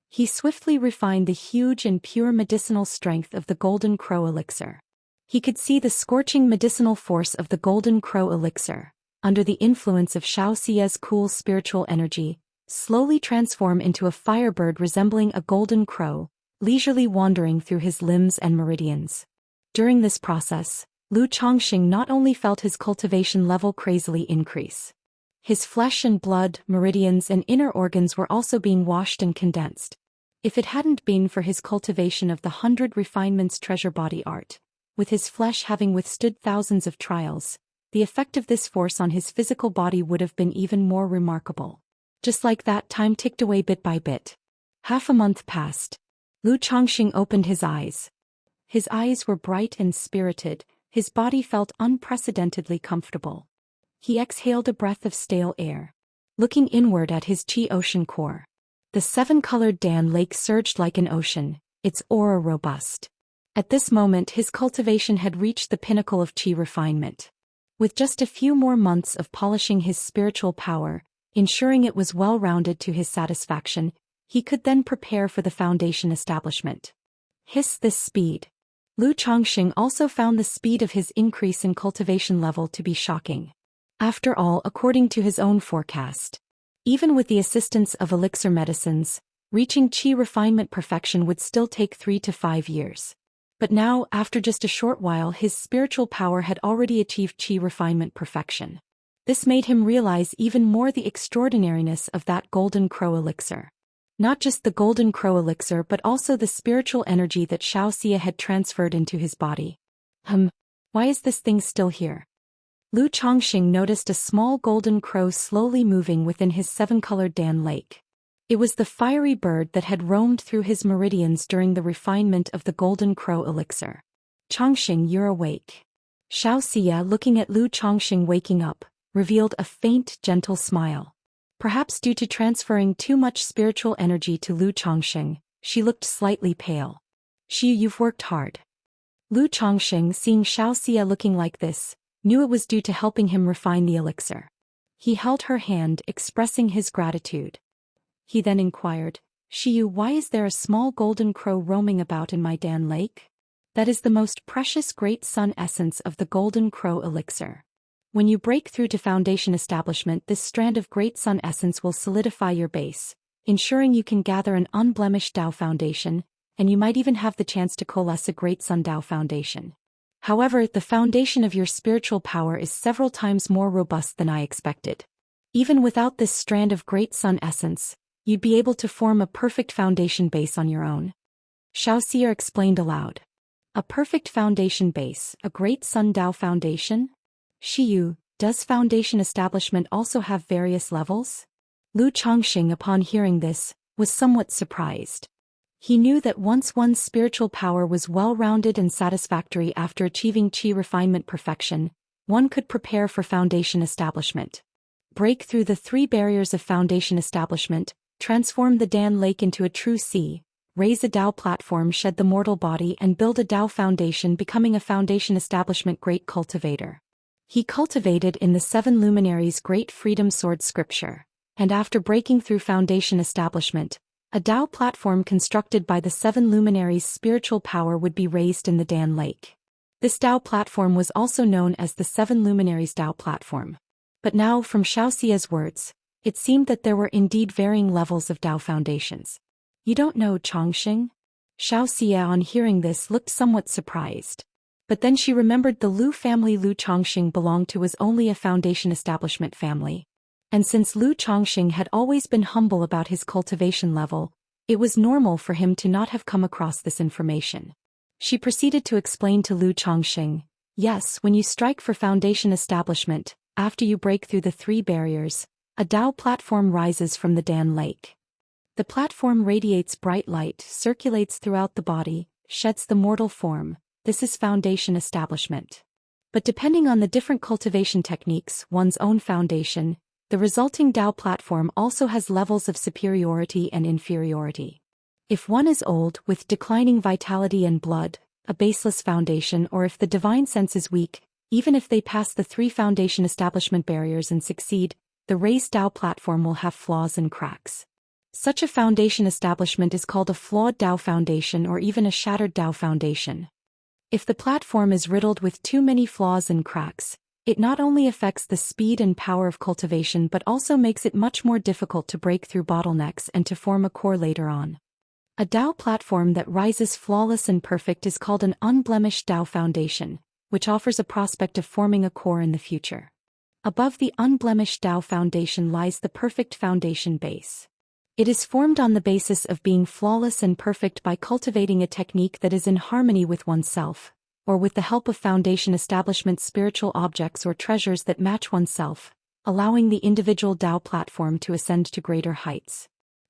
He swiftly refined the huge and pure medicinal strength of the golden crow elixir. He could see the scorching medicinal force of the golden crow elixir, under the influence of Xiaoxia's cool spiritual energy, slowly transform into a firebird resembling a golden crow, leisurely wandering through his limbs and meridians. During this process, Lu Chongqing not only felt his cultivation level crazily increase. His flesh and blood, meridians and inner organs were also being washed and condensed. If it hadn't been for his cultivation of the 100 refinements treasure body art, with his flesh having withstood thousands of trials, the effect of this force on his physical body would have been even more remarkable. Just like that, time ticked away bit by bit. Half a month passed. Lu Chongqing opened his eyes. His eyes were bright and spirited, his body felt unprecedentedly comfortable. He exhaled a breath of stale air. Looking inward at his chi ocean core. The 7-colored Dan Lake surged like an ocean, its aura robust. At this moment his cultivation had reached the pinnacle of chi refinement. With just a few more months of polishing his spiritual power, ensuring it was well-rounded to his satisfaction, he could then prepare for the foundation establishment. Hiss this speed. Lu Chongqing also found the speed of his increase in cultivation level to be shocking. After all, according to his own forecast, even with the assistance of elixir medicines, reaching chi refinement perfection would still take 3 to 5 years. But now, after just a short while, his spiritual power had already achieved chi refinement perfection. This made him realize even more the extraordinariness of that golden crow elixir. Not just the golden crow elixir but also the spiritual energy that Xiaoxia had transferred into his body. Why is this thing still here? Lu Chongqing noticed a small golden crow slowly moving within his 7-colored Dan Lake. It was the fiery bird that had roamed through his meridians during the refinement of the golden crow elixir. Chongqing, you're awake. Xiaoxia, looking at Lu Chongqing waking up, revealed a faint, gentle smile. Perhaps due to transferring too much spiritual energy to Lu Chongqing, she looked slightly pale. You've worked hard. Lu Chongqing, seeing Xiaoxia looking like this, knew it was due to helping him refine the elixir. He held her hand, expressing his gratitude. He then inquired, Shiyu, why is there a small golden crow roaming about in my Dan Lake? That is the most precious great sun essence of the golden crow elixir. When you break through to foundation establishment, this strand of great sun essence will solidify your base, ensuring you can gather an unblemished Dao foundation, and you might even have the chance to coalesce a great sun Dao foundation. However, the foundation of your spiritual power is several times more robust than I expected. Even without this strand of great sun essence, you'd be able to form a perfect foundation base on your own. Xiaoxia explained aloud. A perfect foundation base, a great sun Dao foundation? Shiyu, does foundation establishment also have various levels? Lu Chongqing, upon hearing this, was somewhat surprised. He knew that once one's spiritual power was well-rounded and satisfactory after achieving qi refinement perfection, one could prepare for foundation establishment. Break through the 3 barriers of foundation establishment, transform the Dan Lake into a true sea, raise a Dao platform, shed the mortal body, and build a Dao foundation, becoming a foundation establishment great cultivator. He cultivated in the 7 luminaries' great freedom sword scripture, and after breaking through foundation establishment, a Dao platform constructed by the 7 luminaries' spiritual power would be raised in the Dan Lake. This Dao platform was also known as the 7 luminaries Dao platform. But now, from Xiaoxia's words, it seemed that there were indeed varying levels of Dao foundations. You don't know Chongqing? Xiaoxia, on hearing this, looked somewhat surprised. But then she remembered the Lu family Lu Chongqing belonged to was only a foundation establishment family. And since Lu Chongqing had always been humble about his cultivation level, it was normal for him to not have come across this information. She proceeded to explain to Lu Chongqing, yes, when you strike for foundation establishment, after you break through the 3 barriers, a Dao platform rises from the Dan Lake. The platform radiates bright light, circulates throughout the body, sheds the mortal form. This is foundation establishment. But depending on the different cultivation techniques, one's own foundation, the resulting Dao platform also has levels of superiority and inferiority. If one is old, with declining vitality and blood, a baseless foundation, or if the divine sense is weak, even if they pass the 3 foundation establishment barriers and succeed, the raised Dao platform will have flaws and cracks. Such a foundation establishment is called a flawed Dao foundation or even a shattered Dao foundation. If the platform is riddled with too many flaws and cracks, it not only affects the speed and power of cultivation but also makes it much more difficult to break through bottlenecks and to form a core later on. A Dao platform that rises flawless and perfect is called an unblemished Dao foundation, which offers a prospect of forming a core in the future. Above the unblemished Dao foundation lies the perfect foundation base. It is formed on the basis of being flawless and perfect by cultivating a technique that is in harmony with oneself, or with the help of foundation establishment spiritual objects or treasures that match oneself, allowing the individual Dao platform to ascend to greater heights.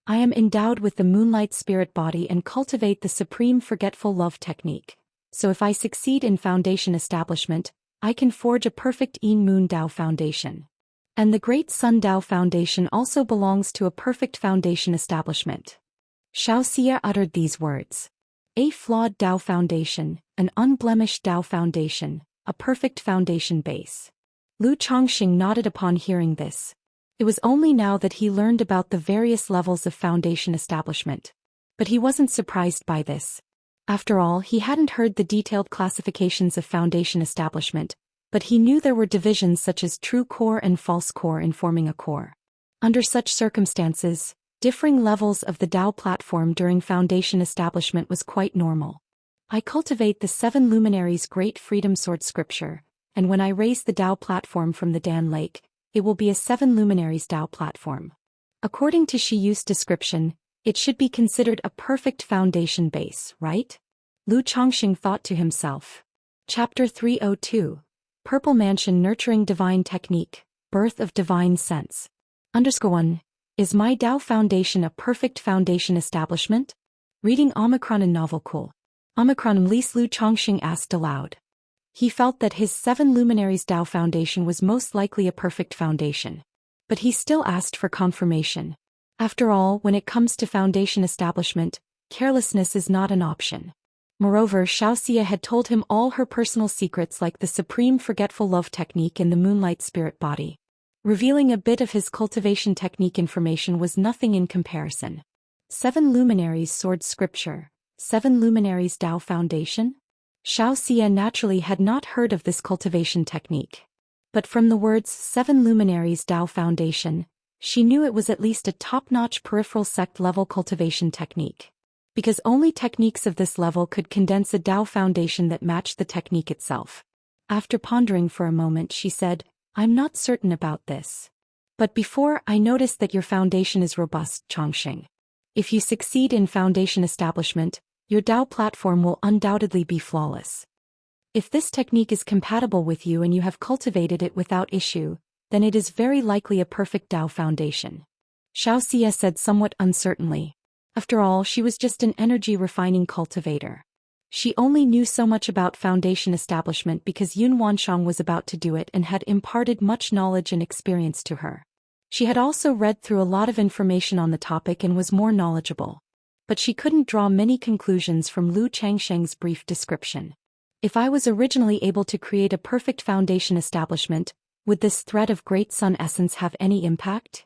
I am endowed with the moonlight spirit body and cultivate the supreme forgetful love technique, so if I succeed in foundation establishment, I can forge a perfect Yin Moon Dao foundation. And the Great Sun Dao foundation also belongs to a perfect foundation establishment. Xiaoxia uttered these words. A flawed Dao foundation, an unblemished Dao foundation, a perfect foundation base. Lu Chongqing nodded upon hearing this. It was only now that he learned about the various levels of foundation establishment. But he wasn't surprised by this. After all, he hadn't heard the detailed classifications of foundation establishment, but he knew there were divisions such as true core and false core in forming a core. Under such circumstances, differing levels of the Dao platform during foundation establishment was quite normal. I cultivate the 7 luminaries' great freedom sword scripture, and when I raise the Dao platform from the Dan Lake, it will be a 7 luminaries Dao platform. According to Shiyu's description, it should be considered a perfect foundation base, right? Lu Chongqing thought to himself. Chapter 302. Purple Mansion Nurturing Divine Technique, Birth of Divine Sense. _1. Is my Dao foundation a perfect foundation establishment? Reading Omicron and Novel Cool. Omicron Lise Lu Chongqing asked aloud. He felt that his 7 luminaries Dao foundation was most likely a perfect foundation. But he still asked for confirmation. After all, when it comes to foundation establishment, carelessness is not an option. Moreover, Xiaoxia had told him all her personal secrets like the supreme forgetful love technique and the moonlight spirit body. Revealing a bit of his cultivation technique information was nothing in comparison. 7 luminaries sword scripture, 7 luminaries Dao foundation? Xiaoxia naturally had not heard of this cultivation technique. But from the words 7 luminaries Dao foundation, she knew it was at least a top-notch peripheral sect-level cultivation technique. Because only techniques of this level could condense a Dao foundation that matched the technique itself. After pondering for a moment, she said, I'm not certain about this. But before, I noticed that your foundation is robust, Chongqing. If you succeed in foundation establishment, your Dao platform will undoubtedly be flawless. If this technique is compatible with you and you have cultivated it without issue, then it is very likely a perfect Dao foundation. Xiaoxia said somewhat uncertainly. After all, she was just an energy-refining cultivator. She only knew so much about foundation establishment because Yun Wanshang was about to do it and had imparted much knowledge and experience to her. She had also read through a lot of information on the topic and was more knowledgeable. But she couldn't draw many conclusions from Lu Changsheng's brief description. If I was originally able to create a perfect foundation establishment, would this thread of great sun essence have any impact?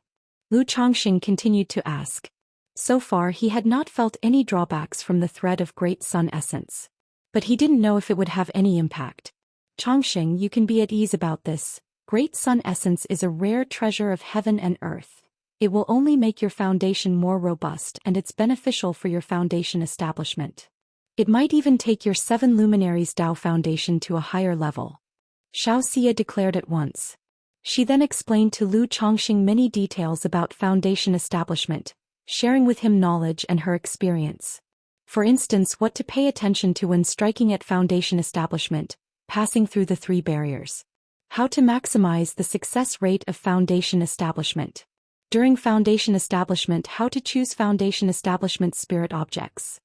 Lu Changsheng continued to ask. So far he had not felt any drawbacks from the thread of great sun essence. But he didn't know if it would have any impact. Changsheng, you can be at ease about this. Great sun essence is a rare treasure of heaven and earth. It will only make your foundation more robust and it's beneficial for your foundation establishment. It might even take your 7 luminaries Dao foundation to a higher level. Xianxia declared at once. She then explained to Lu Changsheng many details about foundation establishment, sharing with him knowledge and her experience. For instance, what to pay attention to when striking at foundation establishment, passing through the 3 barriers. How to maximize the success rate of foundation establishment. During foundation establishment, how to choose foundation establishment spirit objects.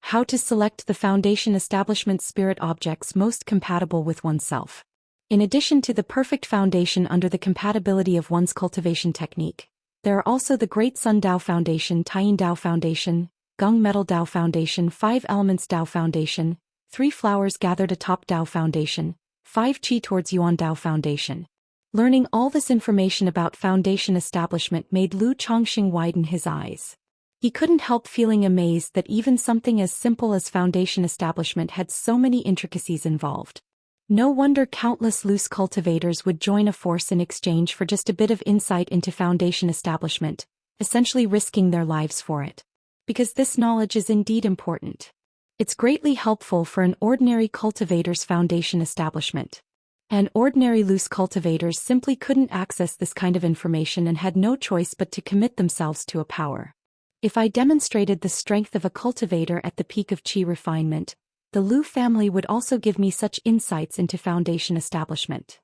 How to select the foundation establishment spirit objects most compatible with oneself. In addition to the perfect foundation under the compatibility of one's cultivation technique, there are also the Great Sun Dao Foundation, Taiyin Dao Foundation, Gung Metal Dao Foundation, 5 Elements Dao Foundation, 3 Flowers Gathered Atop Dao Foundation, 5 Qi Towards Yuan Dao Foundation. Learning all this information about foundation establishment made Lu Changsheng widen his eyes. He couldn't help feeling amazed that even something as simple as foundation establishment had so many intricacies involved. No wonder countless loose cultivators would join a force in exchange for just a bit of insight into foundation establishment, essentially risking their lives for it. Because this knowledge is indeed important. It's greatly helpful for an ordinary cultivator's foundation establishment. And ordinary loose cultivators simply couldn't access this kind of information and had no choice but to commit themselves to a power. If I demonstrated the strength of a cultivator at the peak of qi refinement, the Lu family would also give me such insights into foundation establishment.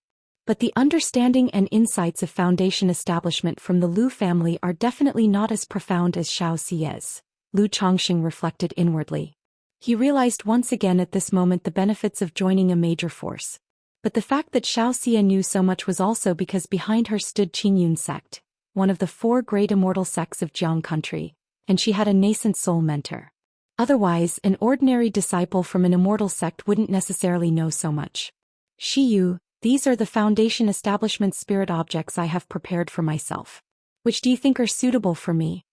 But the understanding and insights of foundation establishment from the Lu family are definitely not as profound as Xiaoxia's, Lu Changsheng reflected inwardly. He realized once again at this moment the benefits of joining a major force. But the fact that Xiaoxia knew so much was also because behind her stood Qingyun sect, one of the 4 great immortal sects of Jiang country, and she had a nascent soul mentor. Otherwise, an ordinary disciple from an immortal sect wouldn't necessarily know so much. Shiyu, these are the foundation establishment spirit objects I have prepared for myself. Which do you think are suitable for me?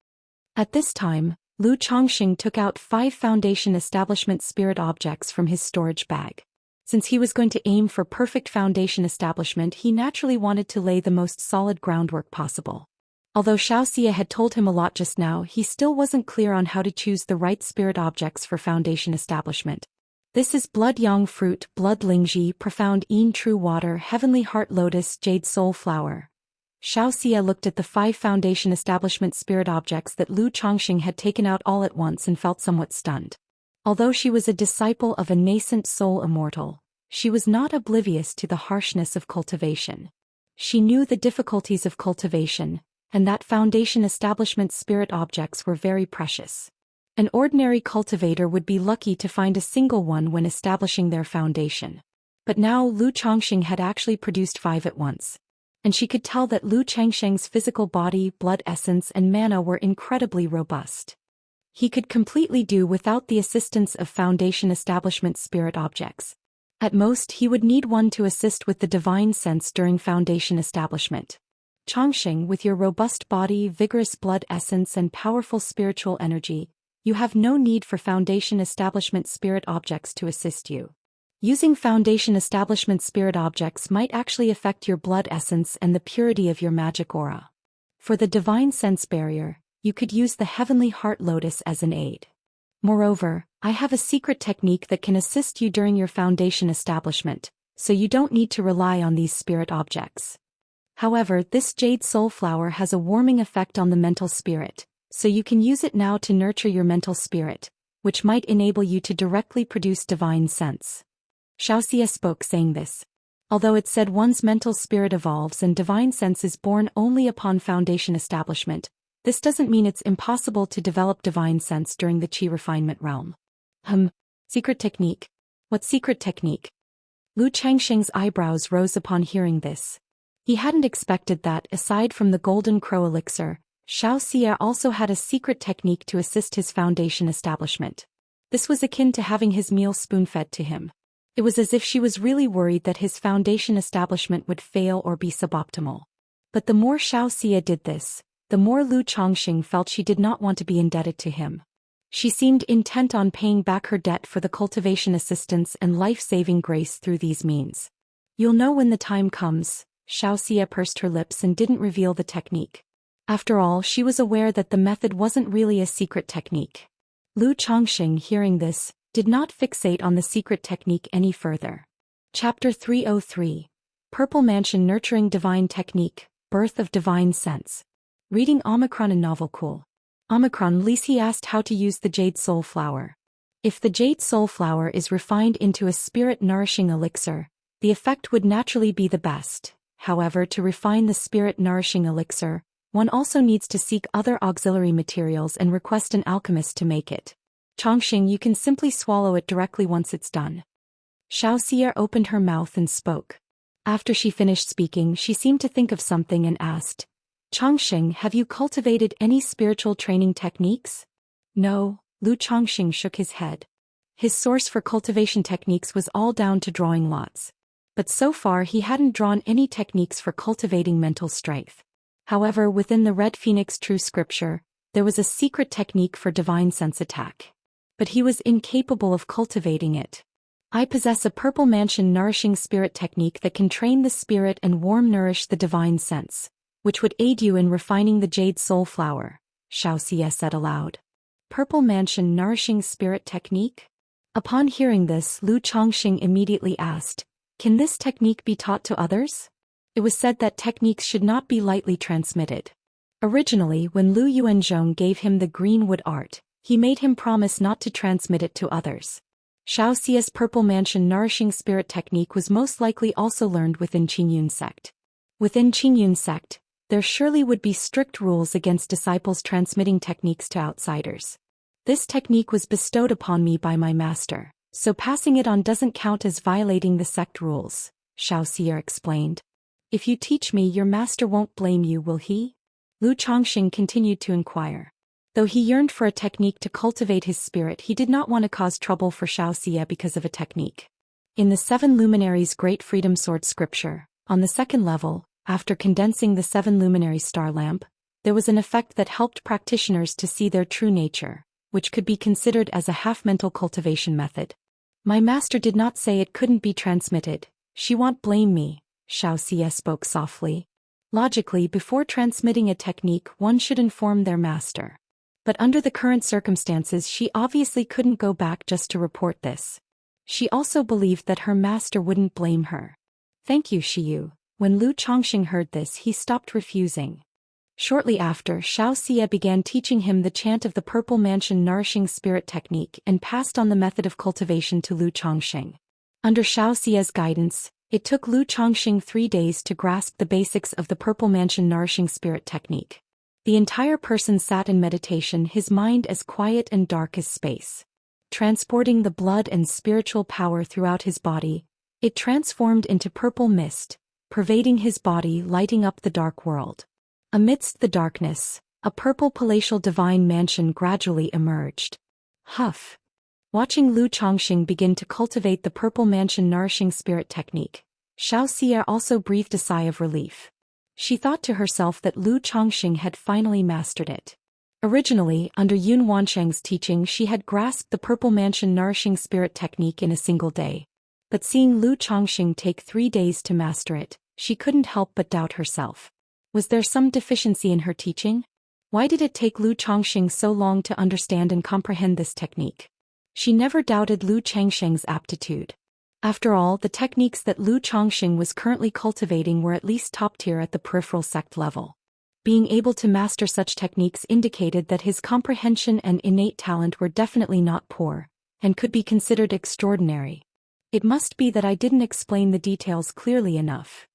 At this time, Lu Changsheng took out 5 foundation establishment spirit objects from his storage bag. Since he was going to aim for perfect foundation establishment, he naturally wanted to lay the most solid groundwork possible. Although Xiaoxia had told him a lot just now, he still wasn't clear on how to choose the right spirit objects for foundation establishment. This is Blood Yang Fruit, Blood Lingji, Profound Yin True Water, Heavenly Heart Lotus, Jade Soul Flower. Xiaoxia looked at the 5 foundation establishment spirit objects that Lu Changsheng had taken out all at once and felt somewhat stunned. Although she was a disciple of a nascent soul immortal, she was not oblivious to the harshness of cultivation. She knew the difficulties of cultivation, and that foundation establishment spirit objects were very precious. An ordinary cultivator would be lucky to find a single one when establishing their foundation. But now Lu Changsheng had actually produced 5 at once. And she could tell that Lu Changsheng's physical body, blood essence and mana were incredibly robust. He could completely do without the assistance of foundation establishment spirit objects. At most he would need one to assist with the divine sense during foundation establishment. Changsheng, with your robust body, vigorous blood essence and powerful spiritual energy, you have no need for foundation establishment spirit objects to assist you. Using foundation establishment spirit objects might actually affect your blood essence and the purity of your magic aura. For the divine sense barrier, you could use the Heavenly Heart Lotus as an aid. Moreover, I have a secret technique that can assist you during your foundation establishment, so you don't need to rely on these spirit objects. However, this jade soul flower has a warming effect on the mental spirit, so you can use it now to nurture your mental spirit, which might enable you to directly produce divine sense. Xiaoxia spoke saying this. Although it said one's mental spirit evolves and divine sense is born only upon foundation establishment, This doesn't mean it's impossible to develop divine sense during the qi refinement realm. Secret technique? What secret technique? Lu Changxing's eyebrows rose upon hearing this. He hadn't expected that, aside from the Golden Crow elixir, Xianxia also had a secret technique to assist his foundation establishment. This was akin to having his meal spoon-fed to him. It was as if she was really worried that his foundation establishment would fail or be suboptimal. But the more Xianxia did this, the more Lu Changxing felt she did not want to be indebted to him. She seemed intent on paying back her debt for the cultivation assistance and life-saving grace through these means. You'll know when the time comes, Xianxia pursed her lips and didn't reveal the technique. After all, she was aware that the method wasn't really a secret technique. Lu Changxing, hearing this, did not fixate on the secret technique any further. Chapter 303. Purple Mansion Nurturing Divine Technique, Birth of Divine Sense. Reading Omicron and Novel Cool. Omicron Lisi asked how to use the Jade Soul Flower. If the Jade Soul Flower is refined into a spirit-nourishing elixir, the effect would naturally be the best. However, to refine the spirit-nourishing elixir, one also needs to seek other auxiliary materials and request an alchemist to make it. Changxing, you can simply swallow it directly once it's done. Xianxia opened her mouth and spoke. After she finished speaking, she seemed to think of something and asked, Changxing, have you cultivated any spiritual training techniques? No, Lu Changxing shook his head. His source for cultivation techniques was all down to drawing lots. But so far he hadn't drawn any techniques for cultivating mental strength. However, within the Red Phoenix True Scripture, there was a secret technique for divine sense attack. But he was incapable of cultivating it. I possess a Purple Mansion nourishing spirit technique that can train the spirit and warm nourish the divine sense, which would aid you in refining the Jade Soul Flower, Xianxia said aloud. Purple Mansion nourishing spirit technique? Upon hearing this, Lu Changxing immediately asked, can this technique be taught to others? It was said that techniques should not be lightly transmitted. Originally, when Lu Yuanzhong gave him the greenwood art, he made him promise not to transmit it to others. Xiaoxia's Purple Mansion nourishing spirit technique was most likely also learned within Qingyun sect. Within Qingyun sect, there surely would be strict rules against disciples transmitting techniques to outsiders. This technique was bestowed upon me by my master, so passing it on doesn't count as violating the sect rules, Xiaoxia explained. If you teach me, your master won't blame you, will he? Lu Changxing continued to inquire. Though he yearned for a technique to cultivate his spirit, he did not want to cause trouble for Xiaoxia because of a technique. In the Seven Luminaries Great Freedom Sword scripture, on the second level, after condensing the Seven Luminary Star Lamp, there was an effect that helped practitioners to see their true nature, which could be considered as a half-mental cultivation method. My master did not say it couldn't be transmitted. She won't blame me, Xiaoxia spoke softly. Logically, before transmitting a technique, one should inform their master. But under the current circumstances, she obviously couldn't go back just to report this. She also believed that her master wouldn't blame her. Thank you, Shiyu. When Lu Changxing heard this, he stopped refusing. Shortly after, Xiaoxia began teaching him the chant of the Purple Mansion nourishing spirit technique and passed on the method of cultivation to Lu Changxing. Under Xiaoxia's guidance, it took Lu Changxing 3 days to grasp the basics of the Purple Mansion nourishing spirit technique. The entire person sat in meditation, his mind as quiet and dark as space. Transporting the blood and spiritual power throughout his body, it transformed into purple mist, pervading his body, lighting up the dark world. Amidst the darkness, a purple palatial divine mansion gradually emerged. Huff. Watching Lu Changxing begin to cultivate the Purple Mansion nourishing spirit technique, Xiaoxia also breathed a sigh of relief. She thought to herself that Lu Changxing had finally mastered it. Originally, under Yun Wansheng's teaching, she had grasped the Purple Mansion nourishing spirit technique in a single day. But seeing Lu Changxing take 3 days to master it, she couldn't help but doubt herself. Was there some deficiency in her teaching? Why did it take Lu Changxing so long to understand and comprehend this technique? She never doubted Lu Changxing's aptitude. After all, the techniques that Lu Changxing was currently cultivating were at least top tier at the peripheral sect level. Being able to master such techniques indicated that his comprehension and innate talent were definitely not poor, and could be considered extraordinary. It must be that I didn't explain the details clearly enough.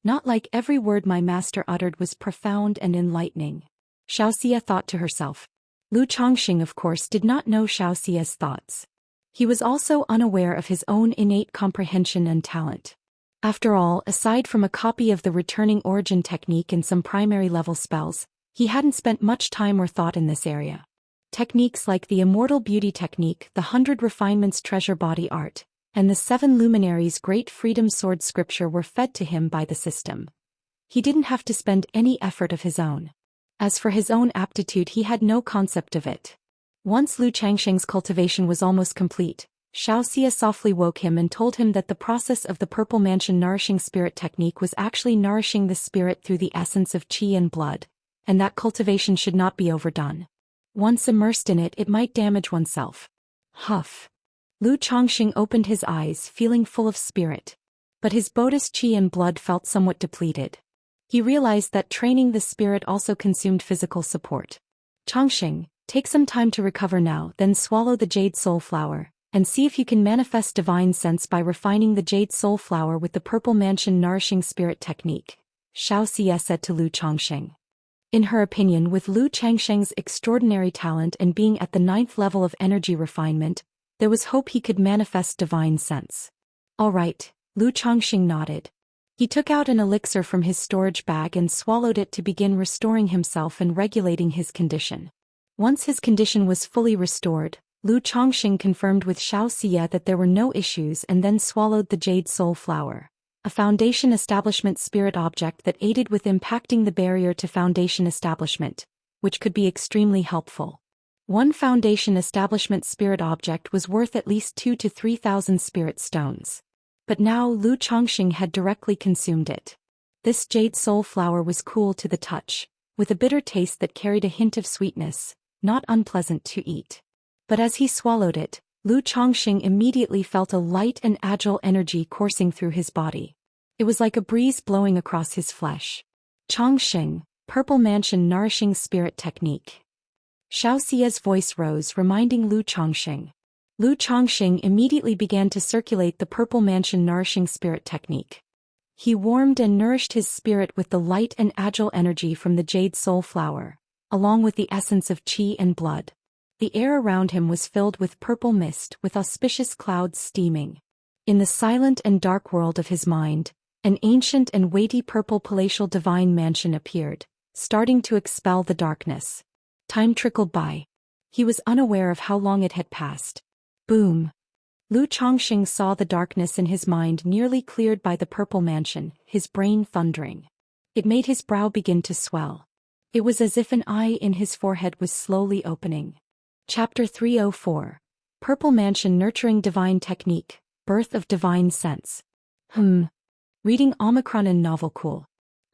Not like every word my master uttered was profound and enlightening. Xianxia thought to herself. Lu Chongqing of course did not know Xiaoxia's thoughts. He was also unaware of his own innate comprehension and talent. After all, aside from a copy of the returning origin technique and some primary level spells, he hadn't spent much time or thought in this area. Techniques like the Immortal Beauty Technique, the 100 Refinements Treasure Body Art, and the 7 Luminaries Great Freedom Sword Scripture were fed to him by the system. He didn't have to spend any effort of his own. As for his own aptitude, he had no concept of it. Once Lu Changsheng's cultivation was almost complete, Xiaoxia softly woke him and told him that the process of the Purple Mansion Nourishing Spirit Technique was actually nourishing the spirit through the essence of qi and blood, and that cultivation should not be overdone. Once immersed in it, it might damage oneself. Huff. Lu Chongqing opened his eyes, feeling full of spirit. But his Buddhist qi and blood felt somewhat depleted. He realized that training the spirit also consumed physical support. Chongqing, take some time to recover now, then swallow the Jade Soul Flower, and see if you can manifest divine sense by refining the Jade Soul Flower with the Purple Mansion Nourishing Spirit Technique, Xiaoxia said to Lu Chongqing. In her opinion, with Lu Changsheng's extraordinary talent and being at the 9th level of energy refinement, there was hope he could manifest divine sense. All right, Lu Chongqing nodded. He took out an elixir from his storage bag and swallowed it to begin restoring himself and regulating his condition. Once his condition was fully restored, Lu Chongqing confirmed with Xiaoxia that there were no issues and then swallowed the Jade Soul Flower, a Foundation Establishment spirit object that aided with impacting the barrier to Foundation Establishment, which could be extremely helpful. One Foundation Establishment spirit object was worth at least 2,000 to 3,000 spirit stones. But now Lu Chongqing had directly consumed it. This Jade Soul Flower was cool to the touch, with a bitter taste that carried a hint of sweetness, not unpleasant to eat. But as he swallowed it, Lu Chongqing immediately felt a light and agile energy coursing through his body. It was like a breeze blowing across his flesh. Chongqing, Purple Mansion Nourishing Spirit Technique. Xiaoxia's voice rose, reminding Lu Chongqing. Lu Chongqing immediately began to circulate the Purple Mansion Nourishing Spirit Technique. He warmed and nourished his spirit with the light and agile energy from the Jade Soul Flower, along with the essence of qi and blood. The air around him was filled with purple mist, with auspicious clouds steaming. In the silent and dark world of his mind, an ancient and weighty purple palatial divine mansion appeared, starting to expel the darkness. Time trickled by. He was unaware of how long it had passed. Boom. Lu Chongqing saw the darkness in his mind nearly cleared by the purple mansion, his brain thundering. It made his brow begin to swell. It was as if an eye in his forehead was slowly opening. Chapter 304. Purple Mansion Nurturing Divine Technique, Birth of Divine Sense. Reading Omicron in Novel Cool.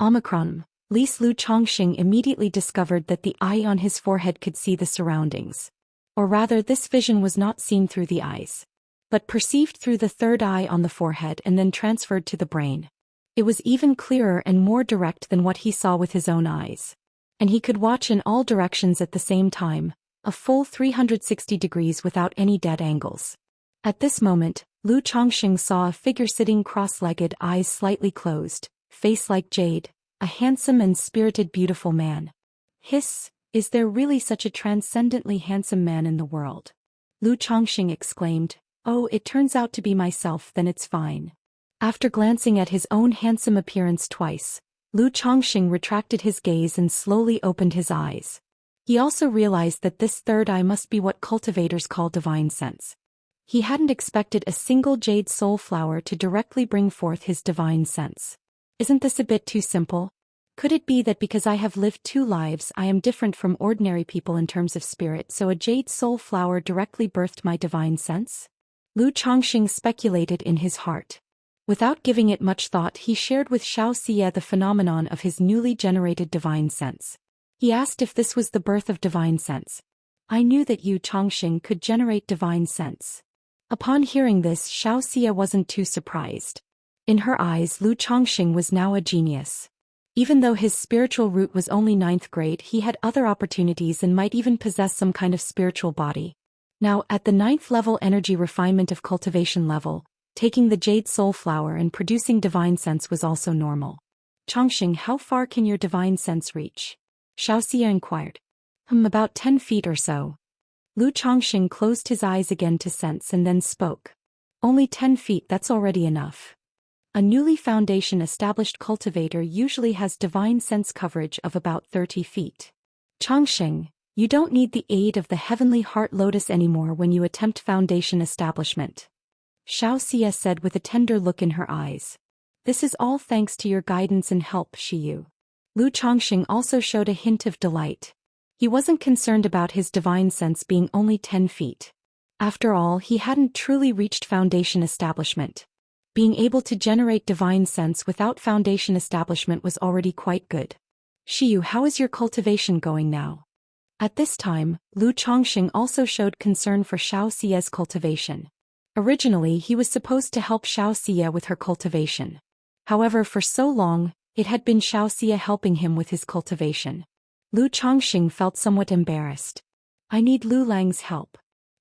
Omicron. Lu Chongqing immediately discovered that the eye on his forehead could see the surroundings. Or rather, this vision was not seen through the eyes, but perceived through the third eye on the forehead and then transferred to the brain. It was even clearer and more direct than what he saw with his own eyes. And he could watch in all directions at the same time, a full 360 degrees without any dead angles. At this moment, Lu Chongqing saw a figure sitting cross-legged, eyes slightly closed, face like jade, a handsome and spirited beautiful man. Hiss, is there really such a transcendently handsome man in the world? Lu Chongqing exclaimed, oh, it turns out to be myself, then it's fine. After glancing at his own handsome appearance twice, Lu Chongqing retracted his gaze and slowly opened his eyes. He also realized that this third eye must be what cultivators call divine sense. He hadn't expected a single Jade Soul Flower to directly bring forth his divine sense. Isn't this a bit too simple? Could it be that because I have lived 2 lives I am different from ordinary people in terms of spirit, so a Jade Soul Flower directly birthed my divine sense? Lu Chongqing speculated in his heart. Without giving it much thought, he shared with Xiaoxia the phenomenon of his newly generated divine sense. He asked if this was the birth of divine sense. I knew that you, Chongqing, could generate divine sense. Upon hearing this, Xiaoxia wasn't too surprised. In her eyes, Lu Chongqing was now a genius. Even though his spiritual root was only 9th grade, he had other opportunities and might even possess some kind of spiritual body. Now, at the 9th level energy refinement of cultivation level, taking the Jade Soul Flower and producing divine sense was also normal. Chongqing, how far can your divine sense reach? Xianxia inquired. About 10 feet or so. Lu Chongqing closed his eyes again to sense and then spoke. Only 10 feet, that's already enough. A newly foundation established cultivator usually has divine sense coverage of about 30 feet. Chongqing, you don't need the aid of the heavenly heart lotus anymore when you attempt foundation establishment. Xianxia said with a tender look in her eyes. This is all thanks to your guidance and help, Shiyu. Lu Chongqing also showed a hint of delight. He wasn't concerned about his divine sense being only 10 feet. After all, he hadn't truly reached foundation establishment. Being able to generate divine sense without foundation establishment was already quite good. Shiyu, how is your cultivation going now? At this time, Lu Chongqing also showed concern for Xiaoxia's cultivation. Originally, he was supposed to help Xiaoxia with her cultivation. However, for so long, it had been Xiaoxia helping him with his cultivation. Lu Chongqing felt somewhat embarrassed. I need Lu Lang's help.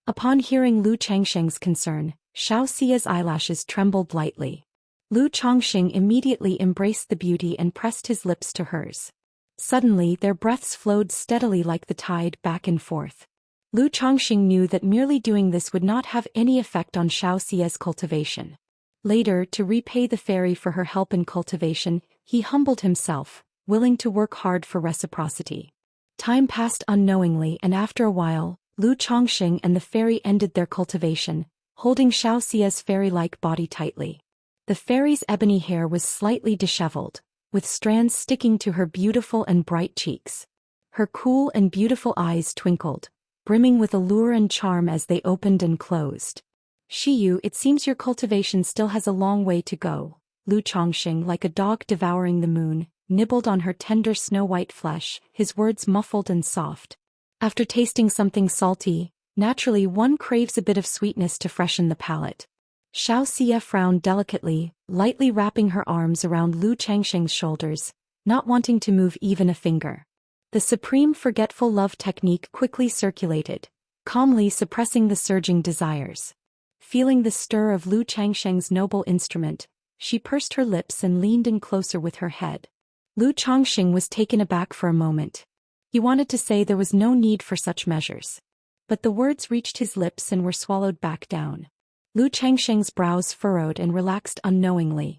Upon hearing Lu Changsheng's concern, Xiaoxia's eyelashes trembled lightly. Lu Chongqing immediately embraced the beauty and pressed his lips to hers. Suddenly, their breaths flowed steadily like the tide back and forth. Lu Chongqing knew that merely doing this would not have any effect on Xiaoxia's cultivation. Later, to repay the fairy for her help in cultivation, he humbled himself, willing to work hard for reciprocity. Time passed unknowingly, and after a while, Lu Chongqing and the fairy ended their cultivation, holding Xiaoxia's fairy-like body tightly. The fairy's ebony hair was slightly disheveled, with strands sticking to her beautiful and bright cheeks. Her cool and beautiful eyes twinkled, brimming with allure and charm as they opened and closed. Shiyu, it seems your cultivation still has a long way to go. Lu Chongqing, like a dog devouring the moon, nibbled on her tender snow-white flesh, his words muffled and soft. After tasting something salty, naturally one craves a bit of sweetness to freshen the palate. Xiaoxia frowned delicately, lightly wrapping her arms around Lu Changsheng's shoulders, not wanting to move even a finger. The supreme forgetful love technique quickly circulated, calmly suppressing the surging desires. Feeling the stir of Lu Changsheng's noble instrument, she pursed her lips and leaned in closer with her head. Lu Chongqing was taken aback for a moment. He wanted to say there was no need for such measures. But the words reached his lips and were swallowed back down. Lu Changsheng's brows furrowed and relaxed unknowingly.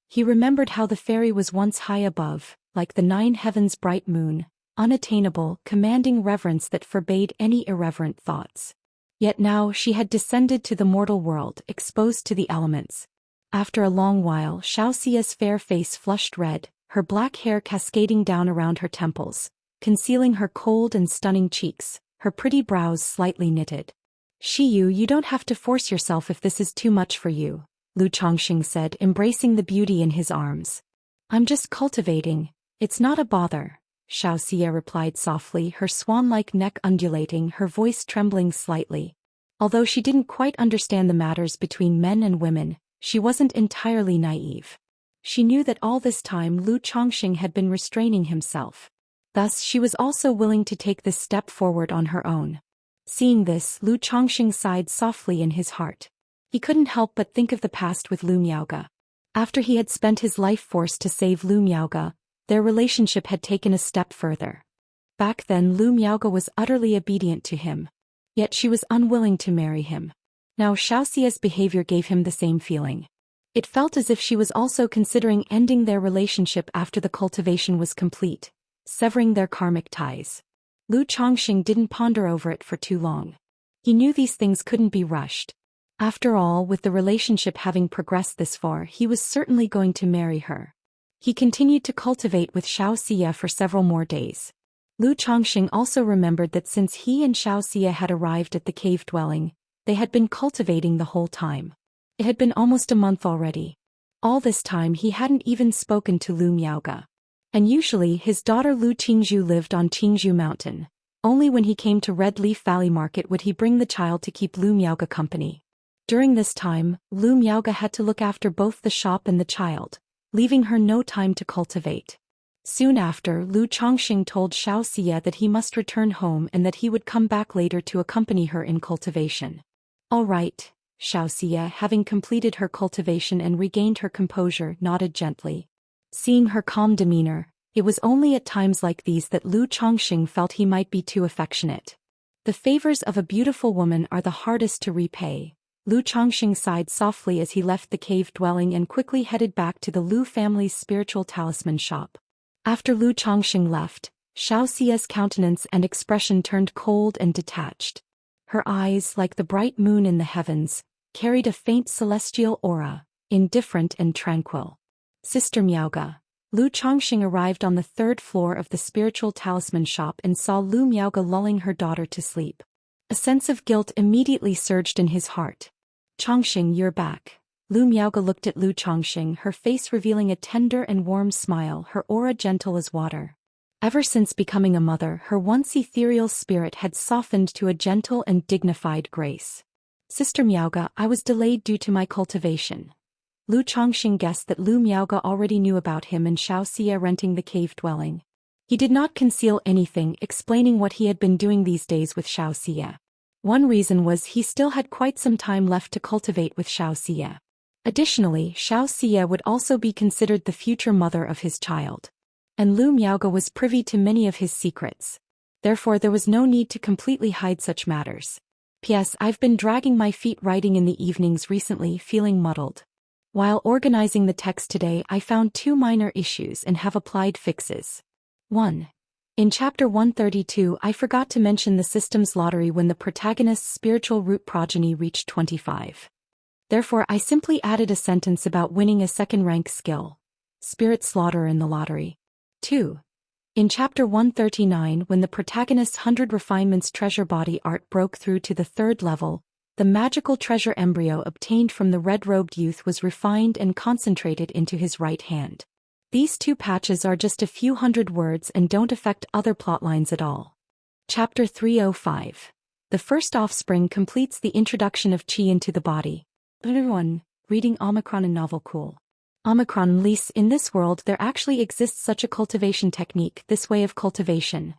He remembered how the fairy was once high above, like the 9 heavens' bright moon, unattainable, commanding reverence that forbade any irreverent thoughts. Yet now she had descended to the mortal world, exposed to the elements. After a long while, Xiaoxia's fair face flushed red, her black hair cascading down around her temples, concealing her cold and stunning cheeks, her pretty brows slightly knitted. Shiyu, you don't have to force yourself if this is too much for you, Lu Chongqing said, embracing the beauty in his arms. I'm just cultivating, it's not a bother, Xiaoxia replied softly, her swan-like neck undulating, her voice trembling slightly. Although she didn't quite understand the matters between men and women, she wasn't entirely naive. She knew that all this time Lu Chongqing had been restraining himself. Thus she was also willing to take this step forward on her own. Seeing this, Lu Chongqing sighed softly in his heart. He couldn't help but think of the past with Lu Miaoge. After he had spent his life force to save Lu Miaoge, their relationship had taken a step further. Back then Lu Miaoge was utterly obedient to him. Yet she was unwilling to marry him. Now Xiaoxia's behavior gave him the same feeling. It felt as if she was also considering ending their relationship after the cultivation was complete, severing their karmic ties. Lu Chongqing didn't ponder over it for too long. He knew these things couldn't be rushed. After all, with the relationship having progressed this far, he was certainly going to marry her. He continued to cultivate with Xiaoxia for several more days. Lu Chongqing also remembered that since he and Xiaoxia had arrived at the cave dwelling, they had been cultivating the whole time. It had been almost a month already. All this time he hadn't even spoken to Lu Miaoge. And usually his daughter Lu Qingzhu lived on Qingzhu Mountain. Only when he came to Red Leaf Valley Market would he bring the child to keep Lu Miaoge company. During this time, Lu Miaoge had to look after both the shop and the child, leaving her no time to cultivate. Soon after, Lu Chongqing told Xiaoxia that he must return home and that he would come back later to accompany her in cultivation. All right, Xiaoxia, having completed her cultivation and regained her composure, nodded gently. Seeing her calm demeanor, It was only at times like these that Lu Chongqing felt he might be too affectionate. The favors of a beautiful woman are the hardest to repay. Lu Chongqing sighed softly as he left the cave dwelling and quickly headed back to the Lu family's spiritual talisman shop. After Lu Chongqing left, Xiaoxia's countenance and expression turned cold and detached. Her eyes, like the bright moon in the heavens, carried a faint celestial aura, indifferent and tranquil. Sister Miaoga. Lu Chongqing arrived on the third floor of the spiritual talisman shop and saw Lu Miaoga lulling her daughter to sleep. A sense of guilt immediately surged in his heart. Chongqing, you're back. Lu Miaoga looked at Lu Chongqing, her face revealing a tender and warm smile, her aura gentle as water. Ever since becoming a mother, her once ethereal spirit had softened to a gentle and dignified grace. Sister Miaoga, I was delayed due to my cultivation. Lu Chongqing guessed that Lu Miaoga already knew about him and Xiaoxia renting the cave dwelling. He did not conceal anything, explaining what he had been doing these days with Xiaoxia. One reason was he still had quite some time left to cultivate with Xiaoxia. Additionally, Xiaoxia would also be considered the future mother of his child. And Lu Miaoga was privy to many of his secrets. Therefore there was no need to completely hide such matters. P.S. I've been dragging my feet writing in the evenings recently, feeling muddled. While organizing the text today, I found 2 minor issues and have applied fixes. 1. In chapter 132, I forgot to mention the system's lottery when the protagonist's spiritual root progeny reached 25. Therefore, I simply added a sentence about winning a second-rank skill. Spirit slaughter in the lottery. 2. In chapter 139, when the protagonist's 100 refinements treasure body art broke through to the 3rd level, the magical treasure embryo obtained from the red-robed youth was refined and concentrated into his right hand. These 2 patches are just a few hundred words and don't affect other plotlines at all. Chapter 305. The first offspring completes the introduction of qi into the body. 1. Reading Omicron and Novel Cool. Omicron Lise, in this world there actually exists such a cultivation technique, this way of cultivation.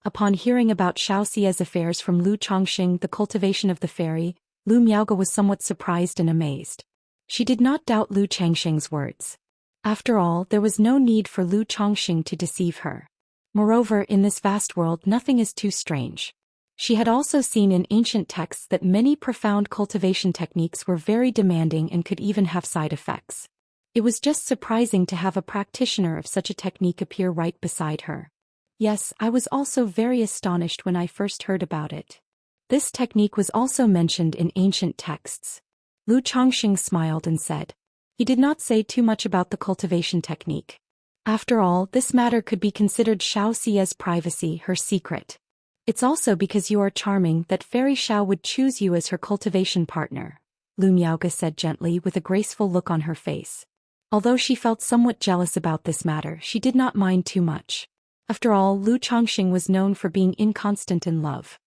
Upon hearing about Xiaoxia's affairs from Lu Chongqing, the cultivation of the fairy, Lu Miaoga was somewhat surprised and amazed. She did not doubt Lu Changxing's words. After all, there was no need for Lu Chongqing to deceive her. Moreover, in this vast world nothing is too strange. She had also seen in ancient texts that many profound cultivation techniques were very demanding and could even have side effects. It was just surprising to have a practitioner of such a technique appear right beside her. Yes, I was also very astonished when I first heard about it. This technique was also mentioned in ancient texts. Lu Chongqing smiled and said. He did not say too much about the cultivation technique. After all, this matter could be considered Xiaoxia's privacy, her secret. It's also because you are charming that Fairy Xiao would choose you as her cultivation partner, Lu Miaoga said gently with a graceful look on her face. Although she felt somewhat jealous about this matter, she did not mind too much. After all, Lu Chongqing was known for being inconstant in love.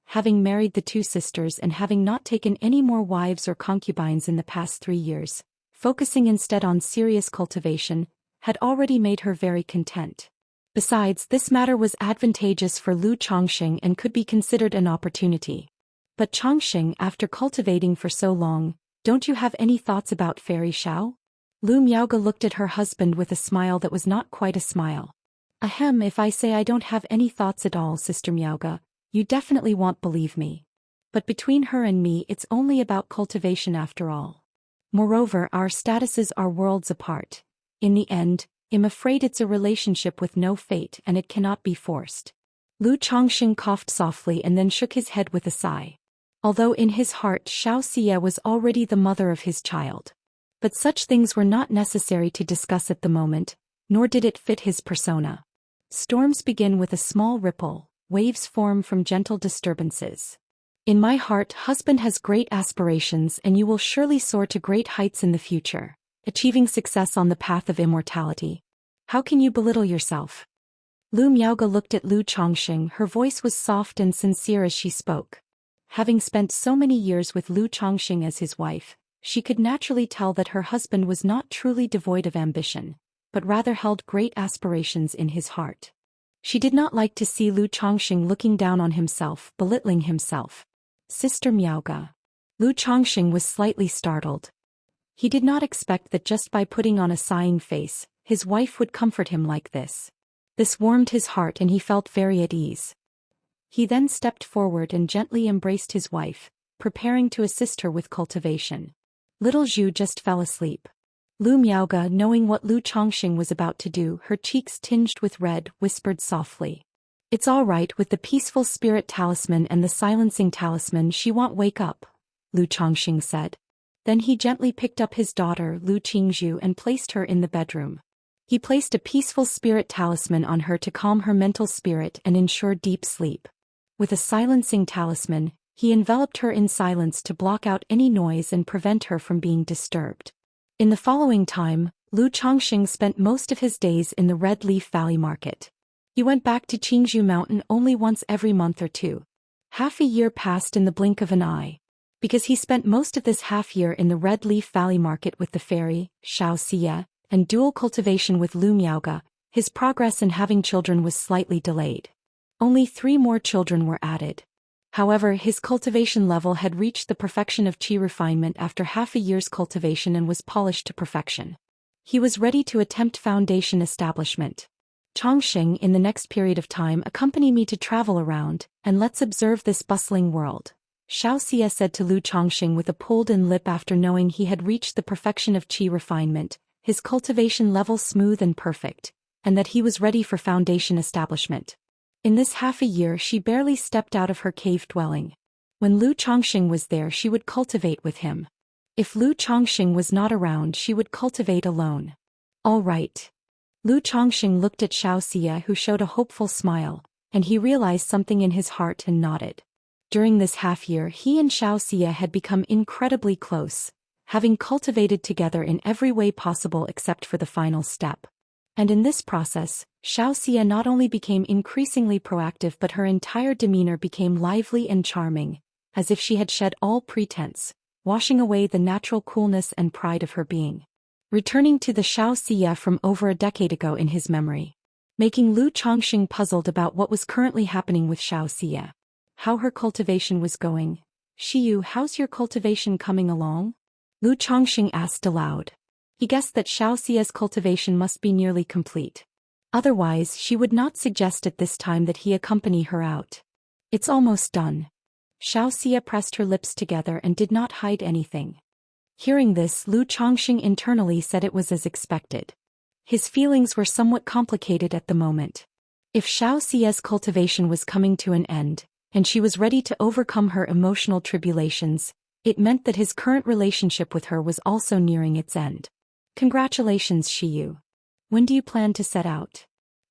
Having married the 2 sisters and having not taken any more wives or concubines in the past 3 years, focusing instead on serious cultivation, had already made her very content. Besides, this matter was advantageous for Lu Chongqing and could be considered an opportunity. But Chongqing, after cultivating for so long, don't you have any thoughts about Fairy Xiao? Lu Miaoga looked at her husband with a smile that was not quite a smile. Ahem, if I say I don't have any thoughts at all, Sister Miaoga, you definitely won't believe me. But between her and me it's only about cultivation after all. Moreover, our statuses are worlds apart. In the end, I'm afraid it's a relationship with no fate and it cannot be forced. Lu Chongqing coughed softly and then shook his head with a sigh. Although in his heart Xiaoxia was already the mother of his child. But such things were not necessary to discuss at the moment, nor did it fit his persona. Storms begin with a small ripple, waves form from gentle disturbances. In my heart, husband has great aspirations and you will surely soar to great heights in the future, achieving success on the path of immortality. How can you belittle yourself? Lu Miaoga looked at Lu Chongqing, her voice was soft and sincere as she spoke. Having spent so many years with Lu Chongqing as his wife, she could naturally tell that her husband was not truly devoid of ambition, but rather held great aspirations in his heart. She did not like to see Lu Chongqing looking down on himself, belittling himself. Sister Miaoga. Lu Chongqing was slightly startled. He did not expect that just by putting on a sighing face, his wife would comfort him like this. This warmed his heart and he felt very at ease. He then stepped forward and gently embraced his wife, preparing to assist her with cultivation. Little Zhu just fell asleep. Lu Miaoge, knowing what Lu Chongqing was about to do, her cheeks tinged with red, whispered softly. It's all right, with the peaceful spirit talisman and the silencing talisman she won't wake up, Lu Chongqing said. Then he gently picked up his daughter Lu Qingzhu and placed her in the bedroom. He placed a peaceful spirit talisman on her to calm her mental spirit and ensure deep sleep. With a silencing talisman, he enveloped her in silence to block out any noise and prevent her from being disturbed. In the following time, Lu Chongqing spent most of his days in the Red Leaf Valley market. He went back to Qingzhu Mountain only once every month or two. Half a year passed in the blink of an eye. Because he spent most of this half year in the Red Leaf Valley market with the fairy, Xianxia, and dual cultivation with Lu Miaoge, his progress in having children was slightly delayed. Only 3 more children were added. However, his cultivation level had reached the perfection of qi refinement after half a year's cultivation and was polished to perfection. He was ready to attempt foundation establishment. Chongqing, in the next period of time, accompany me to travel around, and let's observe this bustling world, Xianxia said to Lu Chongqing with a pulled-in lip after knowing he had reached the perfection of qi refinement, his cultivation level smooth and perfect, and that he was ready for foundation establishment. In this half a year she barely stepped out of her cave dwelling. When Lu Chongqing was there she would cultivate with him. If Lu Chongqing was not around she would cultivate alone. All right. Lu Chongqing looked at Xianxia, who showed a hopeful smile, and he realized something in his heart and nodded. During this half year he and Xianxia had become incredibly close, having cultivated together in every way possible except for the final step. And in this process, Xianxia not only became increasingly proactive but her entire demeanor became lively and charming, as if she had shed all pretense, washing away the natural coolness and pride of her being. Returning to the Xianxia from over a decade ago in his memory, making Lu Chongqing puzzled about what was currently happening with Xianxia. How her cultivation was going. Shiyu, how's your cultivation coming along? Lu Chongqing asked aloud. He guessed that Xiaoxia's cultivation must be nearly complete. Otherwise, she would not suggest at this time that he accompany her out. It's almost done. Xiaoxia pressed her lips together and did not hide anything. Hearing this, Lu Chongqing internally said it was as expected. His feelings were somewhat complicated at the moment. If Xiaoxia's cultivation was coming to an end, and she was ready to overcome her emotional tribulations, it meant that his current relationship with her was also nearing its end. Congratulations, Shiyu. When do you plan to set out?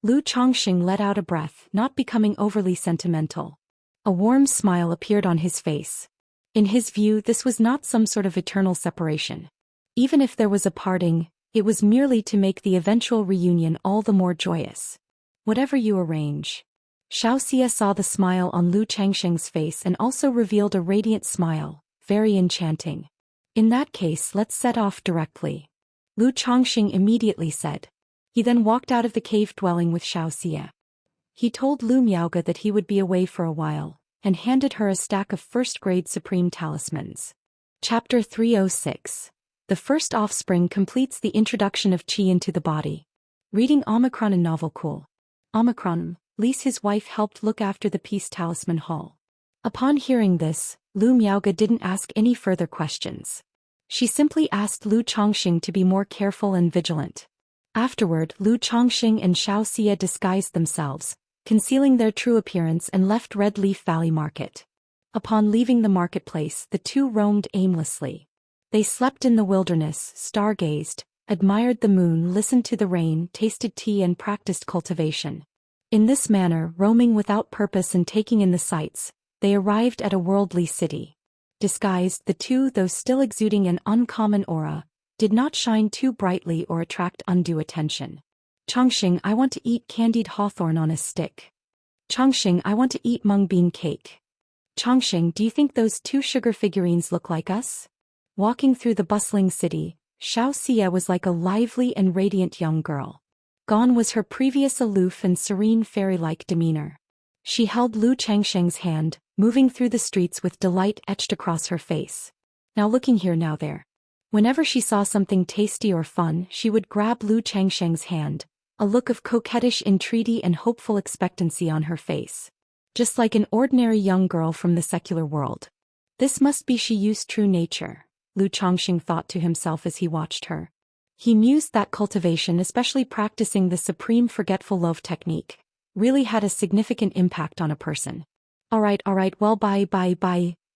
Lu Chongqing let out a breath, not becoming overly sentimental. A warm smile appeared on his face. In his view, this was not some sort of eternal separation. Even if there was a parting, it was merely to make the eventual reunion all the more joyous. Whatever you arrange. Xiaoxia saw the smile on Lu Chongqing's face and also revealed a radiant smile, very enchanting. In that case, let's set off directly. Lu Chongqing immediately said. He then walked out of the cave dwelling with Xiaoxia. He told Lu Miaoge that he would be away for a while, and handed her a stack of first-grade supreme talismans. Chapter 306. The first offspring completes the introduction of qi into the body. Reading Omicron and novel cool. Omicron, Lise, his wife, helped look after the peace talisman hall. Upon hearing this, Lu Miaoge didn't ask any further questions. She simply asked Lu Chongqing to be more careful and vigilant. Afterward, Lu Chongqing and Xiaoxia disguised themselves, concealing their true appearance, and left Red Leaf Valley Market. Upon leaving the marketplace, the two roamed aimlessly. They slept in the wilderness, stargazed, admired the moon, listened to the rain, tasted tea, and practiced cultivation. In this manner, roaming without purpose and taking in the sights, they arrived at a worldly city. Disguised, the two, though still exuding an uncommon aura, did not shine too brightly or attract undue attention. Chongqing, I want to eat candied hawthorn on a stick. Chongqing, I want to eat mung bean cake. Chongqing, do you think those 2 sugar figurines look like us? Walking through the bustling city, Xiaoxia was like a lively and radiant young girl. Gone was her previous aloof and serene fairy-like demeanor. She held Lu Chongqing's hand, moving through the streets with delight etched across her face. Now looking here, now there. Whenever she saw something tasty or fun, she would grab Lu Chongqing's hand, a look of coquettish entreaty and hopeful expectancy on her face. Just like an ordinary young girl from the secular world. This must be Shiyu's true nature, Lu Chongqing thought to himself as he watched her. He mused that cultivation, especially practicing the supreme forgetful love technique, really had a significant impact on a person. Alright, well bye.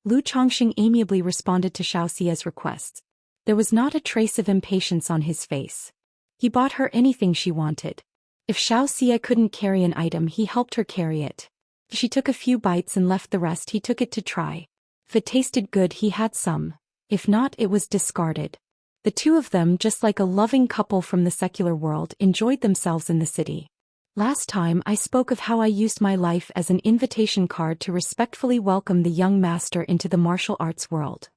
Lu Chongqing amiably responded to Xiaoxia's request. There was not a trace of impatience on his face. He bought her anything she wanted. If Xiaoxia couldn't carry an item, he helped her carry it. If she took a few bites and left the rest, he took it to try. If it tasted good, he had some. If not, it was discarded. The two of them, just like a loving couple from the secular world, enjoyed themselves in the city. Last time I spoke of how I used my life as an invitation card to respectfully welcome the young master into the martial arts world.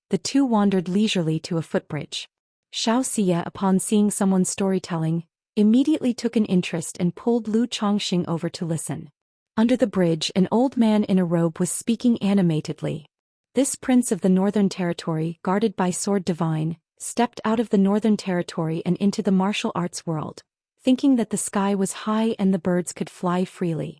The two wandered leisurely to a footbridge. Xiaoxia, upon seeing someone's storytelling, immediately took an interest and pulled Lu Chongqing over to listen. Under the bridge, an old man in a robe was speaking animatedly. This prince of the Northern Territory, guarded by Sword Divine, stepped out of the Northern Territory and into the martial arts world, thinking that the sky was high and the birds could fly freely.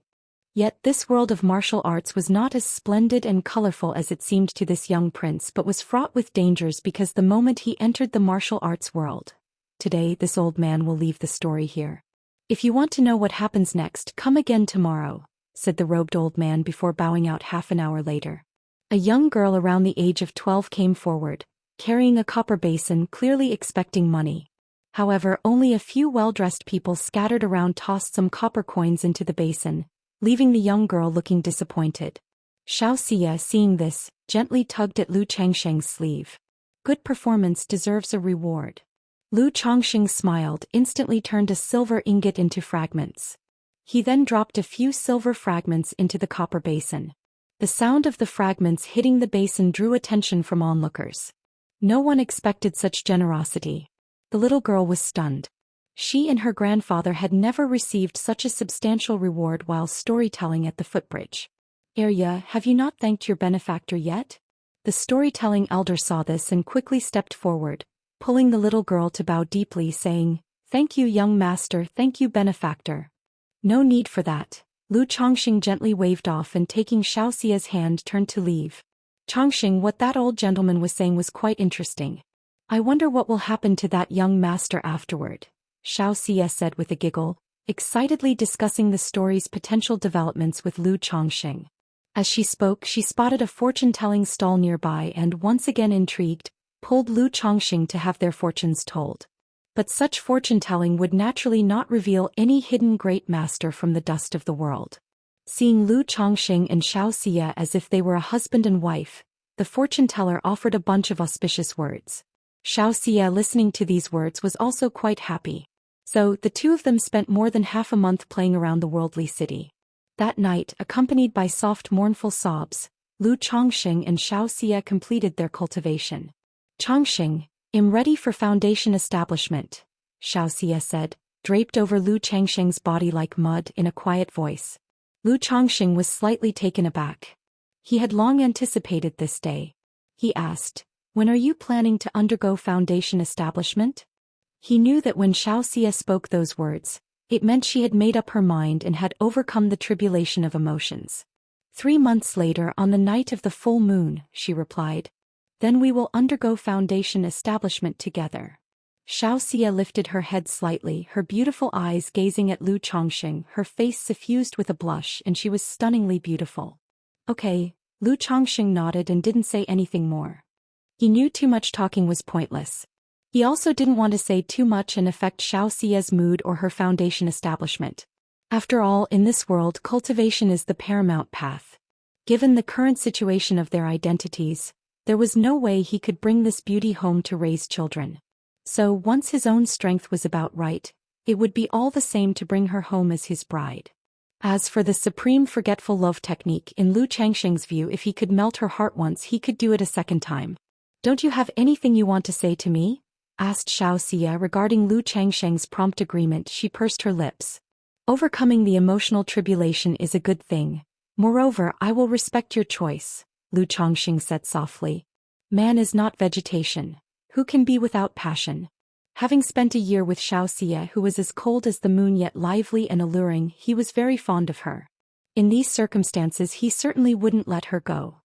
Yet this world of martial arts was not as splendid and colorful as it seemed to this young prince, but was fraught with dangers because the moment he entered the martial arts world. Today, this old man will leave the story here. If you want to know what happens next, come again tomorrow, said the robed old man before bowing out half an hour later. A young girl around the age of 12 came forward, carrying a copper basin, clearly expecting money. However, only a few well-dressed people scattered around tossed some copper coins into the basin, leaving the young girl looking disappointed. Xiaoxia, seeing this, gently tugged at Lu Chongqing's sleeve. Good performance deserves a reward. Lu Chongqing smiled, instantly turned a silver ingot into fragments. He then dropped a few silver fragments into the copper basin. The sound of the fragments hitting the basin drew attention from onlookers. No one expected such generosity. The little girl was stunned. She and her grandfather had never received such a substantial reward while storytelling at the footbridge. Arya, have you not thanked your benefactor yet? The storytelling elder saw this and quickly stepped forward, pulling the little girl to bow deeply, saying, "Thank you, young master, thank you, benefactor." No need for that. Lu Chongqing gently waved off and taking Xiaoxia's hand turned to leave. Chongqing, what that old gentleman was saying was quite interesting. I wonder what will happen to that young master afterward, Xiaoxia said with a giggle, excitedly discussing the story's potential developments with Lu Chongqing. As she spoke, she spotted a fortune-telling stall nearby and, once again intrigued, pulled Lu Chongqing to have their fortunes told. But such fortune-telling would naturally not reveal any hidden great master from the dust of the world. Seeing Lu Chongqing and Xiaoxia as if they were a husband and wife, the fortune-teller offered a bunch of auspicious words. Xiaoxia, listening to these words, was also quite happy. So, the two of them spent more than half a month playing around the worldly city. That night, accompanied by soft mournful sobs, Lu Chongqing and Xiaoxia completed their cultivation. Chongqing, I'm ready for foundation establishment, Xiaoxia said, draped over Lu Chongqing's body like mud in a quiet voice. Lu Chongqing was slightly taken aback. He had long anticipated this day. He asked, when are you planning to undergo foundation establishment? He knew that when Xiaoxia spoke those words, it meant she had made up her mind and had overcome the tribulation of emotions. 3 months later, on the night of the full moon, she replied. Then we will undergo foundation establishment together. Xiaoxia lifted her head slightly, her beautiful eyes gazing at Lu Chongqing, her face suffused with a blush, and she was stunningly beautiful. Okay, Lu Chongqing nodded and didn't say anything more. He knew too much talking was pointless. He also didn't want to say too much and affect Xiaoxia's mood or her foundation establishment. After all, in this world, cultivation is the paramount path. Given the current situation of their identities, there was no way he could bring this beauty home to raise children. So, once his own strength was about right, it would be all the same to bring her home as his bride. As for the supreme forgetful love technique, in Lu Chongqing's view, if he could melt her heart once, he could do it a second time. Don't you have anything you want to say to me? Asked Xiaoxia. Regarding Lu Chongqing's prompt agreement, she pursed her lips. Overcoming the emotional tribulation is a good thing. Moreover, I will respect your choice, Lu Chongqing said softly. Man is not vegetation. Who can be without passion? Having spent a year with Xianxia, who was as cold as the moon yet lively and alluring, he was very fond of her. In these circumstances he certainly wouldn't let her go.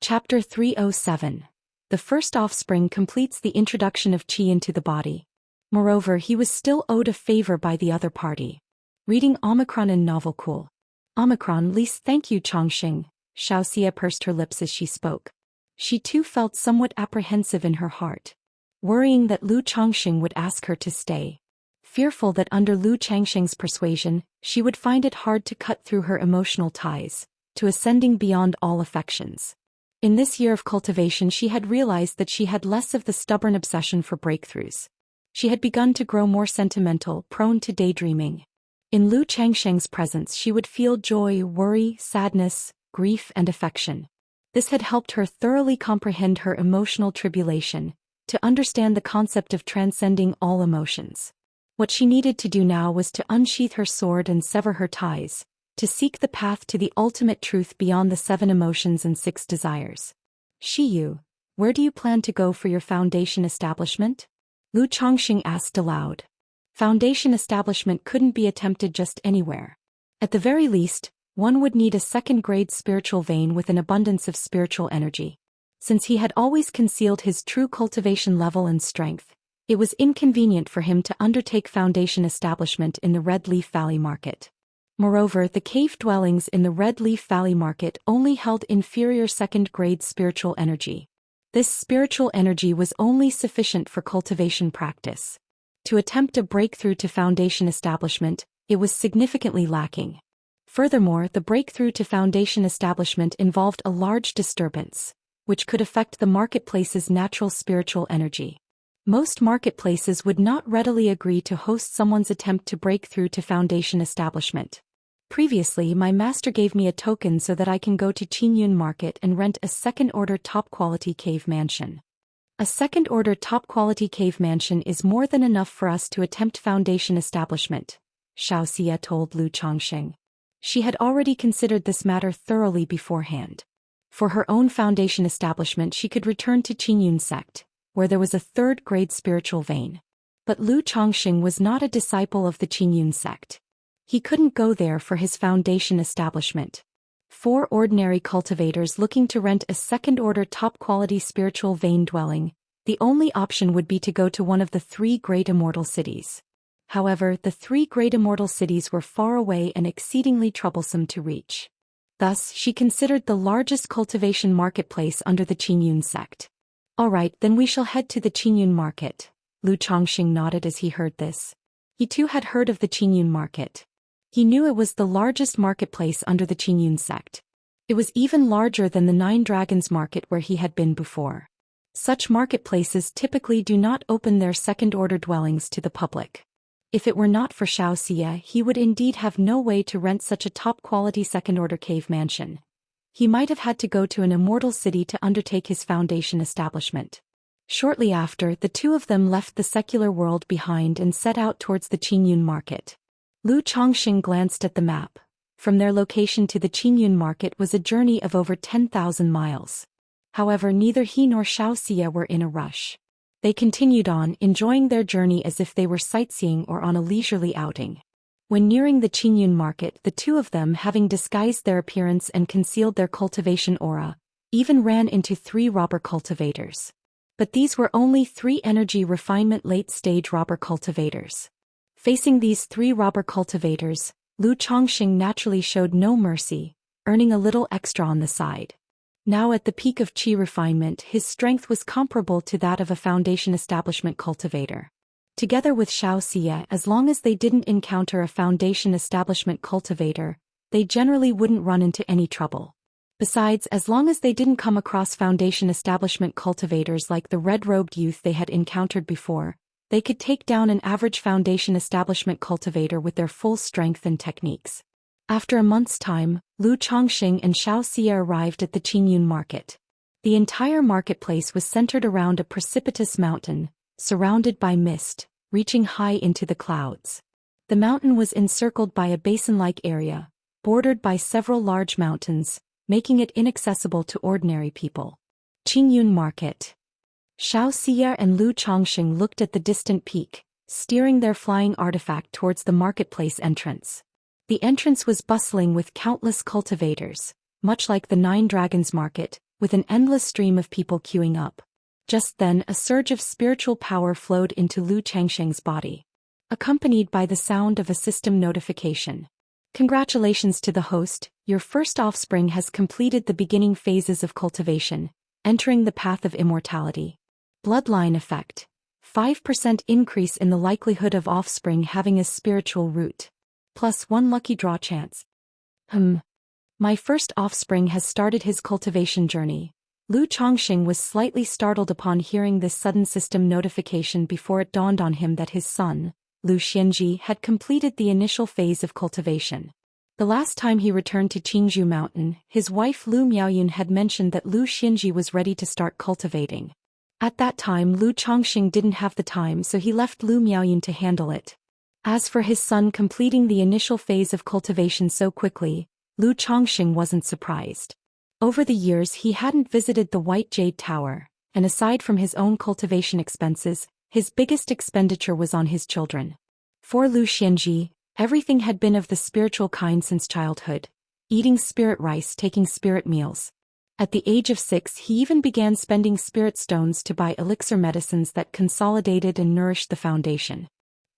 Chapter 307. The first offspring completes the introduction of qi into the body. Moreover, he was still owed a favor by the other party. Reading Omicron in novel cool. Omicron, least thank you Chongqing. Xianxia pursed her lips as she spoke. She too felt somewhat apprehensive in her heart, worrying that Lu Chongqing would ask her to stay. Fearful that under Lu Changxing's persuasion, she would find it hard to cut through her emotional ties, to ascending beyond all affections. In this year of cultivation she had realized that she had less of the stubborn obsession for breakthroughs. She had begun to grow more sentimental, prone to daydreaming. In Lu Changxing's presence she would feel joy, worry, sadness, grief and affection. This had helped her thoroughly comprehend her emotional tribulation, to understand the concept of transcending all emotions. What she needed to do now was to unsheath her sword and sever her ties, to seek the path to the ultimate truth beyond the 7 emotions and 6 desires. Shiyu, where do you plan to go for your foundation establishment? Lu Chongqing asked aloud. Foundation establishment couldn't be attempted just anywhere. At the very least, one would need a second-grade spiritual vein with an abundance of spiritual energy. Since he had always concealed his true cultivation level and strength, it was inconvenient for him to undertake foundation establishment in the Red Leaf Valley Market. Moreover, the cave dwellings in the Red Leaf Valley Market only held inferior second-grade spiritual energy. This spiritual energy was only sufficient for cultivation practice. To attempt a breakthrough to foundation establishment, it was significantly lacking. Furthermore, the breakthrough to foundation establishment involved a large disturbance, which could affect the marketplace's natural spiritual energy. Most marketplaces would not readily agree to host someone's attempt to break through to foundation establishment. Previously, my master gave me a token so that I can go to Qinyun Market and rent a second-order top-quality cave mansion. A second-order top-quality cave mansion is more than enough for us to attempt foundation establishment, Xianxia told Lu Chongqing. She had already considered this matter thoroughly beforehand. For her own foundation establishment she could return to Qinyun sect, where there was a third-grade spiritual vein. But Lu Chongqing was not a disciple of the Qinyun sect. He couldn't go there for his foundation establishment. 4 ordinary cultivators looking to rent a second-order top-quality spiritual vein dwelling, the only option would be to go to one of the 3 great immortal cities. However, the 3 great immortal cities were far away and exceedingly troublesome to reach. Thus, she considered the largest cultivation marketplace under the Qinyun sect. All right, then we shall head to the Qinyun market. Lu Chongqing nodded as he heard this. He too had heard of the Qinyun market. He knew it was the largest marketplace under the Qinyun sect. It was even larger than the 9 Dragons market where he had been before. Such marketplaces typically do not open their second-order dwellings to the public. If it were not for Xianxia, he would indeed have no way to rent such a top-quality second-order cave mansion. He might have had to go to an immortal city to undertake his foundation establishment. Shortly after, the two of them left the secular world behind and set out towards the Qinyun market. Lu Chongqing glanced at the map. From their location to the Qinyun market was a journey of over 10,000 miles. However, neither he nor Xianxia were in a rush. They continued on, enjoying their journey as if they were sightseeing or on a leisurely outing. When nearing the Qinyun market, the two of them, having disguised their appearance and concealed their cultivation aura, even ran into 3 robber cultivators. But these were only 3 energy refinement late-stage robber cultivators. Facing these 3 robber cultivators, Lu Chongqing naturally showed no mercy, earning a little extra on the side. Now at the peak of qi refinement, his strength was comparable to that of a foundation establishment cultivator. Together with Xianxia, as long as they didn't encounter a foundation establishment cultivator, they generally wouldn't run into any trouble. Besides, as long as they didn't come across foundation establishment cultivators like the red-robed youth they had encountered before, they could take down an average foundation establishment cultivator with their full strength and techniques. After a month's time, Lu Chongqing and Xianxia arrived at the Qinyun market. The entire marketplace was centered around a precipitous mountain, surrounded by mist, reaching high into the clouds. The mountain was encircled by a basin-like area, bordered by several large mountains, making it inaccessible to ordinary people. Qinyun market. Xianxia and Lu Chongqing looked at the distant peak, steering their flying artifact towards the marketplace entrance. The entrance was bustling with countless cultivators, much like the Nine Dragons market, with an endless stream of people queuing up. Just then a surge of spiritual power flowed into Lu Changsheng's body, accompanied by the sound of a system notification. Congratulations to the host, your first offspring has completed the beginning phases of cultivation, entering the path of immortality. Bloodline effect. 5% increase in the likelihood of offspring having a spiritual root. +1 lucky draw chance. My first offspring has started his cultivation journey. Lu Changxing was slightly startled upon hearing this sudden system notification before it dawned on him that his son, Lu Xianji, had completed the initial phase of cultivation. The last time he returned to Qingzhou Mountain, his wife Lu Miaoyun had mentioned that Lu Xianji was ready to start cultivating. At that time Lu Changxing didn't have the time, so he left Lu Miaoyun to handle it. As for his son completing the initial phase of cultivation so quickly, Lu Changxing wasn't surprised. Over the years he hadn't visited the White Jade Tower, and aside from his own cultivation expenses, his biggest expenditure was on his children. For Lu Xianji, everything had been of the spiritual kind since childhood, eating spirit rice, taking spirit meals. At the age of 6 he even began spending spirit stones to buy elixir medicines that consolidated and nourished the foundation.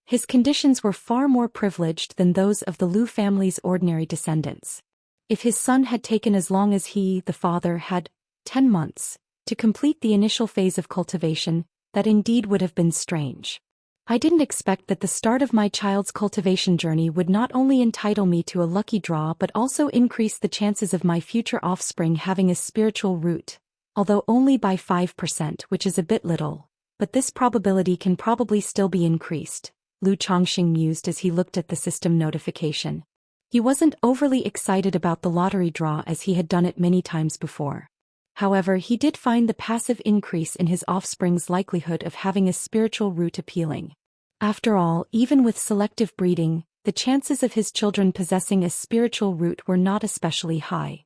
His conditions were far more privileged than those of the Lu family's ordinary descendants. If his son had taken as long as he, the father, had, 10 months, to complete the initial phase of cultivation, that indeed would have been strange. I didn't expect that the start of my child's cultivation journey would not only entitle me to a lucky draw but also increase the chances of my future offspring having a spiritual root, although only by 5%, which is a bit little, but this probability can probably still be increased, Lu Changxing mused as he looked at the system notification. He wasn't overly excited about the lottery draw as he had done it many times before. However, he did find the passive increase in his offspring's likelihood of having a spiritual root appealing. After all, even with selective breeding, the chances of his children possessing a spiritual root were not especially high.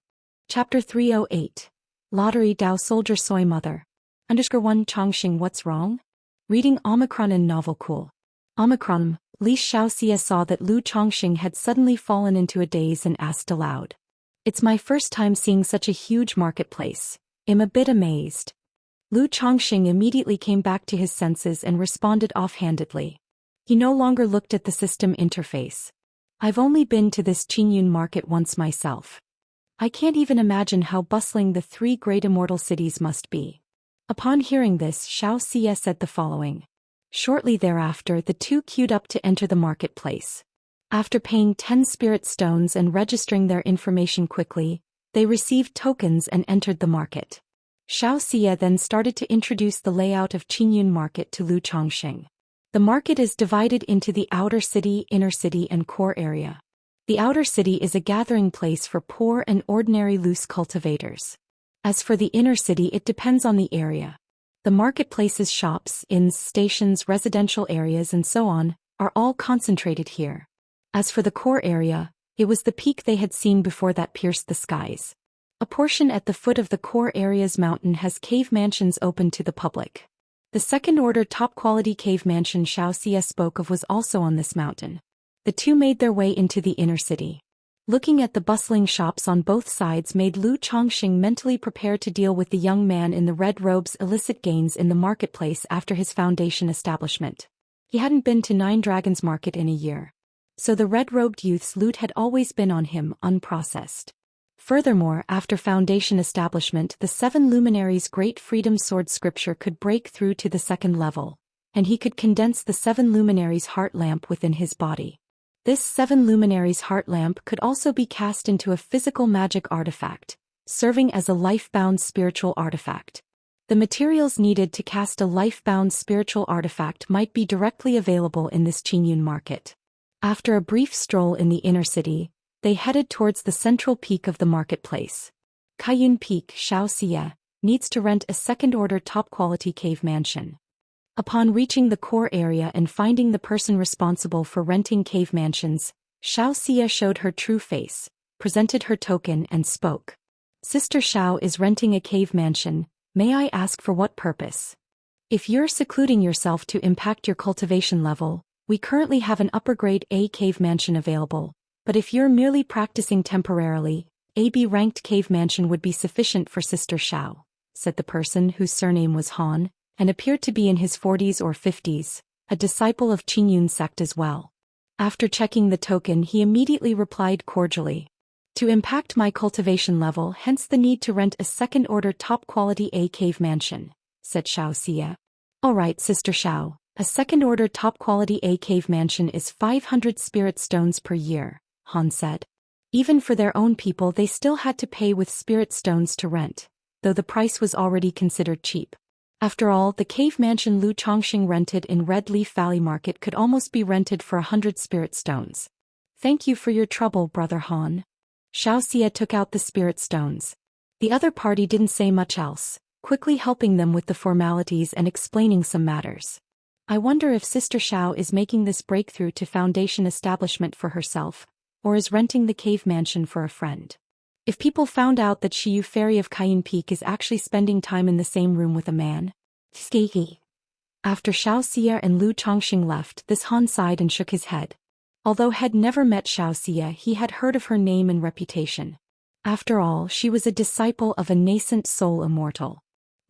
Chapter 308. Lottery Dao Soldier Soy Mother. _1 Changxing What's Wrong? Reading Omicron in Novel Cool. Omicron. Li Xiaoxia saw that Lu Changxing had suddenly fallen into a daze and asked aloud. It's my first time seeing such a huge marketplace. I'm a bit amazed. Lu Changxing immediately came back to his senses and responded offhandedly. He no longer looked at the system interface. I've only been to this Qingyun market once myself. I can't even imagine how bustling the 3 great immortal cities must be. Upon hearing this, Xiaoxia said the following. Shortly thereafter the two queued up to enter the marketplace. After paying 10 spirit stones and registering their information quickly, they received tokens and entered the market. Xiaoxia then started to introduce the layout of Qingyun Market to Lu Changxing. The market is divided into the outer city, inner city and core area. The outer city is a gathering place for poor and ordinary loose cultivators. As for the inner city, it depends on the area. The marketplaces, shops, inns, stations, residential areas and so on, are all concentrated here. As for the core area, it was the peak they had seen before that pierced the skies. A portion at the foot of the core area's mountain has cave mansions open to the public. The second-order top-quality cave mansion Xiaoxia spoke of was also on this mountain. The two made their way into the inner city. Looking at the bustling shops on both sides made Lu Changxing mentally prepare to deal with the young man in the red robe's illicit gains in the marketplace after his foundation establishment. He hadn't been to Nine Dragons Market in a year. So the red-robed youth's loot had always been on him, unprocessed. Furthermore, after foundation establishment, the 7 luminaries' great freedom sword scripture could break through to the 2nd level, and he could condense the 7 luminaries' heart lamp within his body. This 7 luminaries' heart lamp could also be cast into a physical magic artifact, serving as a life-bound spiritual artifact. The materials needed to cast a life-bound spiritual artifact might be directly available in this Qingyun market. After a brief stroll in the inner city, they headed towards the central peak of the marketplace. Kaiyun Peak, Xiaoxia, needs to rent a second-order top-quality cave mansion. Upon reaching the core area and finding the person responsible for renting cave mansions, Xiaoxia showed her true face, presented her token and spoke. Sister Xiao is renting a cave mansion, may I ask for what purpose? If you're secluding yourself to impact your cultivation level, we currently have an upper grade A cave mansion available, but if you're merely practicing temporarily, a B-ranked cave mansion would be sufficient for Sister Xiao, said the person whose surname was Han, and appeared to be in his 40s or 50s, a disciple of Qingyun sect as well. After checking the token, he immediately replied cordially. To impact my cultivation level, hence the need to rent a second-order top-quality A cave mansion, said Xianxia. Alright, Sister Xiao, a second-order top-quality A cave mansion is 500 spirit stones per year, Han said. Even for their own people they still had to pay with spirit stones to rent, though the price was already considered cheap. After all, the cave mansion Lu Chongxing rented in Red Leaf Valley Market could almost be rented for 100 spirit stones. Thank you for your trouble, Brother Han. Xiaoxia took out the spirit stones. The other party didn't say much else, quickly helping them with the formalities and explaining some matters. I wonder if Sister Xiao is making this breakthrough to foundation establishment for herself, or is renting the cave mansion for a friend. If people found out that Shiyu Fairy of Cayenne Peak is actually spending time in the same room with a man. After Xiaoxia and Lu Chongxing left, this Han sighed and shook his head. Although had never met Xiaoxia, he had heard of her name and reputation. After all, she was a disciple of a nascent soul immortal.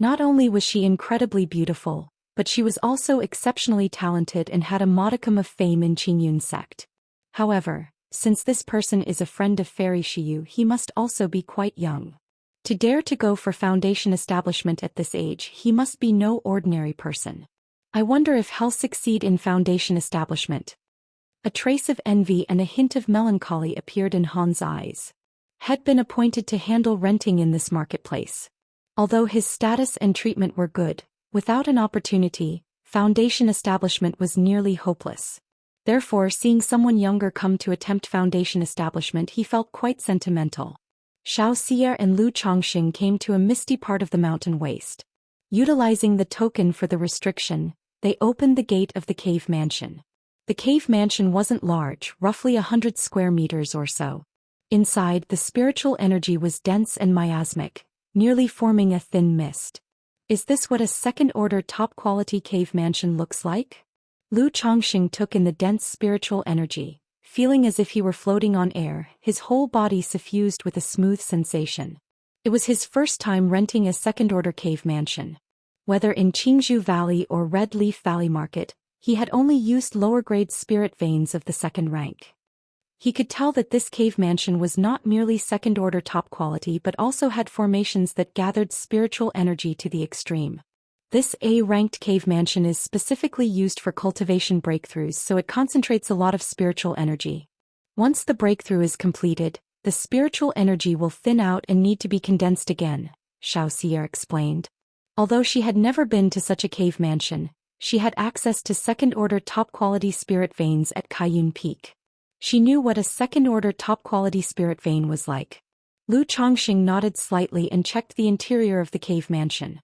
Not only was she incredibly beautiful, but she was also exceptionally talented and had a modicum of fame in Qingyun sect. However, since this person is a friend of Fairy Shiyu, he must also be quite young. To dare to go for foundation establishment at this age, he must be no ordinary person. I wonder if he'll succeed in foundation establishment. A trace of envy and a hint of melancholy appeared in Han's eyes. Had been appointed to handle renting in this marketplace. Although his status and treatment were good, without an opportunity, foundation establishment was nearly hopeless. Therefore, seeing someone younger come to attempt foundation establishment, he felt quite sentimental. Xiaoxia and Lu Chongxing came to a misty part of the mountain waste. Utilizing the token for the restriction, they opened the gate of the cave mansion. The cave mansion wasn't large, roughly 100 square meters or so. Inside, the spiritual energy was dense and miasmic, nearly forming a thin mist. Is this what a second-order top-quality cave mansion looks like? Lu Chongxing took in the dense spiritual energy, feeling as if he were floating on air, his whole body suffused with a smooth sensation. It was his first time renting a second-order cave mansion. Whether in Qingzhou Valley or Red Leaf Valley Market, he had only used lower-grade spirit veins of the second rank. He could tell that this cave mansion was not merely second-order top quality but also had formations that gathered spiritual energy to the extreme. This A-ranked cave mansion is specifically used for cultivation breakthroughs, so it concentrates a lot of spiritual energy. Once the breakthrough is completed, the spiritual energy will thin out and need to be condensed again, Xiaoxia explained. Although she had never been to such a cave mansion, she had access to second-order top-quality spirit veins at Cayenne Peak. She knew what a second-order top-quality spirit vein was like. Lu Chongxing nodded slightly and checked the interior of the cave mansion.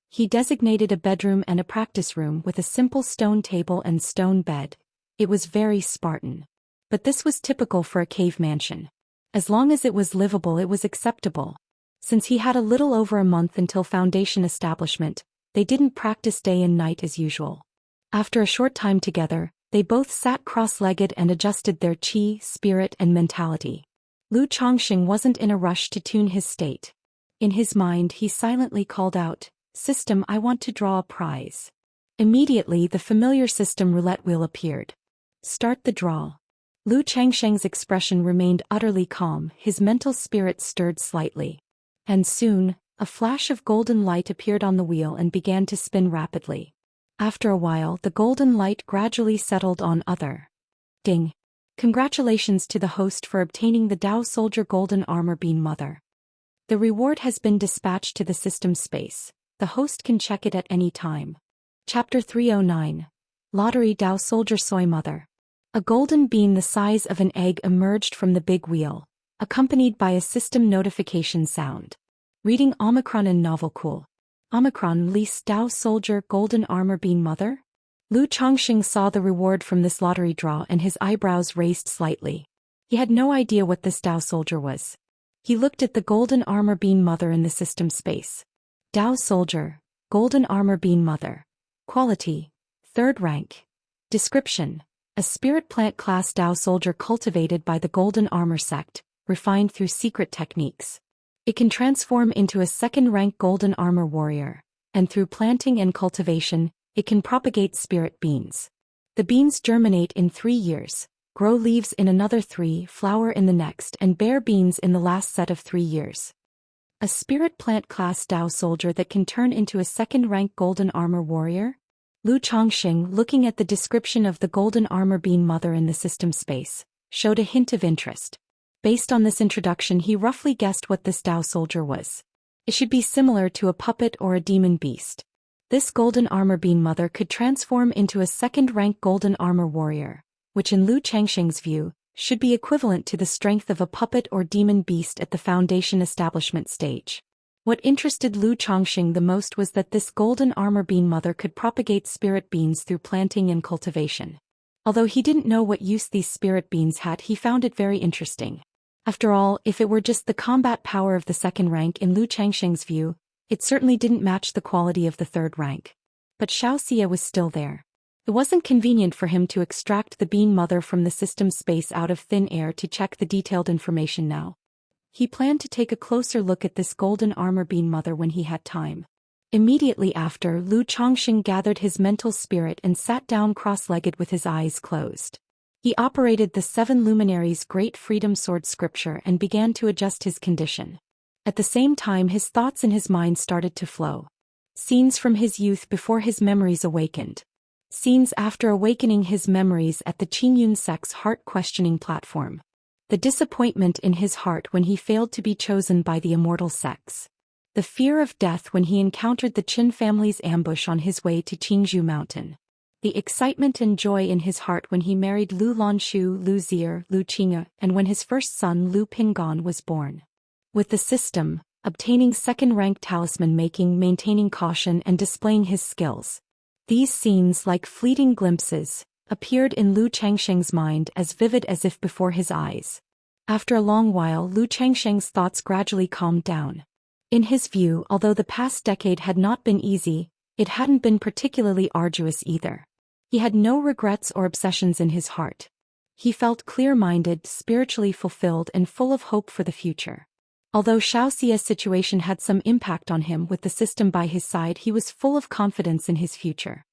He designated a bedroom and a practice room with a simple stone table and stone bed. It was very Spartan. But this was typical for a cave mansion. As long as it was livable, it was acceptable. Since he had a little over a month until foundation establishment, they didn't practice day and night as usual. After a short time together, they both sat cross-legged and adjusted their qi, spirit and mentality. Lu Chongxing wasn't in a rush to tune his state. In his mind he silently called out, "System, I want to draw a prize." Immediately the familiar system roulette wheel appeared. "Start the draw." Lu Changsheng's expression remained utterly calm, his mental spirit stirred slightly. And soon, a flash of golden light appeared on the wheel and began to spin rapidly. After a while, the golden light gradually settled on other. Ding! Congratulations to the host for obtaining the Dao Soldier Golden Armor Bean Mother. The reward has been dispatched to the system space. The host can check it at any time. Chapter 309. Lottery Dao Soldier Soy Mother. A golden bean the size of an egg emerged from the big wheel, accompanied by a system notification sound. Reading Omicron and Novel Cool. Omicron lease Dao Soldier Golden Armor Bean Mother? Lu Chongxing saw the reward from this lottery draw and his eyebrows raised slightly. He had no idea what this Dao Soldier was. He looked at the Golden Armor Bean Mother in the system space. Dao Soldier, Golden Armor Bean Mother. Quality: 3rd rank. Description: a spirit plant class Dao soldier cultivated by the Golden Armor sect, refined through secret techniques. It can transform into a 2nd rank Golden Armor warrior, and through planting and cultivation, it can propagate spirit beans. The beans germinate in 3 years, grow leaves in another 3, flower in the next, and bear beans in the last set of 3 years. A spirit plant class Dao soldier that can turn into a 2nd rank Golden Armor warrior? Lu Chongqing, looking at the description of the Golden Armor bean mother in the system space, showed a hint of interest. Based on this introduction, he roughly guessed what this Dao soldier was. It should be similar to a puppet or a demon beast. This Golden Armor bean mother could transform into a 2nd rank Golden Armor warrior, which in Lu Changxing's view, should be equivalent to the strength of a puppet or demon beast at the Foundation establishment stage. What interested Lu Chongqing the most was that this Golden Armor bean mother could propagate spirit beans through planting and cultivation. Although he didn't know what use these spirit beans had, he found it very interesting. After all, if it were just the combat power of the 2nd rank in Lu Changxing's view, it certainly didn't match the quality of the 3rd rank. But Xianxia was still there. It wasn't convenient for him to extract the bean mother from the system space out of thin air to check the detailed information now. He planned to take a closer look at this Golden Armor bean mother when he had time. Immediately after, Lu Chongqing gathered his mental spirit and sat down cross-legged with his eyes closed. He operated the 7 luminaries' Great Freedom Sword scripture and began to adjust his condition. At the same time, his thoughts in his mind started to flow. Scenes from his youth before his memories awakened. Scenes after awakening his memories at the Qingyun sect's heart-questioning platform. The disappointment in his heart when he failed to be chosen by the Immortal sects. The fear of death when he encountered the Qin family's ambush on his way to Qingzhou Mountain. The excitement and joy in his heart when he married Lu Lanshu, Lu Zier, Lu Qingge, and when his first son Lu Pingon was born. With the system, obtaining 2nd rank talisman making, maintaining caution, and displaying his skills. These scenes, like fleeting glimpses, appeared in Lu Changqing's mind as vivid as if before his eyes. After a long while, Lu Changqing's thoughts gradually calmed down. In his view, although the past decade had not been easy, it hadn't been particularly arduous either. He had no regrets or obsessions in his heart. He felt clear-minded, spiritually fulfilled, and full of hope for the future. Although Xiaoxia's situation had some impact on him with the system by his side, he was full of confidence in his future.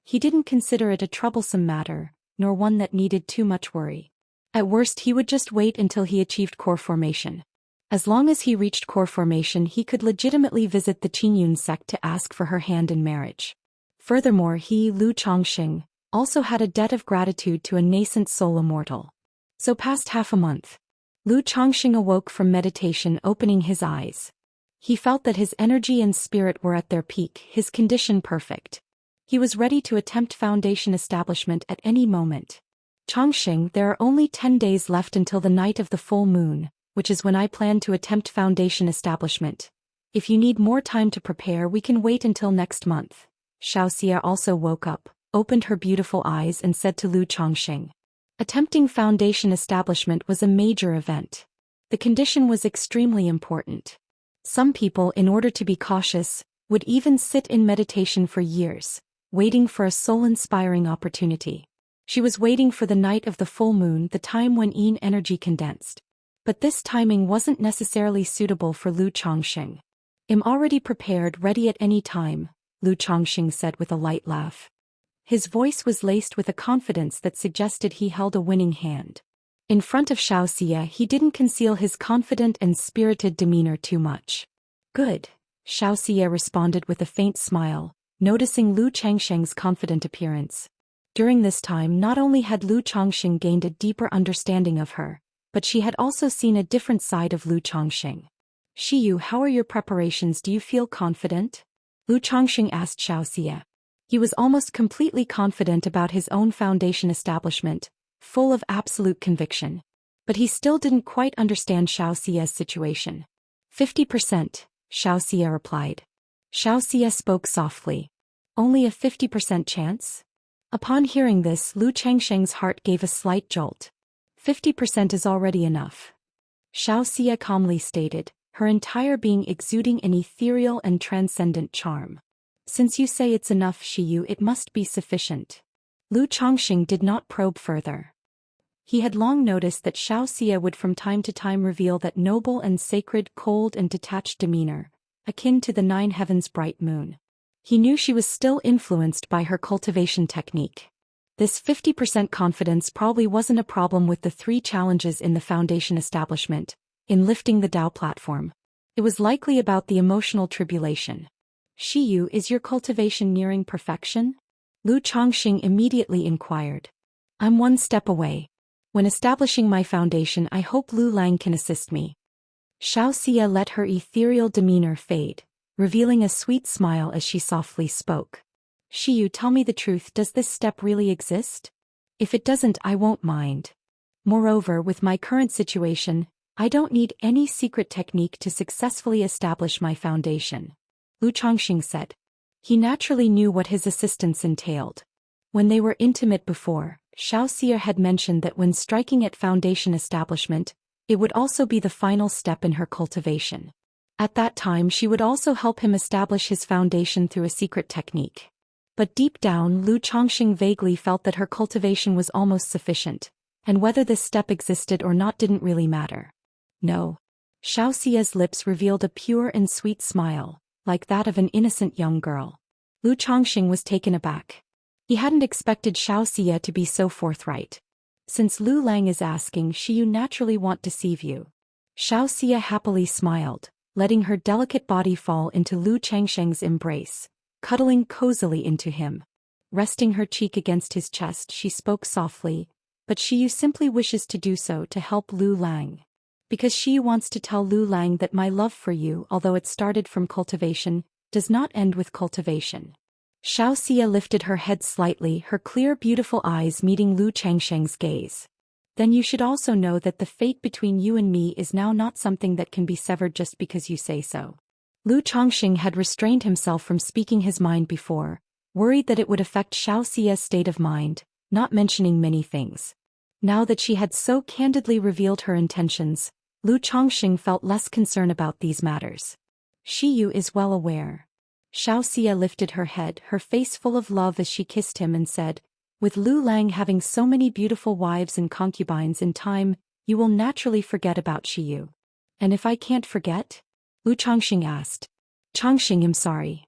He didn't consider it a troublesome matter, nor one that needed too much worry. At worst, he would just wait until he achieved core formation. As long as he reached core formation, he could legitimately visit the Qingyun sect to ask for her hand in marriage. Furthermore, he, Lu Chongqing, also had a debt of gratitude to a nascent soul immortal. So past half a month, Lu Chongqing awoke from meditation, opening his eyes. He felt that his energy and spirit were at their peak, his condition perfect. He was ready to attempt Foundation establishment at any moment. Chongqing, there are only 10 days left until the night of the full moon, which is when I plan to attempt Foundation establishment. If you need more time to prepare, we can wait until next month. Xiaoxia also woke up, opened her beautiful eyes, and said to Lu Chongqing. Attempting Foundation establishment was a major event. The condition was extremely important. Some people, in order to be cautious, would even sit in meditation for years, waiting for a soul-inspiring opportunity. She was waiting for the night of the full moon, the time when Yin energy condensed. But this timing wasn't necessarily suitable for Lu Chongqing. I'm already prepared, ready at any time, Lu Chongqing said with a light laugh. His voice was laced with a confidence that suggested he held a winning hand. In front of Xiaoxia, he didn't conceal his confident and spirited demeanor too much. Good, Xiaoxia responded with a faint smile, noticing Lu Changqing's confident appearance. During this time, not only had Lu Chongqing gained a deeper understanding of her, but she had also seen a different side of Lu Chongqing. Shiyu, how are your preparations? Do you feel confident? Lu Chongqing asked Xiaoxia. He was almost completely confident about his own Foundation establishment, full of absolute conviction. But he still didn't quite understand Xiaoxia's situation. 50%, Xiaoxia replied. Xiaoxia spoke softly. Only a 50% chance? Upon hearing this, Lu Changqing's heart gave a slight jolt. 50% is already enough. Xiaoxia calmly stated, her entire being exuding an ethereal and transcendent charm. Since you say it's enough, Shiyu, it must be sufficient. Lu Chongqing did not probe further. He had long noticed that Xianxia would from time to time reveal that noble and sacred, cold and detached demeanor, akin to the nine heavens' bright moon. He knew she was still influenced by her cultivation technique. This 50% confidence probably wasn't a problem with the 3 challenges in the foundation establishment, in lifting the Dao platform. It was likely about the emotional tribulation. Shiyu, is your cultivation nearing perfection? Lu Chongqing immediately inquired. I'm 1 step away. When establishing my foundation, I hope Lu Lang can assist me. Xianxia let her ethereal demeanor fade, revealing a sweet smile as she softly spoke. Shiyu, tell me the truth, does this step really exist? If it doesn't, I won't mind. Moreover, with my current situation, I don't need any secret technique to successfully establish my foundation. Lu Chongqing said. He naturally knew what his assistance entailed. When they were intimate before, Xianxia had mentioned that when striking at foundation establishment, it would also be the final step in her cultivation. At that time, she would also help him establish his foundation through a secret technique. But deep down, Lu Chongqing vaguely felt that her cultivation was almost sufficient, and whether this step existed or not didn't really matter. No. Xiaoxia's lips revealed a pure and sweet smile, like that of an innocent young girl. Lu Chongqing was taken aback. He hadn't expected Xiaoxia to be so forthright. Since Lu Lang is asking, Shiyu naturally won't deceive you. Xiaoxia happily smiled, letting her delicate body fall into Lu Changsheng's embrace, cuddling cozily into him. Resting her cheek against his chest, she spoke softly, but Shiyu simply wishes to do so to help Lu Lang. Because Shiyu wants to tell Lu Lang that my love for you, although it started from cultivation, does not end with cultivation. Xiaoxia lifted her head slightly, her clear beautiful eyes meeting Lu Changsheng's gaze. Then you should also know that the fate between you and me is now not something that can be severed just because you say so. Lu Chongqing had restrained himself from speaking his mind before, worried that it would affect Xiaoxia's state of mind, not mentioning many things. Now that she had so candidly revealed her intentions, Lu Chongqing felt less concern about these matters. Shiyu is well aware. Xiaoxia lifted her head, her face full of love as she kissed him and said, with Lu Lang having so many beautiful wives and concubines in time, you will naturally forget about Shiyu. And if I can't forget? Lu Chongqing asked. Chongqing, I'm sorry.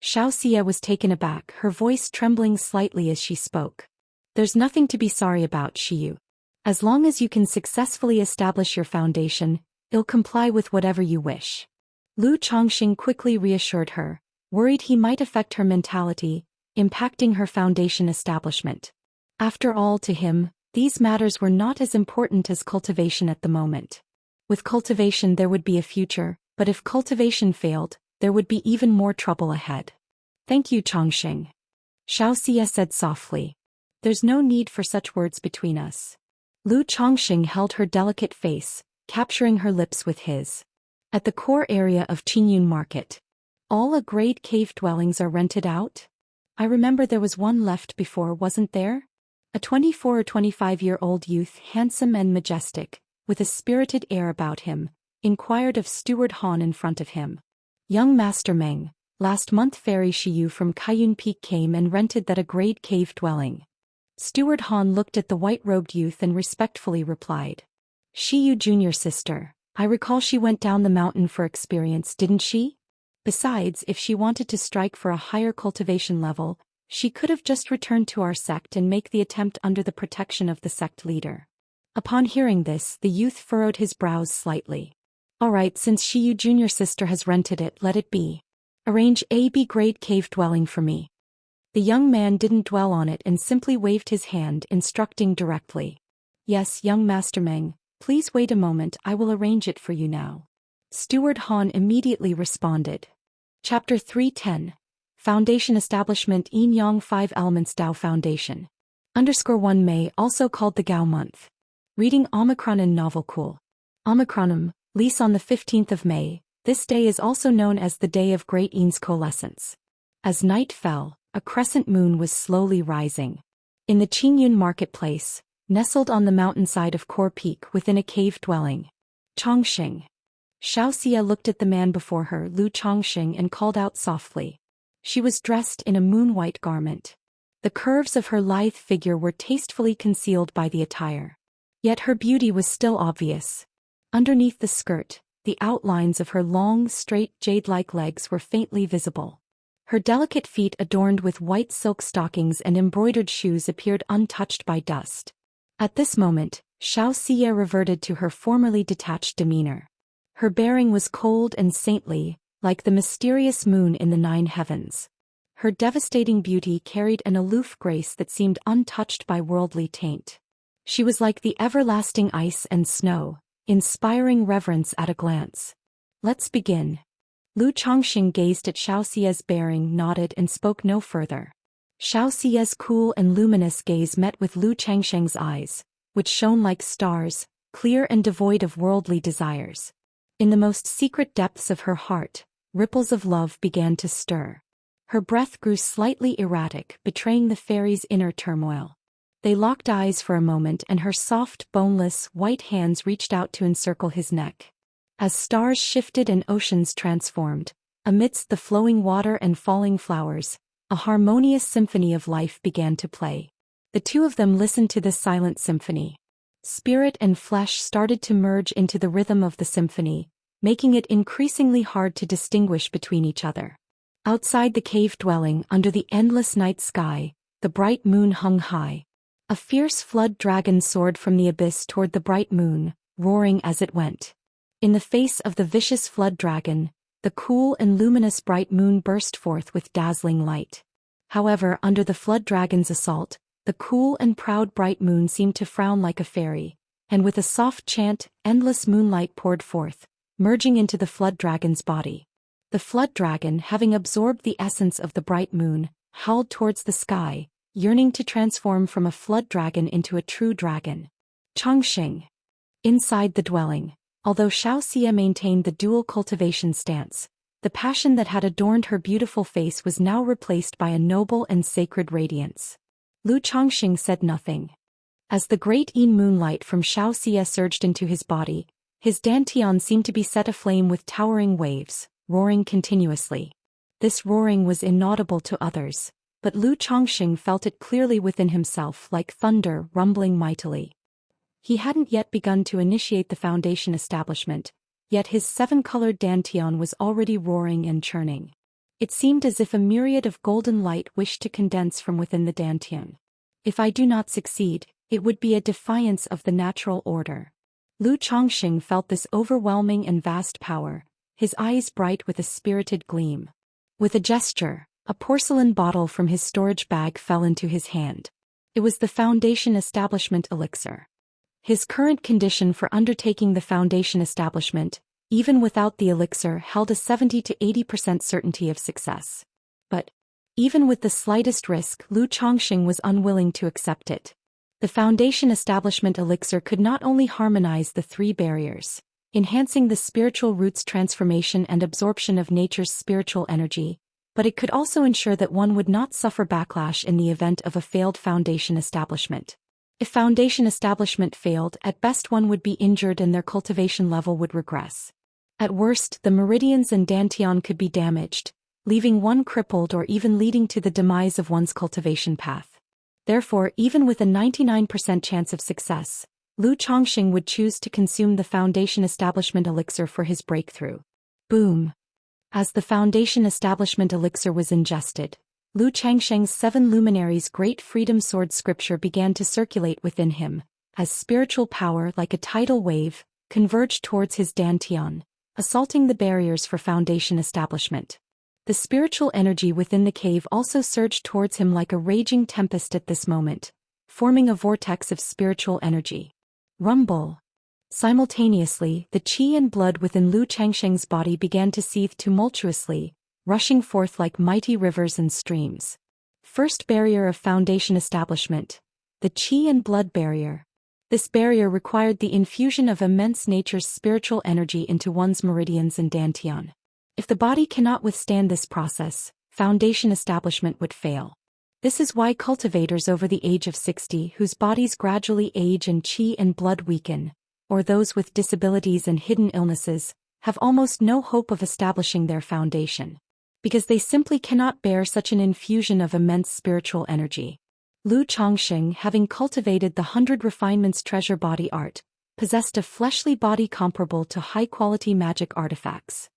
Xiaoxia was taken aback, her voice trembling slightly as she spoke. There's nothing to be sorry about, Shiyu. As long as you can successfully establish your foundation, I'll comply with whatever you wish. Lu Chongqing quickly reassured her, worried he might affect her mentality, impacting her foundation establishment. After all, to him, these matters were not as important as cultivation at the moment. With cultivation there would be a future, but if cultivation failed, there would be even more trouble ahead. Thank you, Chongqing. Xiaoxia said softly. There's no need for such words between us. Lu Chongqing held her delicate face, capturing her lips with his. At the core area of Qingyun Market, all A-grade cave dwellings are rented out? I remember there was one left before, wasn't there? A 24 or 25-year-old youth, handsome and majestic, with a spirited air about him, inquired of Steward Han in front of him. Young Master Meng, last month Fairy Shiyu from Kaiyun Peak came and rented that A-grade cave dwelling. Steward Han looked at the white-robed youth and respectfully replied. Shiyu junior sister, I recall she went down the mountain for experience, didn't she? Besides, if she wanted to strike for a higher cultivation level, she could have just returned to our sect and make the attempt under the protection of the sect leader. Upon hearing this, the youth furrowed his brows slightly. Alright, since Shiyu junior sister has rented it, let it be. Arrange a B-grade cave dwelling for me. The young man didn't dwell on it and simply waved his hand, instructing directly. Yes, young Master Meng, please wait a moment, I will arrange it for you now. Steward Han immediately responded. Chapter 310. Foundation Establishment Yin Yang 5 Elements Dao Foundation. _1 May, also called the Gao Month. Reading Omicron and Novel Cool. Omicronum, lease on the 15th of May, this day is also known as the Day of Great Yin's Coalescence. As night fell, a crescent moon was slowly rising. In the Qingyun marketplace, nestled on the mountainside of Core Peak within a cave dwelling. Chongqing. Xiaoxia looked at the man before her, Lu Chongqing, and called out softly. She was dressed in a moon-white garment. The curves of her lithe figure were tastefully concealed by the attire. Yet her beauty was still obvious. Underneath the skirt, the outlines of her long, straight jade-like legs were faintly visible. Her delicate feet adorned with white silk stockings and embroidered shoes appeared untouched by dust. At this moment, Xianxia reverted to her formerly detached demeanor. Her bearing was cold and saintly, like the mysterious moon in the 9 heavens. Her devastating beauty carried an aloof grace that seemed untouched by worldly taint. She was like the everlasting ice and snow, inspiring reverence at a glance. "Let's begin." Lu Chongqing gazed at Xiaoxia's bearing, nodded and spoke no further. Xiaoxia's cool and luminous gaze met with Lu Changsheng's eyes, which shone like stars, clear and devoid of worldly desires. In the most secret depths of her heart, ripples of love began to stir. Her breath grew slightly erratic, betraying the fairy's inner turmoil. They locked eyes for a moment and her soft, boneless, white hands reached out to encircle his neck. As stars shifted and oceans transformed, amidst the flowing water and falling flowers, a harmonious symphony of life began to play. The two of them listened to this silent symphony. Spirit and flesh started to merge into the rhythm of the symphony, making it increasingly hard to distinguish between each other. Outside the cave dwelling, under the endless night sky, the bright moon hung high. A fierce flood dragon soared from the abyss toward the bright moon, roaring as it went. In the face of the vicious flood dragon, the cool and luminous bright moon burst forth with dazzling light. However, under the flood dragon's assault, the cool and proud bright moon seemed to frown like a fairy, and with a soft chant, endless moonlight poured forth, merging into the flood dragon's body. The flood dragon, having absorbed the essence of the bright moon, howled towards the sky, yearning to transform from a flood dragon into a true dragon. Chongqing. Inside the dwelling, although Xiaoxia maintained the dual cultivation stance, the passion that had adorned her beautiful face was now replaced by a noble and sacred radiance. Lu Chongqing said nothing. As the great yin moonlight from Xiaoxia surged into his body, his dantian seemed to be set aflame with towering waves, roaring continuously. This roaring was inaudible to others, but Lu Chongqing felt it clearly within himself like thunder rumbling mightily. He hadn't yet begun to initiate the foundation establishment, yet his 7-colored dantian was already roaring and churning. It seemed as if a myriad of golden light wished to condense from within the dantian. If I do not succeed, it would be a defiance of the natural order. Lu Chongqing felt this overwhelming and vast power, his eyes bright with a spirited gleam. With a gesture, a porcelain bottle from his storage bag fell into his hand. It was the foundation establishment elixir. His current condition for undertaking the foundation establishment, even without the elixir, held a 70 to 80% certainty of success. But, even with the slightest risk, Lu Chongqing was unwilling to accept it. The foundation establishment elixir could not only harmonize the 3 barriers, enhancing the spiritual root's transformation and absorption of nature's spiritual energy, but it could also ensure that one would not suffer backlash in the event of a failed foundation establishment. If foundation establishment failed, at best one would be injured and their cultivation level would regress. At worst, the meridians and dantian could be damaged, leaving one crippled or even leading to the demise of one's cultivation path. Therefore, even with a 99% chance of success, Lu Chongqing would choose to consume the foundation establishment elixir for his breakthrough. Boom! As the foundation establishment elixir was ingested, Lu Changsheng's 7 luminaries' great freedom sword scripture began to circulate within him, as spiritual power like a tidal wave converged towards his dantian, assaulting the barriers for foundation establishment. The spiritual energy within the cave also surged towards him like a raging tempest at this moment, forming a vortex of spiritual energy. Rumble! Simultaneously, the qi and blood within Lu Changsheng's body began to seethe tumultuously, rushing forth like mighty rivers and streams. First barrier of foundation establishment, the qi and blood barrier. This barrier required the infusion of immense nature's spiritual energy into one's meridians and dantian. If the body cannot withstand this process, foundation establishment would fail. This is why cultivators over the age of 60 whose bodies gradually age and qi and blood weaken, or those with disabilities and hidden illnesses, have almost no hope of establishing their foundation. because they simply cannot bear such an infusion of immense spiritual energy. Lu Chongqing, having cultivated the 100 refinements treasure body art, possessed a fleshly body comparable to high-quality magic artifacts.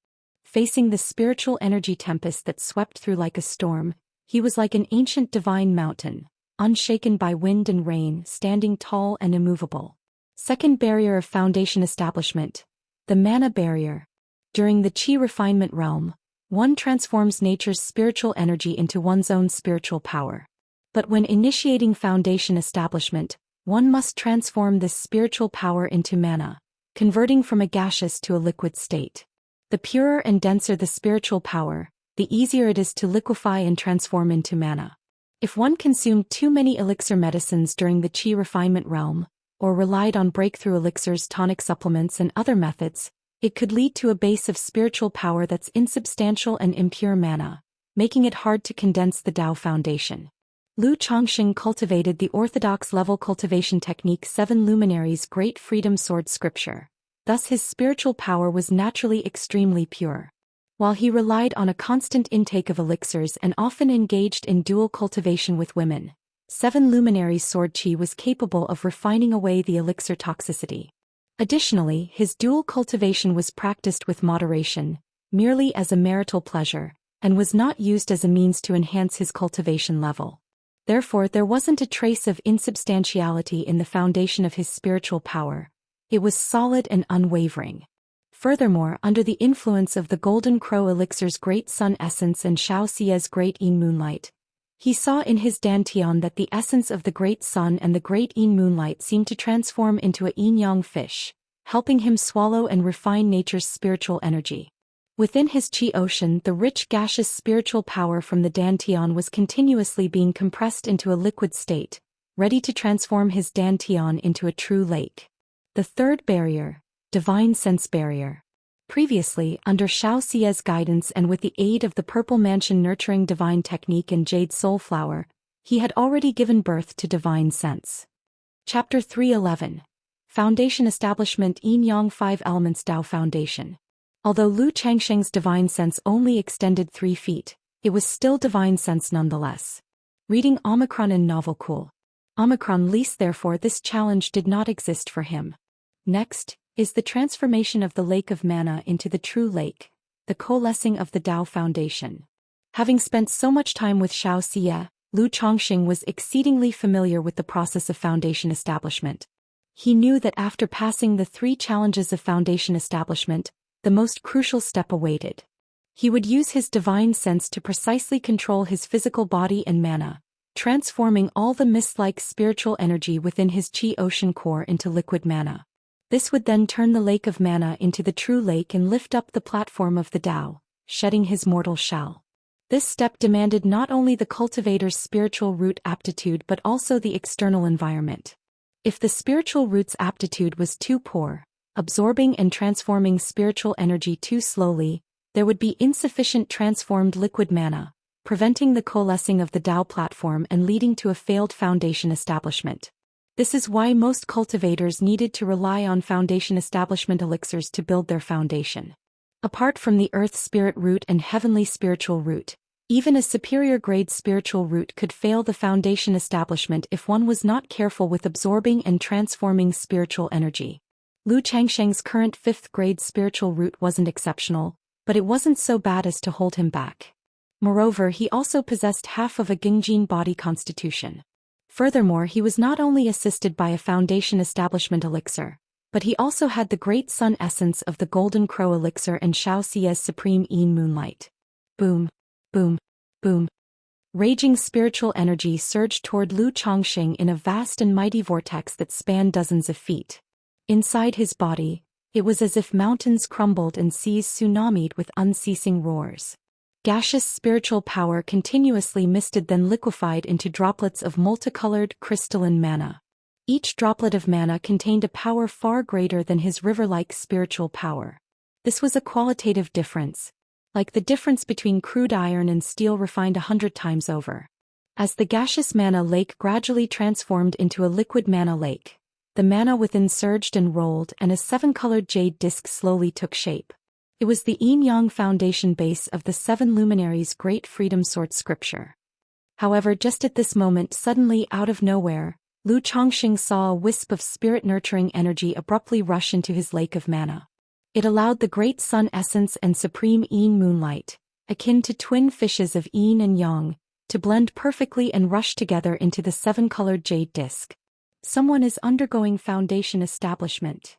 Facing the spiritual energy tempest that swept through like a storm, he was like an ancient divine mountain, unshaken by wind and rain, standing tall and immovable. Second barrier of foundation establishment, the mana barrier. During the Qi refinement realm, one transforms nature's spiritual energy into one's own spiritual power. But when initiating foundation establishment, one must transform this spiritual power into mana, converting from a gaseous to a liquid state. The purer and denser the spiritual power, the easier it is to liquefy and transform into mana. If one consumed too many elixir medicines during the Qi refinement realm, or relied on breakthrough elixirs, tonic supplements and other methods, it could lead to a base of spiritual power that's insubstantial and impure mana, making it hard to condense the Tao foundation. Lu Chongqing cultivated the orthodox level cultivation technique 7 Luminaries Great Freedom Sword Scripture. Thus his spiritual power was naturally extremely pure. While he relied on a constant intake of elixirs and often engaged in dual cultivation with women, 7 Luminaries Sword Qi was capable of refining away the elixir toxicity. Additionally, his dual cultivation was practiced with moderation, merely as a marital pleasure, and was not used as a means to enhance his cultivation level. Therefore, there wasn't a trace of insubstantiality in the foundation of his spiritual power. It was solid and unwavering. Furthermore, under the influence of the Golden Crow Elixir's Great Sun Essence and Xiaoxia's Great Yin Moonlight, he saw in his dantian that the essence of the Great Sun and the Great Yin Moonlight seemed to transform into a yin-yang fish, helping him swallow and refine nature's spiritual energy. Within his Qi ocean, the rich gaseous spiritual power from the dantian was continuously being compressed into a liquid state, ready to transform his dantian into a true lake. The third barrier, divine sense barrier. Previously, under Xiaoxia's guidance and with the aid of the Purple Mansion Nurturing Divine Technique and Jade Soulflower, he had already given birth to divine sense. Chapter 311. Foundation Establishment Yin-Yang 5 Elements Tao Foundation. Although Lu Changsheng's divine sense only extended 3 feet, it was still divine sense nonetheless. Reading Omicron in Novel Cool. Omicron least therefore this challenge did not exist for him. Next is the transformation of the lake of mana into the true lake, the coalescing of the Tao foundation. Having spent so much time with Xiaoxia, Lu Chongqing was exceedingly familiar with the process of foundation establishment. He knew that after passing the 3 challenges of foundation establishment, the most crucial step awaited. He would use his divine sense to precisely control his physical body and mana, transforming all the mist-like spiritual energy within his Qi ocean core into liquid mana. This would then turn the lake of mana into the true lake and lift up the platform of the Tao, shedding his mortal shell. This step demanded not only the cultivator's spiritual root aptitude but also the external environment. If the spiritual root's aptitude was too poor, absorbing and transforming spiritual energy too slowly, there would be insufficient transformed liquid mana, preventing the coalescing of the Tao platform and leading to a failed foundation establishment. This is why most cultivators needed to rely on foundation establishment elixirs to build their foundation. Apart from the earth spirit root and heavenly spiritual root, even a superior grade spiritual root could fail the foundation establishment if one was not careful with absorbing and transforming spiritual energy. Lu Changsheng's current 5th grade spiritual root wasn't exceptional, but it wasn't so bad as to hold him back. Moreover, he also possessed half of a Gingjin body constitution. Furthermore, he was not only assisted by a foundation establishment elixir, but he also had the great sun essence of the Golden Crow elixir and Xiaoxia's supreme Yin Moonlight. Boom, boom, boom. Raging spiritual energy surged toward Lu Chongqing in a vast and mighty vortex that spanned dozens of feet. Inside his body, it was as if mountains crumbled and seas tsunamied with unceasing roars. Gaseous spiritual power continuously misted then liquefied into droplets of multicolored crystalline mana. Each droplet of mana contained a power far greater than his river-like spiritual power. This was a qualitative difference, like the difference between crude iron and steel refined 100 times over. As the gaseous mana lake gradually transformed into a liquid mana lake, the mana within surged and rolled and a 7-colored jade disk slowly took shape. It was the Yin-Yang foundation base of the Seven Luminaries' Great Freedom Sword scripture. However, just at this moment, suddenly out of nowhere, Lu Chongqing saw a wisp of spirit-nurturing energy abruptly rush into his lake of mana. It allowed the great sun essence and supreme Yin moonlight, akin to twin fishes of Yin and Yang, to blend perfectly and rush together into the seven-colored jade disc. Someone is undergoing foundation establishment.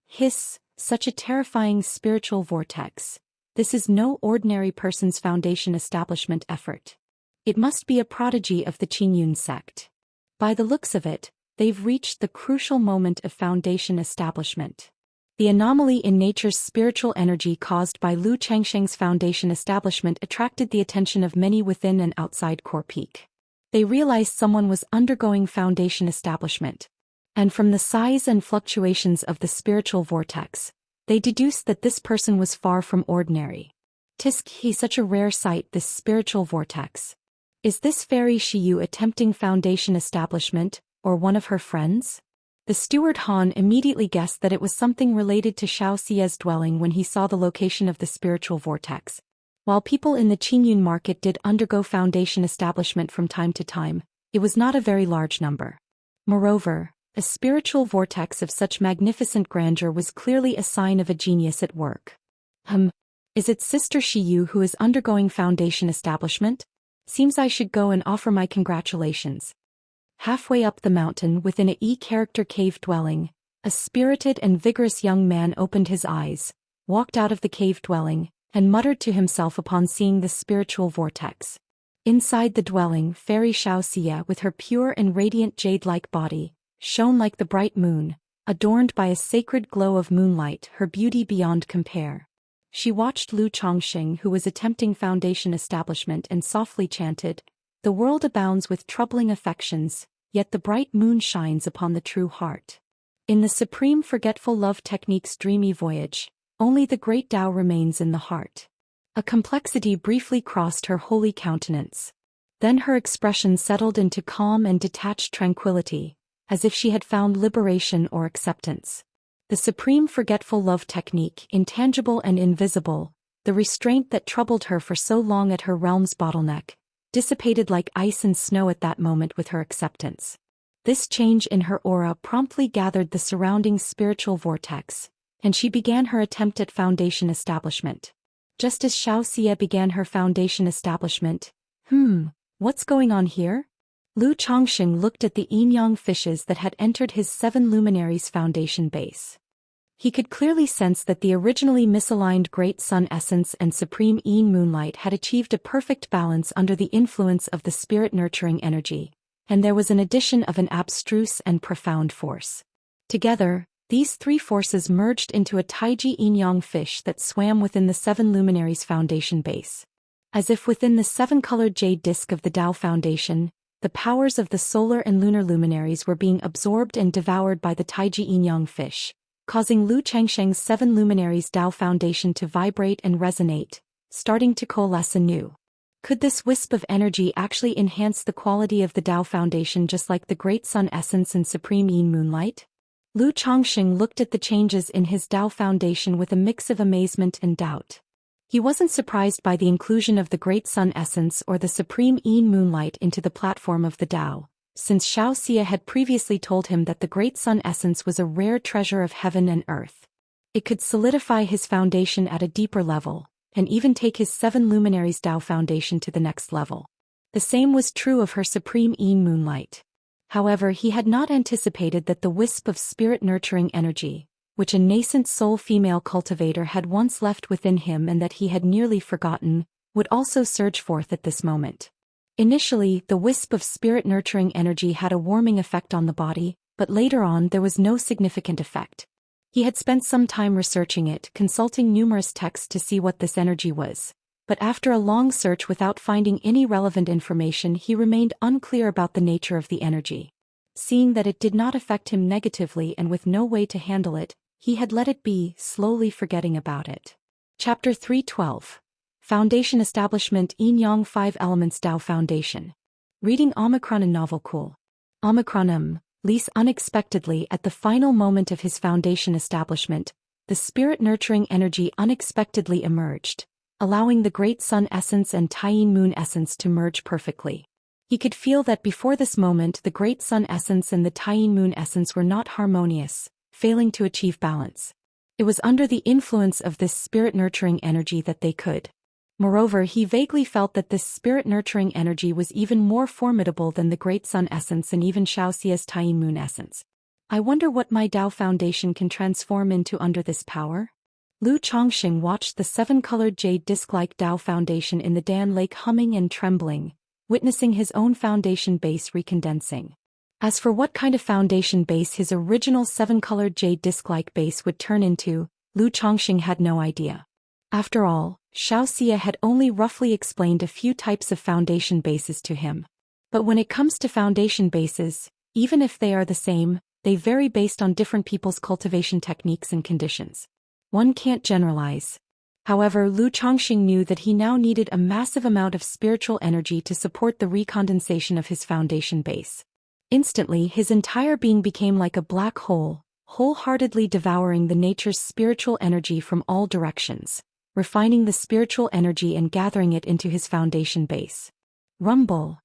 Hiss, such a terrifying spiritual vortex. This is no ordinary person's foundation establishment effort. It must be a prodigy of the Qingyun sect. By the looks of it, they've reached the crucial moment of foundation establishment. The anomaly in nature's spiritual energy caused by Lu Changsheng's foundation establishment attracted the attention of many within and outside Core Peak. They realized someone was undergoing foundation establishment. And from the size and fluctuations of the spiritual vortex, they deduced that this person was far from ordinary. Tisk, he's such a rare sight, this spiritual vortex. Is this fairy Shiyu attempting foundation establishment, or one of her friends? The steward Han immediately guessed that it was something related to Xiaoxia's dwelling when he saw the location of the spiritual vortex. While people in the Qingyun market did undergo foundation establishment from time to time, it was not a very large number. Moreover, a spiritual vortex of such magnificent grandeur was clearly a sign of a genius at work. Is it Sister Shiyu who is undergoing foundation establishment? Seems I should go and offer my congratulations. Halfway up the mountain within a E-character cave dwelling, a spirited and vigorous young man opened his eyes, walked out of the cave dwelling, and muttered to himself upon seeing the spiritual vortex. Inside the dwelling, Fairy Xiaoxia, with her pure and radiant jade-like body, shone like the bright moon, adorned by a sacred glow of moonlight, her beauty beyond compare. She watched Lu Chongqing, who was attempting foundation establishment, and softly chanted, "The world abounds with troubling affections, yet the bright moon shines upon the true heart. In the supreme forgetful love technique's dreamy voyage, only the great Tao remains in the heart." A complexity briefly crossed her holy countenance. Then her expression settled into calm and detached tranquility, as if she had found liberation or acceptance. The supreme forgetful love technique, intangible and invisible, the restraint that troubled her for so long at her realm's bottleneck, dissipated like ice and snow at that moment with her acceptance. This change in her aura promptly gathered the surrounding spiritual vortex, and she began her attempt at foundation establishment. Just as Xiaoxia began her foundation establishment, what's going on here? Lu Chongqing looked at the yin-yang fishes that had entered his Seven Luminaries foundation base. He could clearly sense that the originally misaligned Great Sun Essence and Supreme Yin Moonlight had achieved a perfect balance under the influence of the spirit-nurturing energy, and there was an addition of an abstruse and profound force. Together, these three forces merged into a Taiji yin-yang fish that swam within the Seven Luminaries foundation base. As if within the seven-colored jade disc of the Tao Foundation, the powers of the solar and lunar luminaries were being absorbed and devoured by the Taiji yin-yang fish, causing Lu Changsheng's Seven Luminaries Tao Foundation to vibrate and resonate, starting to coalesce anew. Could this wisp of energy actually enhance the quality of the Tao Foundation just like the Great Sun Essence and Supreme Yin Moonlight? Lu Chongqing looked at the changes in his Tao Foundation with a mix of amazement and doubt. He wasn't surprised by the inclusion of the Great Sun Essence or the Supreme Yin Moonlight into the platform of the Tao, since Xiaoxia had previously told him that the Great Sun Essence was a rare treasure of heaven and earth. It could solidify his foundation at a deeper level, and even take his Seven Luminaries Tao Foundation to the next level. The same was true of her Supreme Yin Moonlight. However, he had not anticipated that the wisp of spirit-nurturing energy, which a nascent soul female cultivator had once left within him and that he had nearly forgotten, would also surge forth at this moment. Initially, the wisp of spirit-nurturing energy had a warming effect on the body, but later on there was no significant effect. He had spent some time researching it, consulting numerous texts to see what this energy was, but after a long search without finding any relevant information, he remained unclear about the nature of the energy. Seeing that it did not affect him negatively and with no way to handle it, he had let it be, slowly forgetting about it. Chapter 312. Foundation Establishment Yin-Yang 5 Elements Tao Foundation. Reading Omicron and Novel Cool. Omicron Lease unexpectedly at the final moment of his foundation establishment, the spirit-nurturing energy unexpectedly emerged, allowing the Great Sun Essence and Tyene Moon Essence to merge perfectly. He could feel that before this moment the Great Sun Essence and the Tyene Moon Essence were not harmonious, failing to achieve balance. It was under the influence of this spirit-nurturing energy that they could. Moreover, he vaguely felt that this spirit-nurturing energy was even more formidable than the Great Sun Essence and even Xiaoxia's Tyene Moon Essence. I wonder what my Dao Foundation can transform into under this power? Lu Chongqing watched the seven-colored jade disc-like Dao Foundation in the Dan Lake humming and trembling, witnessing his own foundation base recondensing. As for what kind of foundation base his original seven-colored jade disc-like base would turn into, Lu Chongqing had no idea. After all, Xiaoxia had only roughly explained a few types of foundation bases to him. But when it comes to foundation bases, even if they are the same, they vary based on different people's cultivation techniques and conditions. One can't generalize. However, Lu Chongqing knew that he now needed a massive amount of spiritual energy to support the recondensation of his foundation base. Instantly, his entire being became like a black hole, wholeheartedly devouring the nature's spiritual energy from all directions, refining the spiritual energy and gathering it into his foundation base. Rumble.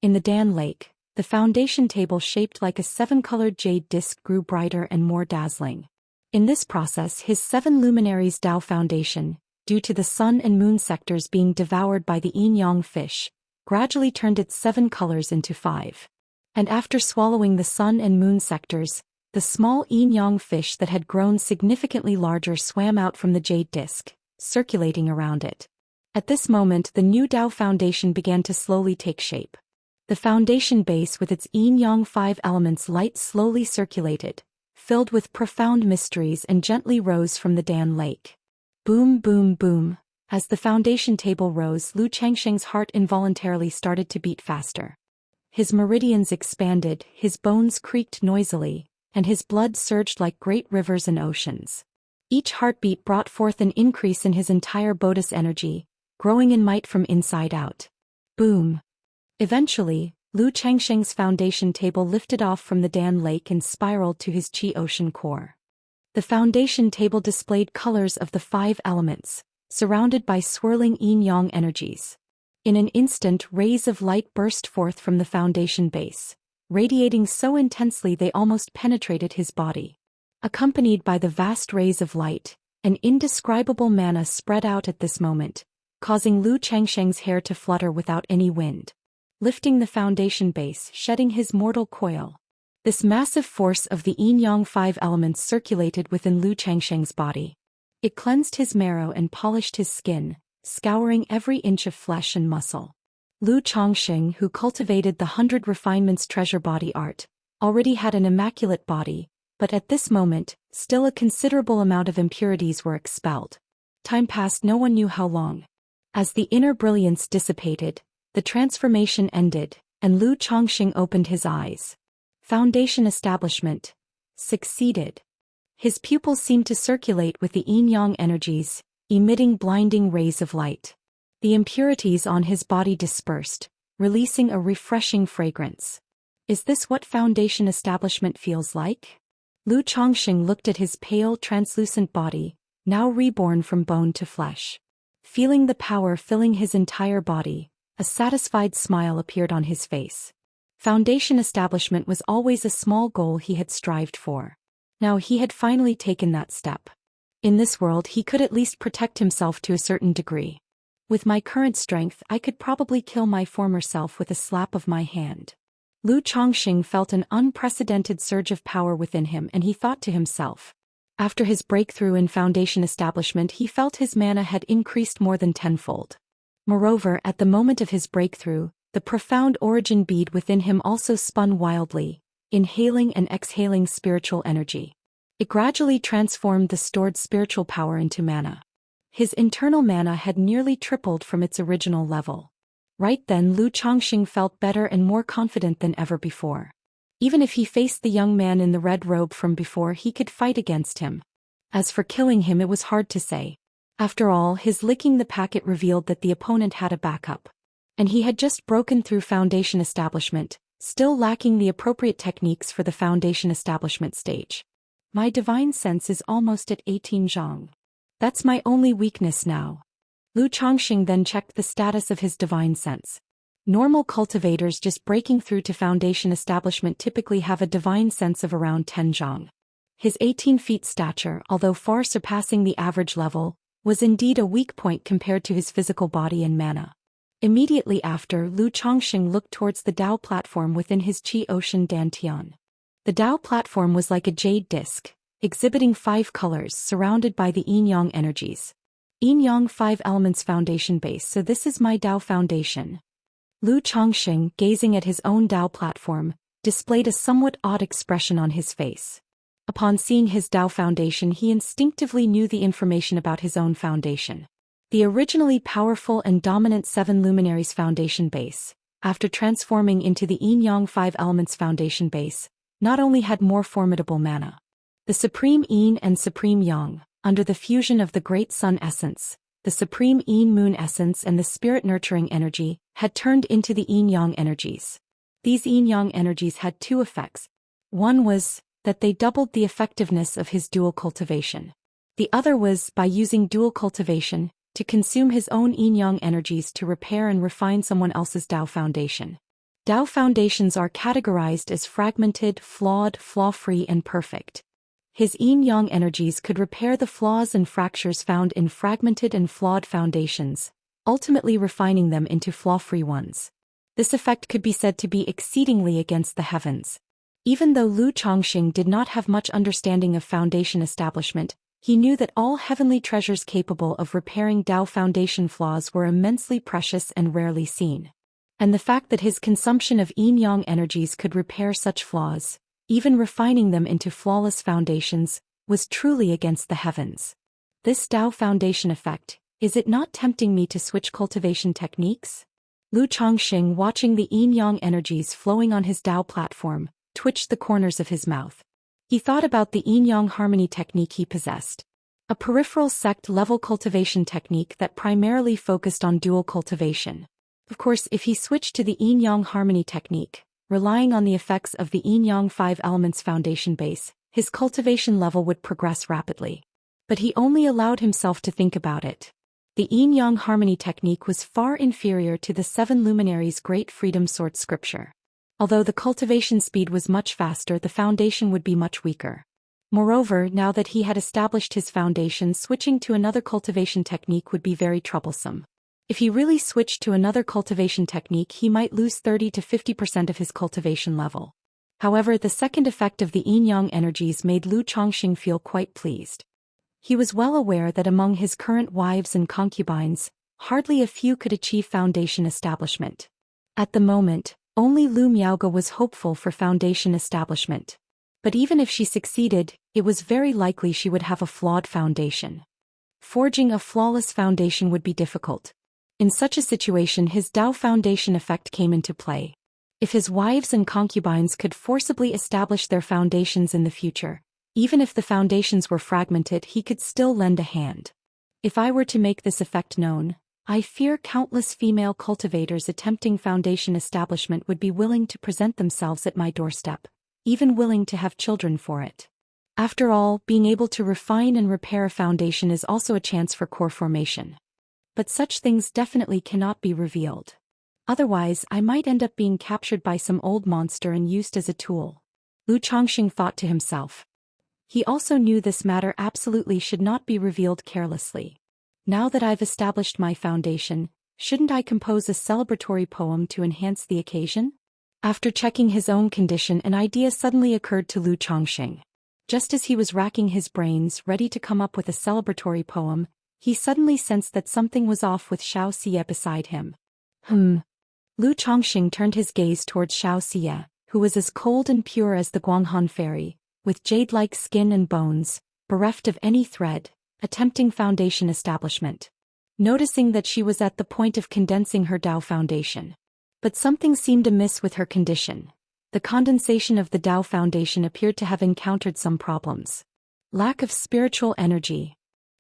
In the Dan Lake, the foundation table shaped like a seven-colored jade disc grew brighter and more dazzling. In this process, his seven luminaries Dao Foundation, due to the sun and moon sectors being devoured by the yin-yang fish, gradually turned its seven colors into five. And after swallowing the sun and moon sectors, the small yin-yang fish that had grown significantly larger swam out from the jade disc, circulating around it. At this moment, the new Dao Foundation began to slowly take shape. The foundation base with its yin-yang five elements light slowly circulated, filled with profound mysteries, and gently rose from the Dan Lake. Boom, boom, boom. As the foundation table rose, Lu Changsheng's heart involuntarily started to beat faster. His meridians expanded, his bones creaked noisily, and his blood surged like great rivers and oceans. Each heartbeat brought forth an increase in his entire Bodhis energy, growing in might from inside out. Boom. Eventually, Lu Changsheng's foundation table lifted off from the Dan Lake and spiraled to his Qi Ocean core. The foundation table displayed colors of the five elements, surrounded by swirling yin-yang energies. In an instant, rays of light burst forth from the foundation base, radiating so intensely they almost penetrated his body. Accompanied by the vast rays of light, an indescribable mana spread out at this moment, causing Lu Changsheng's hair to flutter without any wind. Lifting the foundation base, shedding his mortal coil. This massive force of the yin-yang five elements circulated within Lu Changsheng's body. It cleansed his marrow and polished his skin, scouring every inch of flesh and muscle. Lu Chongqing, who cultivated the 100 Refinements treasure body art, already had an immaculate body, but at this moment, still a considerable amount of impurities were expelled. Time passed no one knew how long. As the inner brilliance dissipated, the transformation ended, and Lu Chongqing opened his eyes. Foundation establishment. Succeeded. His pupils seemed to circulate with the yin-yang energies, emitting blinding rays of light. The impurities on his body dispersed, releasing a refreshing fragrance. Is this what foundation establishment feels like? Lu Chongqing looked at his pale, translucent body, now reborn from bone to flesh. Feeling the power filling his entire body, a satisfied smile appeared on his face. Foundation establishment was always a small goal he had strived for. Now he had finally taken that step. In this world he could at least protect himself to a certain degree. With my current strength I could probably kill my former self with a slap of my hand. Lu Chongqing felt an unprecedented surge of power within him, and he thought to himself. After his breakthrough in foundation establishment he felt his mana had increased more than tenfold. Moreover, at the moment of his breakthrough, the profound origin bead within him also spun wildly, inhaling and exhaling spiritual energy. It gradually transformed the stored spiritual power into mana. His internal mana had nearly tripled from its original level. Right then Lu Chongqing felt better and more confident than ever before. Even if he faced the young man in the red robe from before, he could fight against him. As for killing him, it was hard to say. After all, his licking the packet revealed that the opponent had a backup. And he had just broken through foundation establishment, still lacking the appropriate techniques for the foundation establishment stage. My divine sense is almost at 18 zhang. That's my only weakness now. Lu Chongqing then checked the status of his divine sense. Normal cultivators just breaking through to foundation establishment typically have a divine sense of around 10 zhang. His 18 feet stature, although far surpassing the average level, was indeed a weak point compared to his physical body and mana. Immediately after, Lu Chongqing looked towards the Dao platform within his Qi Ocean Dantian. The Dao platform was like a jade disc, exhibiting 5 colors surrounded by the yin-yang energies. Yin-yang 5 elements foundation base, so this is my Dao foundation. Lu Chongqing, gazing at his own Dao platform, displayed a somewhat odd expression on his face. Upon seeing his Dao foundation, he instinctively knew the information about his own foundation. The originally powerful and dominant 7 luminaries foundation base, after transforming into the yin-yang 5 elements foundation base, not only had more formidable mana. The Supreme Yin and Supreme Yang, under the fusion of the Great Sun Essence, the Supreme Yin Moon Essence and the Spirit Nurturing Energy, had turned into the yin-yang energies. These yin-yang energies had 2 effects. One was that they doubled the effectiveness of his dual cultivation. The other was, by using dual cultivation, to consume his own yin-yang energies to repair and refine someone else's Dao foundation. Dao foundations are categorized as fragmented, flawed, flaw-free and perfect. His yin-yang energies could repair the flaws and fractures found in fragmented and flawed foundations, ultimately refining them into flaw-free ones. This effect could be said to be exceedingly against the heavens. Even though Lu Chongqing did not have much understanding of foundation establishment, he knew that all heavenly treasures capable of repairing Dao foundation flaws were immensely precious and rarely seen. And the fact that his consumption of yin-yang energies could repair such flaws, even refining them into flawless foundations, was truly against the heavens. This Dao foundation effect, is it not tempting me to switch cultivation techniques? Lu Chongqing, watching the yin-yang energies flowing on his Dao platform, twitched the corners of his mouth. He thought about the yin-yang harmony technique he possessed. A peripheral sect-level cultivation technique that primarily focused on dual cultivation. Of course, if he switched to the yin-yang harmony technique, relying on the effects of the yin-yang 5 elements foundation base, his cultivation level would progress rapidly. But he only allowed himself to think about it. The yin-yang harmony technique was far inferior to the 7 luminaries' Great Freedom Sword scripture. Although the cultivation speed was much faster, the foundation would be much weaker. Moreover, now that he had established his foundation, switching to another cultivation technique would be very troublesome. If he really switched to another cultivation technique, he might lose 30 to 50% of his cultivation level. However, the second effect of the yin-yang energies made Lu Chongqing feel quite pleased. He was well aware that among his current wives and concubines, hardly a few could achieve foundation establishment. At the moment, only Lu Miaoge was hopeful for foundation establishment. But even if she succeeded, it was very likely she would have a flawed foundation. Forging a flawless foundation would be difficult. In such a situation, his Dao foundation effect came into play. If his wives and concubines could forcibly establish their foundations in the future, even if the foundations were fragmented, he could still lend a hand. If I were to make this effect known, I fear countless female cultivators attempting foundation establishment would be willing to present themselves at my doorstep, even willing to have children for it. After all, being able to refine and repair a foundation is also a chance for core formation. But such things definitely cannot be revealed. Otherwise, I might end up being captured by some old monster and used as a tool. Lu Chongqing thought to himself. He also knew this matter absolutely should not be revealed carelessly. Now that I've established my foundation, shouldn't I compose a celebratory poem to enhance the occasion? After checking his own condition, an idea suddenly occurred to Lu Chongqing. Just as he was racking his brains, ready to come up with a celebratory poem, he suddenly sensed that something was off with Xianxia beside him. Lu Chongqing turned his gaze towards Xianxia, who was as cold and pure as the Guanghan fairy, with jade-like skin and bones, bereft of any thread, attempting foundation establishment. Noticing that she was at the point of condensing her Dao foundation. But something seemed amiss with her condition. The condensation of the Dao foundation appeared to have encountered some problems. Lack of spiritual energy.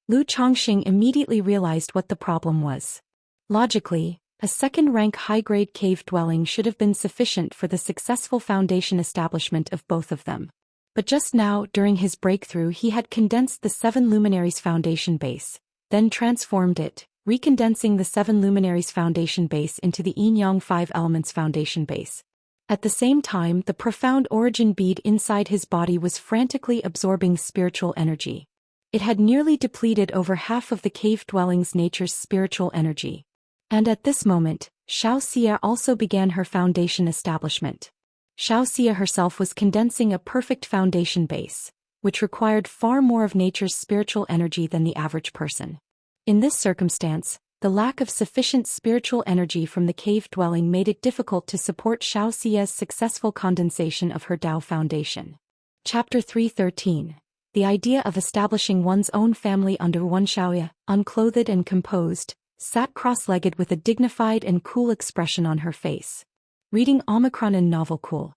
Lu Chongqing immediately realized what the problem was. Logically, a second-rank high-grade cave dwelling should have been sufficient for the successful foundation establishment of both of them. But just now, during his breakthrough, he had condensed the 7 luminaries foundation base, then transformed it, recondensing the 7 luminaries foundation base into the Yin-Yang 5 elements foundation base. At the same time, the profound origin bead inside his body was frantically absorbing spiritual energy. It had nearly depleted over half of the cave dwelling's nature's spiritual energy. And at this moment, Xianxia also began her foundation establishment. Xianxia herself was condensing a perfect foundation base, which required far more of nature's spiritual energy than the average person. In this circumstance, the lack of sufficient spiritual energy from the cave dwelling made it difficult to support Xianxia's successful condensation of her Dao foundation. Chapter 313. The idea of establishing one's own family under one. Xiaoya, unclothed and composed, sat cross-legged with a dignified and cool expression on her face. Reading Omicron in novel cool.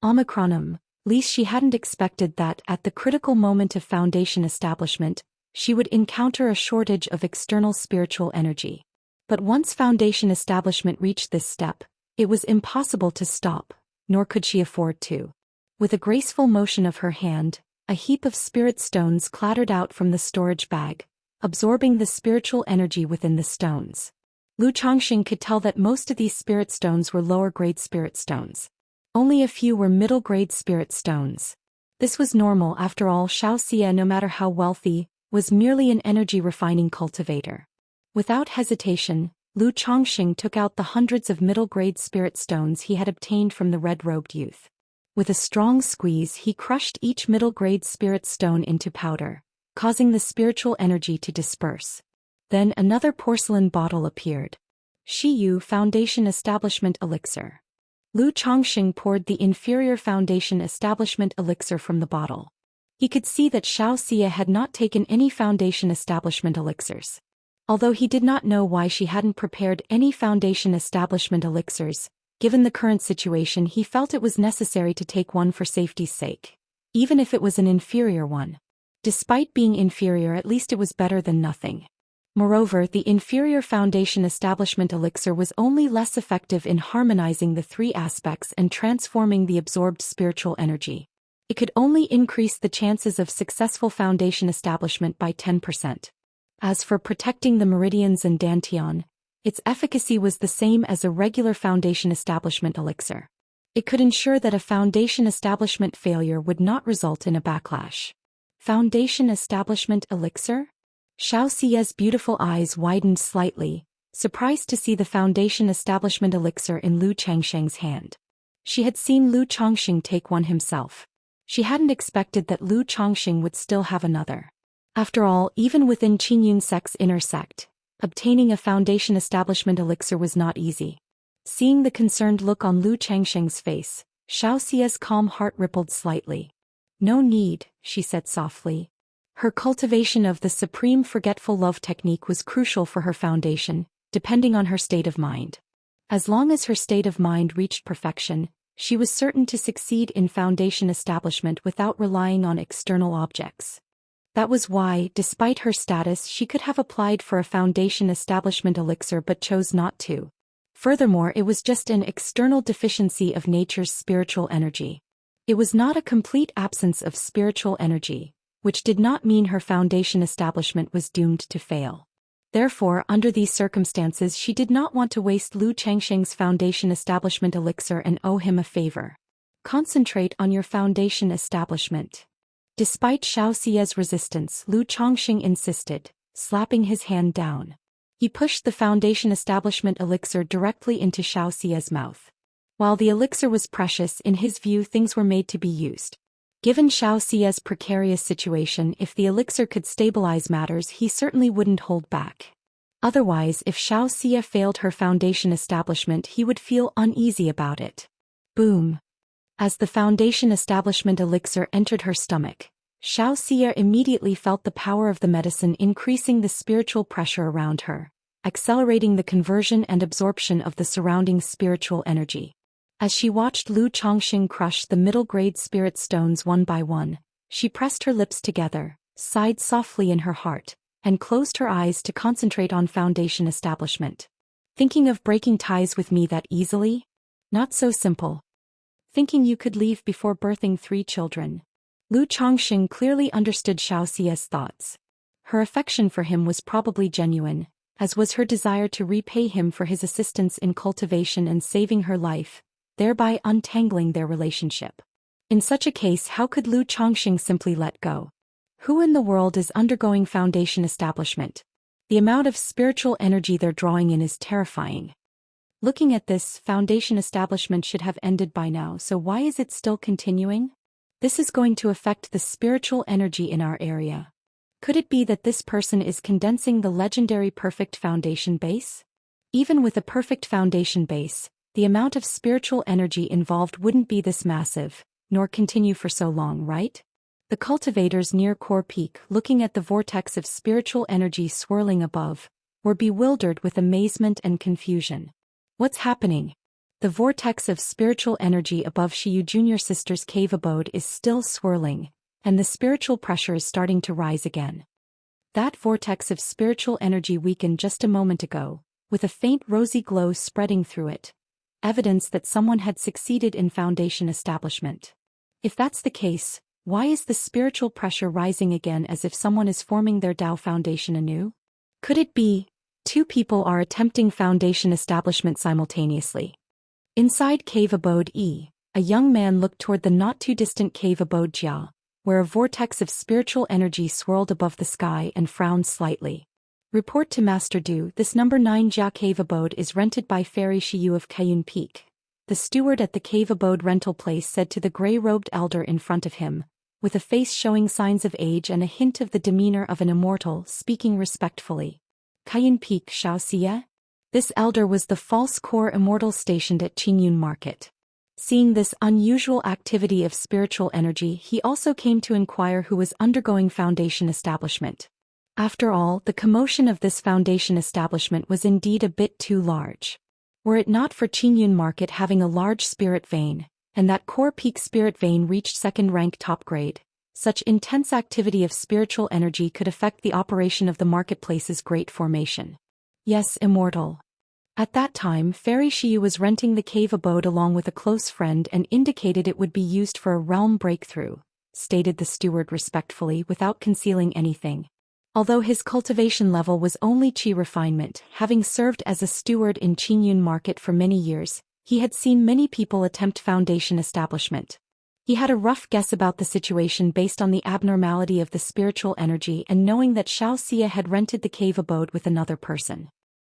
Omicronum, least she hadn't expected that at the critical moment of foundation establishment, she would encounter a shortage of external spiritual energy. But once foundation establishment reached this step, it was impossible to stop, nor could she afford to. With a graceful motion of her hand, a heap of spirit stones clattered out from the storage bag, absorbing the spiritual energy within the stones. Lu Chongqing could tell that most of these spirit stones were lower-grade spirit stones. Only a few were middle-grade spirit stones. This was normal after all. Xianxia, no matter how wealthy, was merely an energy-refining cultivator. Without hesitation, Lu Chongqing took out the hundreds of middle-grade spirit stones he had obtained from the red-robed youth. With a strong squeeze, he crushed each middle-grade spirit stone into powder, causing the spiritual energy to disperse. Then another porcelain bottle appeared. Shiyu Foundation Establishment Elixir. Lu Chongqing poured the inferior Foundation Establishment Elixir from the bottle. He could see that Xianxia had not taken any Foundation Establishment Elixirs. Although he did not know why she hadn't prepared any Foundation Establishment Elixirs, given the current situation he felt it was necessary to take one for safety's sake. Even if it was an inferior one. Despite being inferior, at least it was better than nothing. Moreover, the inferior Foundation Establishment Elixir was only less effective in harmonizing the 3 aspects and transforming the absorbed spiritual energy. It could only increase the chances of successful foundation establishment by 10%. As for protecting the meridians and dantian, its efficacy was the same as a regular foundation establishment elixir. It could ensure that a foundation establishment failure would not result in a backlash. Foundation establishment elixir? Xiaoxia's beautiful eyes widened slightly, surprised to see the foundation establishment elixir in Lu Changsheng's hand. She had seen Lu Chongqing take one himself. She hadn't expected that Lu Chongqing would still have another. After all, even within Qingyun sect's inner sect, obtaining a foundation establishment elixir was not easy. Seeing the concerned look on Lu Changsheng's face, Xiaoxia's calm heart rippled slightly. "No need," she said softly. Her cultivation of the supreme forgetful love technique was crucial for her foundation, depending on her state of mind. As long as her state of mind reached perfection, she was certain to succeed in foundation establishment without relying on external objects. That was why, despite her status, she could have applied for a foundation establishment elixir but chose not to. Furthermore, it was just an external deficiency of nature's spiritual energy. It was not a complete absence of spiritual energy, which did not mean her foundation establishment was doomed to fail. Therefore, under these circumstances, she did not want to waste Lu Changsheng's foundation establishment elixir and owe him a favor. Concentrate on your foundation establishment. Despite Xiaoxia's resistance, Lu Chongqing insisted, slapping his hand down. He pushed the foundation establishment elixir directly into Xiaoxia's mouth. While the elixir was precious, in his view things were made to be used. Given Xiaoxia's precarious situation, if the elixir could stabilize matters, he certainly wouldn't hold back. Otherwise, if Xiaoxia failed her foundation establishment, he would feel uneasy about it. Boom. As the foundation establishment elixir entered her stomach, Xiaoxia immediately felt the power of the medicine increasing the spiritual pressure around her, accelerating the conversion and absorption of the surrounding spiritual energy. As she watched Lu Chongqing crush the middle-grade spirit stones one by one, she pressed her lips together, sighed softly in her heart, and closed her eyes to concentrate on foundation establishment. Thinking of breaking ties with me that easily? Not so simple. Thinking you could leave before birthing 3 children. Lu Chongqing clearly understood Xiaoxia's thoughts. Her affection for him was probably genuine, as was her desire to repay him for his assistance in cultivation and saving her life, thereby untangling their relationship. In such a case, how could Lu Chongqing simply let go? Who in the world is undergoing foundation establishment? The amount of spiritual energy they're drawing in is terrifying. Looking at this, foundation establishment should have ended by now, so why is it still continuing? This is going to affect the spiritual energy in our area. Could it be that this person is condensing the legendary perfect foundation base? Even with a perfect foundation base, the amount of spiritual energy involved wouldn't be this massive, nor continue for so long, right? The cultivators near Core Peak, looking at the vortex of spiritual energy swirling above, were bewildered with amazement and confusion. What's happening? The vortex of spiritual energy above Shiyu Jr. Sister's cave abode is still swirling, and the spiritual pressure is starting to rise again. That vortex of spiritual energy weakened just a moment ago, with a faint rosy glow spreading through it. Evidence that someone had succeeded in foundation establishment. If that's the case, why is the spiritual pressure rising again as if someone is forming their Dao foundation anew? Could it be two people are attempting foundation establishment simultaneously? Inside cave abode E, a young man looked toward the not-too-distant cave abode Jia, where a vortex of spiritual energy swirled above the sky, and frowned slightly. Report to Master Du, this number 9 Jia cave abode is rented by Fairy Shiyu of Kayun Peak. The steward at the cave abode rental place said to the gray-robed elder in front of him, with a face showing signs of age and a hint of the demeanor of an immortal, speaking respectfully. Kayun Peak Xiaoxia? This elder was the false core immortal stationed at Qingyun Market. Seeing this unusual activity of spiritual energy, he also came to inquire who was undergoing foundation establishment. After all, the commotion of this foundation establishment was indeed a bit too large. Were it not for Qingyun Market having a large spirit vein, and that core peak spirit vein reached second rank top grade, such intense activity of spiritual energy could affect the operation of the marketplace's great formation. Yes, Immortal. At that time, Fairy Shiyu was renting the cave abode along with a close friend and indicated it would be used for a realm breakthrough, stated the steward respectfully without concealing anything. Although his cultivation level was only Qi refinement, having served as a steward in Qingyun Market for many years, he had seen many people attempt foundation establishment. He had a rough guess about the situation based on the abnormality of the spiritual energy and knowing that Xiaoxia had rented the cave abode with another person.